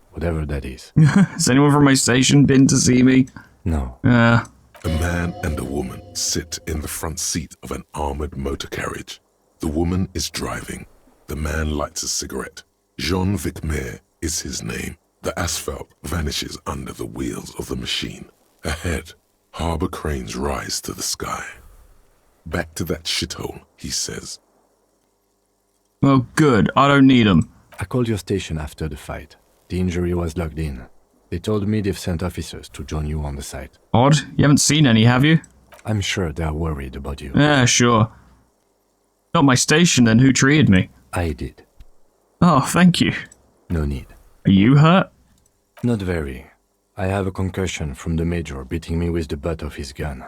Whatever that is. Has anyone from my station been to see me? No. A man and a woman sit in the front seat of an armored motor carriage. The woman is driving. The man lights a cigarette. Jean Vicmer is his name. The asphalt vanishes under the wheels of the machine. Ahead, harbor cranes rise to the sky. Back to that shithole, he says. Well, good. I don't need them. I called your station after the fight. The injury was logged in. They told me they've sent officers to join you on the site. Odd. You haven't seen any, have you? I'm sure they're worried about you. Yeah, sure. Not my station, then who treated me? I did. Oh, thank you. No need. Are you hurt? Not very. I have a concussion from the Major beating me with the butt of his gun.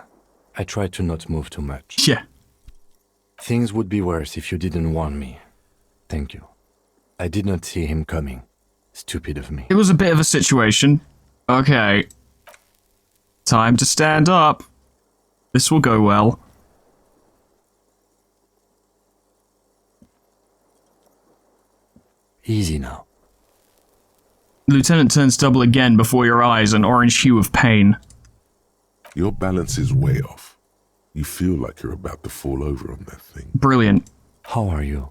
I tried to not move too much. Yeah. Things would be worse if you didn't warn me. Thank you. I did not see him coming. Stupid of me. It was a bit of a situation. Okay. Time to stand up. This will go well. Easy now. Lieutenant turns double again before your eyes, an orange hue of pain. Your balance is way off. You feel like you're about to fall over on that thing. Brilliant. How are you?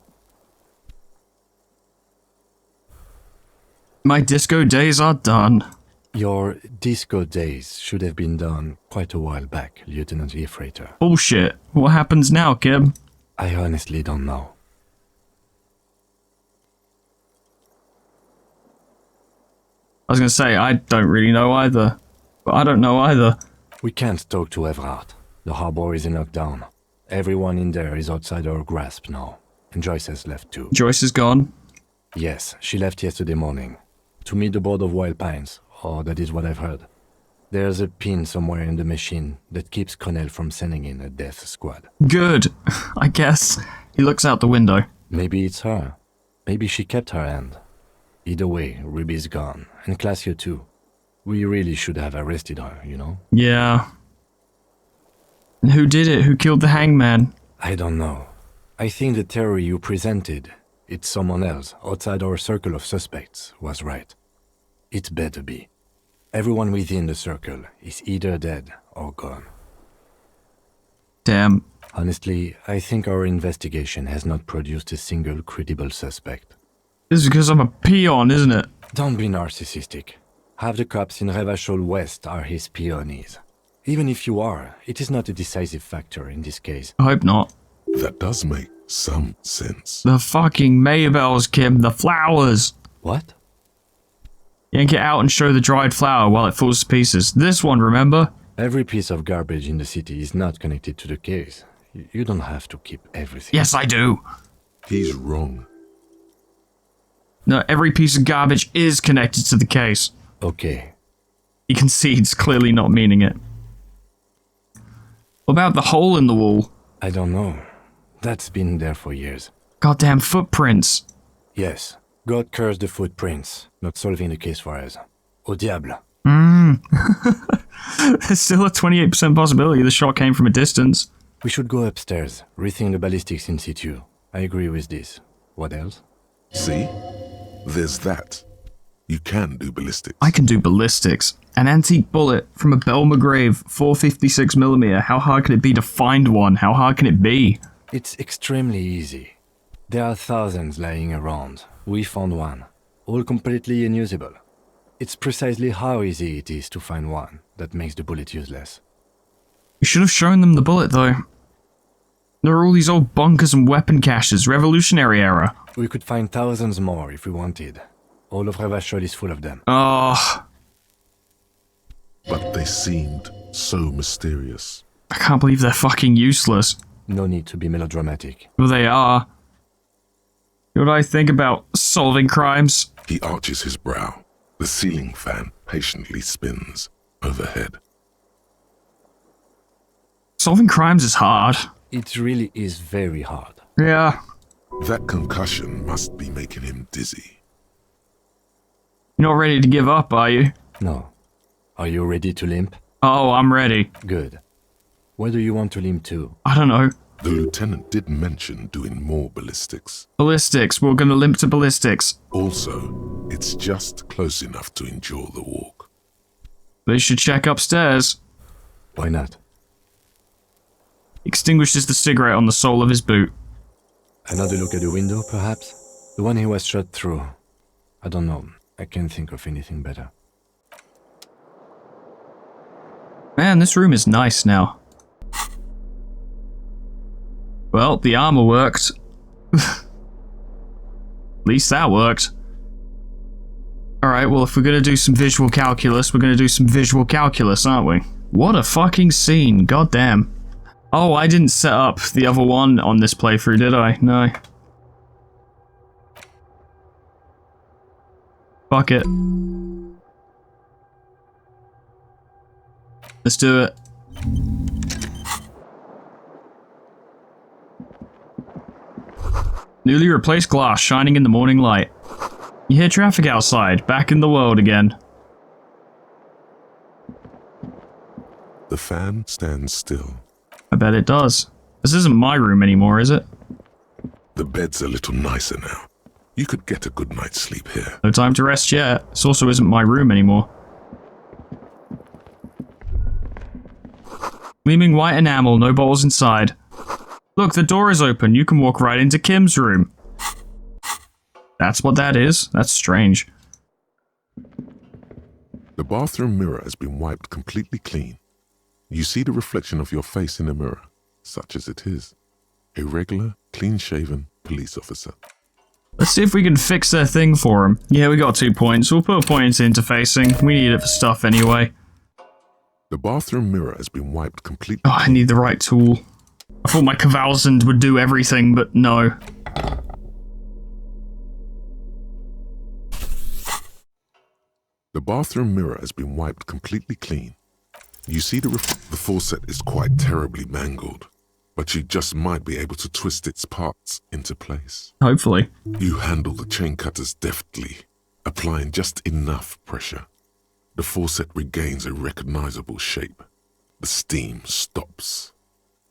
My disco days are done. Your disco days should have been done quite a while back, Lieutenant Efrater. Bullshit. What happens now, Kib? I honestly don't know. I was gonna say, I don't really know either. But I don't know either. We can't talk to Everhart. The harbor is in lockdown. Everyone in there is outside our grasp now. And Joyce has left too. Joyce is gone? Yes, she left yesterday morning. To meet the board of Wild Pines, or that is what I've heard. There's a pin somewhere in the machine that keeps Connell from sending in a death squad. Good, I guess. He looks out the window. Maybe it's her. Maybe she kept her hand. Either way, Ruby's gone, and Classio too. We really should have arrested her, you know? Yeah. And who did it? Who killed the hangman? I don't know. I think the theory you presented, it's someone else outside our circle of suspects, was right. It better be. Everyone within the circle is either dead or gone. Damn. Honestly, I think our investigation has not produced a single credible suspect. This is because I'm a peon, isn't it? Don't be narcissistic. Half the cops in Revachol West are his peonies. Even if you are, it is not a decisive factor in this case. I hope not. That does make some sense. The fucking Maybells, Kim. The flowers. What? Yank it out and show the dried flower while it falls to pieces. This one, remember? Every piece of garbage in the city is not connected to the case. You don't have to keep everything. Yes, I do. He's wrong. No, every piece of garbage is connected to the case. Okay. He concedes, clearly not meaning it. What about the hole in the wall? I don't know. That's been there for years. Goddamn footprints. Yes. God curse the footprints. Not solving the case for us. Au diable. There's still a 28% possibility the shot came from a distance. We should go upstairs, rethink the ballistics in situ. I agree with this. What else? See? There's that. You can do ballistics. I can do ballistics. An antique bullet from a Belma grave, 456mm. How hard can it be to find one? How hard can it be? It's extremely easy. There are thousands lying around. We found one. All completely unusable. It's precisely how easy it is to find one that makes the bullet useless. You should have shown them the bullet, though. There are all these old bunkers and weapon caches, Revolutionary era. We could find thousands more if we wanted. All of Revachol is full of them. Oh. But they seemed so mysterious. I can't believe they're fucking useless. No need to be melodramatic. Well, they are. What do I think about solving crimes? He arches his brow. The ceiling fan patiently spins overhead. Solving crimes is hard. It really is very hard. Yeah. That concussion must be making him dizzy. You're not ready to give up, are you? No. Are you ready to limp? Oh, I'm ready. Good. Where do you want to limp to? I don't know. The lieutenant did mention doing more ballistics. Ballistics. We're gonna limp to ballistics. Also, it's just close enough to endure the walk. They should check upstairs. Why not? Extinguishes the cigarette on the sole of his boot. Another look at the window, perhaps? The one he was shot through. I don't know. I can't think of anything better. Man, this room is nice now. Well, the armor worked. At least that worked. Alright, well, if we're gonna do some visual calculus, we're gonna do some visual calculus, aren't we? What a fucking scene, goddamn. Oh, I didn't set up the other one on this playthrough, did I? No. Fuck it. Let's do it. Newly replaced glass shining in the morning light. You hear traffic outside, back in the world again. The fan stands still. I bet it does. This isn't my room anymore, is it? The bed's a little nicer now. You could get a good night's sleep here. No time to rest yet. This also isn't my room anymore. Gleaming white enamel, no bottles inside. Look, the door is open. You can walk right into Kim's room. That's what that is? That's strange. The bathroom mirror has been wiped completely clean. You see the reflection of your face in the mirror, such as it is. A regular, clean-shaven police officer. Let's see if we can fix their thing for him. Yeah, we got 2 points. We'll put a point into interfacing. We need it for stuff anyway. The bathroom mirror has been wiped completely. Oh, I need the right tool. I thought my Cavalsand would do everything, but no. The bathroom mirror has been wiped completely clean. You see the faucet is quite terribly mangled, but you just might be able to twist its parts into place. Hopefully. You handle the chain cutters deftly, applying just enough pressure. The faucet regains a recognizable shape. The steam stops.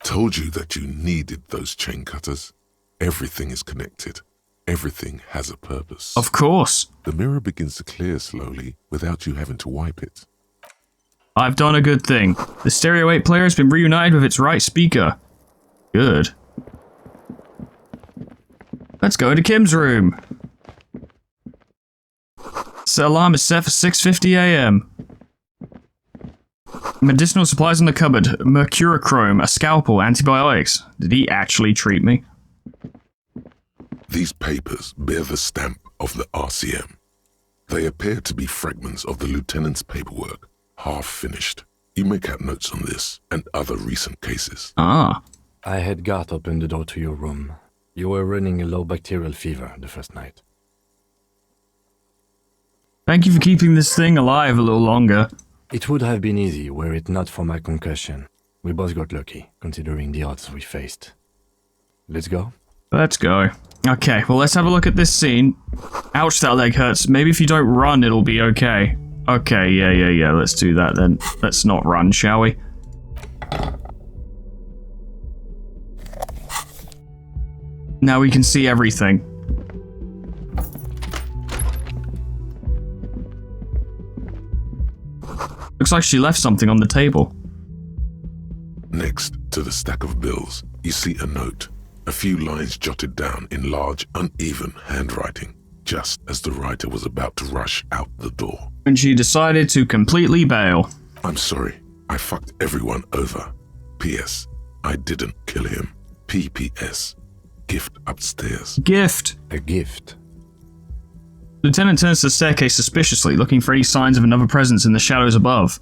Told you that you needed those chain cutters. Everything is connected. Everything has a purpose. Of course. The mirror begins to clear slowly without you having to wipe it. I've done a good thing. The Stereo 8 player has been reunited with its right speaker. Good. Let's go to Kim's room. The alarm is set for 6:50 a.m. Medicinal supplies in the cupboard. Mercurochrome, a scalpel, antibiotics. Did he actually treat me? These papers bear the stamp of the RCM. They appear to be fragments of the lieutenant's paperwork, half finished. You make out notes on this and other recent cases. Ah. I had Garth open the door to your room. You were running a low bacterial fever the first night. Thank you for keeping this thing alive a little longer. It would have been easy were it not for my concussion. We both got lucky, considering the odds we faced. Let's go? Let's go. Okay, well let's have a look at this scene. Ouch, that leg hurts. Maybe if you don't run, it'll be okay. Okay, yeah, let's do that then. Let's not run, shall we? Now we can see everything. Looks like she left something on the table. Next to the stack of bills, you see a note. A few lines jotted down in large, uneven handwriting, just as the writer was about to rush out the door. And she decided to completely bail. I'm sorry, I fucked everyone over. P.S. I didn't kill him. P.P.S. Gift upstairs. Gift. A gift. Lieutenant turns to the staircase suspiciously, looking for any signs of another presence in the shadows above.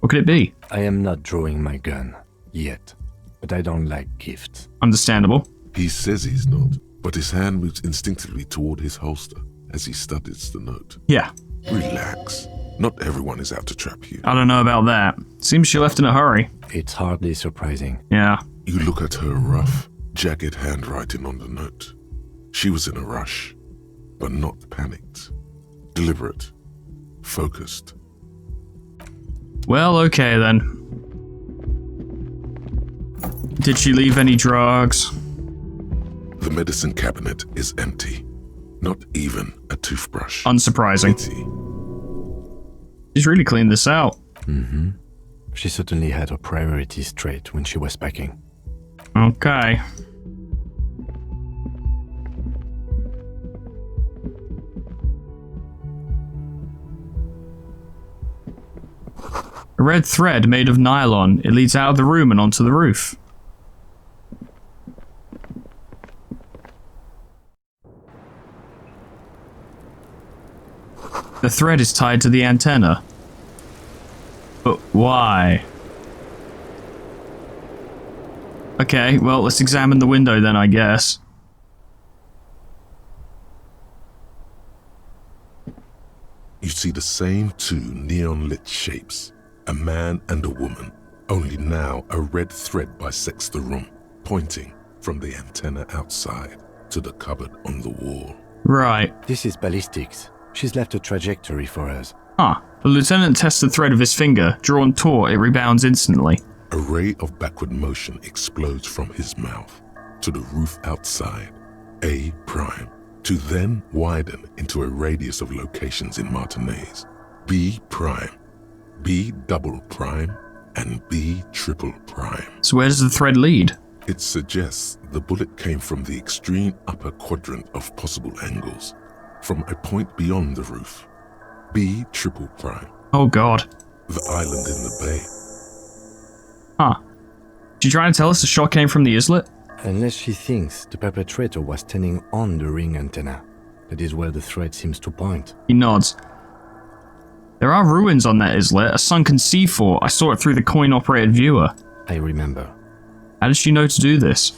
What could it be? I am not drawing my gun. Yet. But I don't like gifts. Understandable. He says he's not, but his hand moves instinctively toward his holster as he studies the note. Yeah. Relax. Not everyone is out to trap you. I don't know about that. Seems she left in a hurry. It's hardly surprising. Yeah. You look at her rough, jagged handwriting on the note. She was in a rush, but not panicked. Deliberate. Focused. Well, okay then. Did she leave any drugs? The medicine cabinet is empty. Not even a toothbrush. Unsurprising. She's really cleaned this out. Mm-hmm. She certainly had her priorities straight when she was packing. Okay. A red thread made of nylon. It leads out of the room and onto the roof. The thread is tied to the antenna. But why? Okay, well, let's examine the window then, I guess. you see the same two neon-lit shapes, a man and a woman, only now a red thread bisects the room, pointing from the antenna outside to the cupboard on the wall. Right. This is ballistics. She's left a trajectory for us. Ah, the lieutenant tests the thread of his finger. Drawn taut, it rebounds instantly. A ray of backward motion explodes from his mouth to the roof outside, A prime, to then widen into a radius of locations in Martinez, B prime, B double prime, and B triple prime. So where does the thread lead? It suggests the bullet came from the extreme upper quadrant of possible angles, from a point beyond the roof, B triple prime. Oh god. The island in the bay. Huh. Did you try to tell us the shot came from the islet? Unless she thinks the perpetrator was standing on the ring antenna. That is where the thread seems to point. He nods. There are ruins on that islet, a sunken sea fort. I saw it through the coin-operated viewer. I remember. How did she know to do this?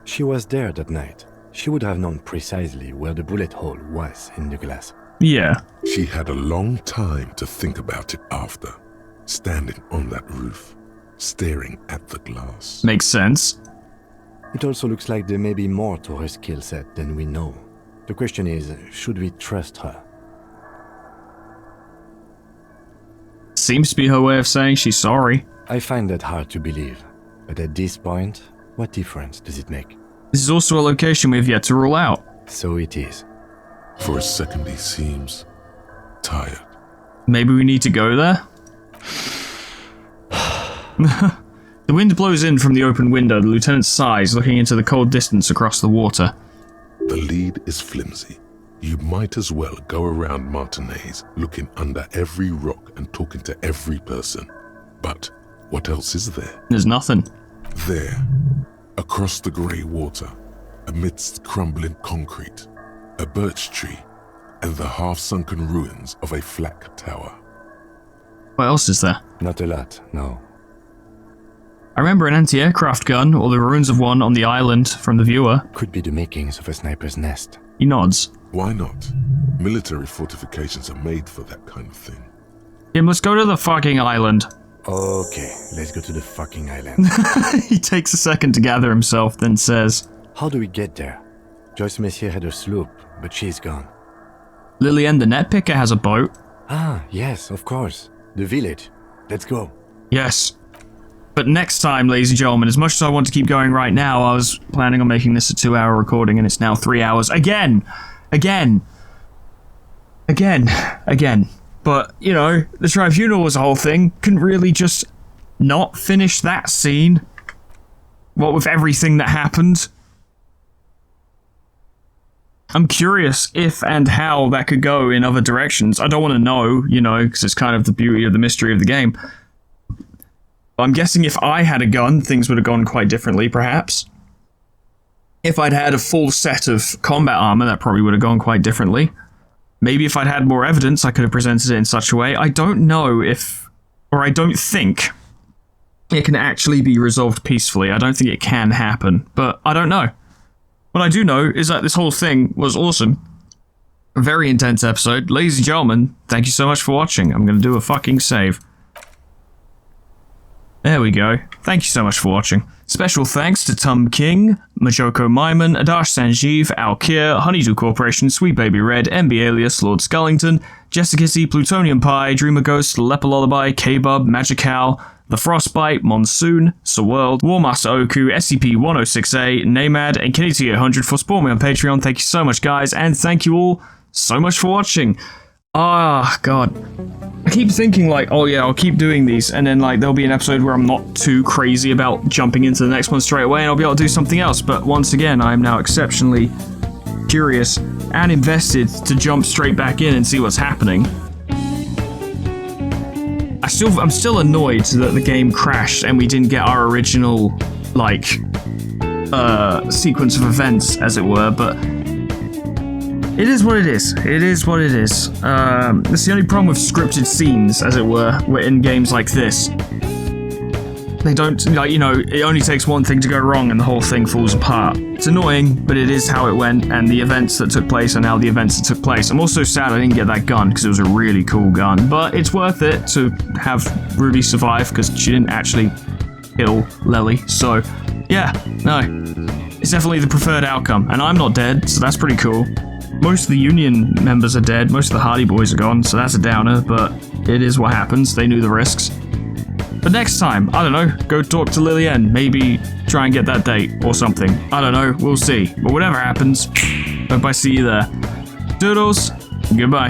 She was there that night. She would have known precisely where the bullet hole was in the glass. Yeah. She had a long time to think about it after, standing on that roof, staring at the glass. Makes sense. It also looks like there may be more to her skill set than we know. The question is, should we trust her? Seems to be her way of saying she's sorry. I find that hard to believe. But at this point, what difference does it make? This is also a location we have yet to rule out. So it is. For a second he seems tired. Maybe we need to go there? The wind blows in from the open window. The lieutenant sighs, looking into the cold distance across the water. The lead is flimsy. You might as well go around Martinez, looking under every rock and talking to every person. But what else is there? There's nothing. There, across the grey water, amidst crumbling concrete, a birch tree, and the half-sunken ruins of a flak tower. What else is there? Not a lot, no. I remember an anti-aircraft gun, or the ruins of one on the island from the viewer. Could be the makings of a sniper's nest. He nods. Why not? Military fortifications are made for that kind of thing. Tim, let's go to the fucking island. Okay, let's go to the fucking island. He takes a second to gather himself, then says, How do we get there? Joyce Messier had a sloop, but she's gone. Lillian the net picker has a boat. Ah, yes, of course. The village. Let's go. Yes. But next time, ladies and gentlemen, as much as I want to keep going right now, I was planning on making this a 2-hour recording, and it's now 3 hours. Again! But, you know, the tribunal was a whole thing. Couldn't really just not finish that scene. What with everything that happened. I'm curious if and how that could go in other directions. I don't want to know, you know, because it's kind of the beauty of the mystery of the game. I'm guessing if I had a gun, things would have gone quite differently, perhaps. If I'd had a full set of combat armor, that probably would have gone quite differently. Maybe if I'd had more evidence, I could have presented it in such a way. I don't know if, or I don't think it can actually be resolved peacefully. I don't think it can happen, but I don't know. What I do know is that this whole thing was awesome. A very intense episode. Ladies and gentlemen, thank you so much for watching. I'm going to do a fucking save. There we go. Thank you so much for watching. Special thanks to Tom King, Majoko Myman, Adash Sanjeev, Al Kier, Honeydew Corporation, Sweet Baby Red, MB Alias, Lord Scullington, Jessica C, Plutonium Pie, Dreamer Ghost, Leper Lullaby, K-Bub, Magical, The Frostbite, Monsoon, Sir World, Warmaster Oku, SCP-106A, Namad, and Kenny100 for supporting me on Patreon. Thank you so much, guys, and thank you all so much for watching. Ah, God. I keep thinking, like, oh yeah, I'll keep doing these, and then, like, there'll be an episode where I'm not too crazy about jumping into the next one straight away, and I'll be able to do something else, but once again, I am now exceptionally curious and invested to jump straight back in and see what's happening. I'm still annoyed that the game crashed and we didn't get our original, like, sequence of events, as it were, but it is what it is. It is what it is. That's the only problem with scripted scenes, as it were in games like this. They don't, like, you know, it only takes one thing to go wrong and the whole thing falls apart. It's annoying, but it is how it went, and the events that took place are now the events that took place. I'm also sad I didn't get that gun, because it was a really cool gun, but it's worth it to have Ruby survive, because she didn't actually kill Lily, so, yeah, no. It's definitely the preferred outcome, and I'm not dead, so that's pretty cool. Most of the Union members are dead, most of the Hardy Boys are gone, so that's a downer, but it is what happens, they knew the risks. But next time, I don't know, go talk to Lillian, maybe try and get that date or something. I don't know, we'll see. But whatever happens, hope I see you there. Doodles, goodbye.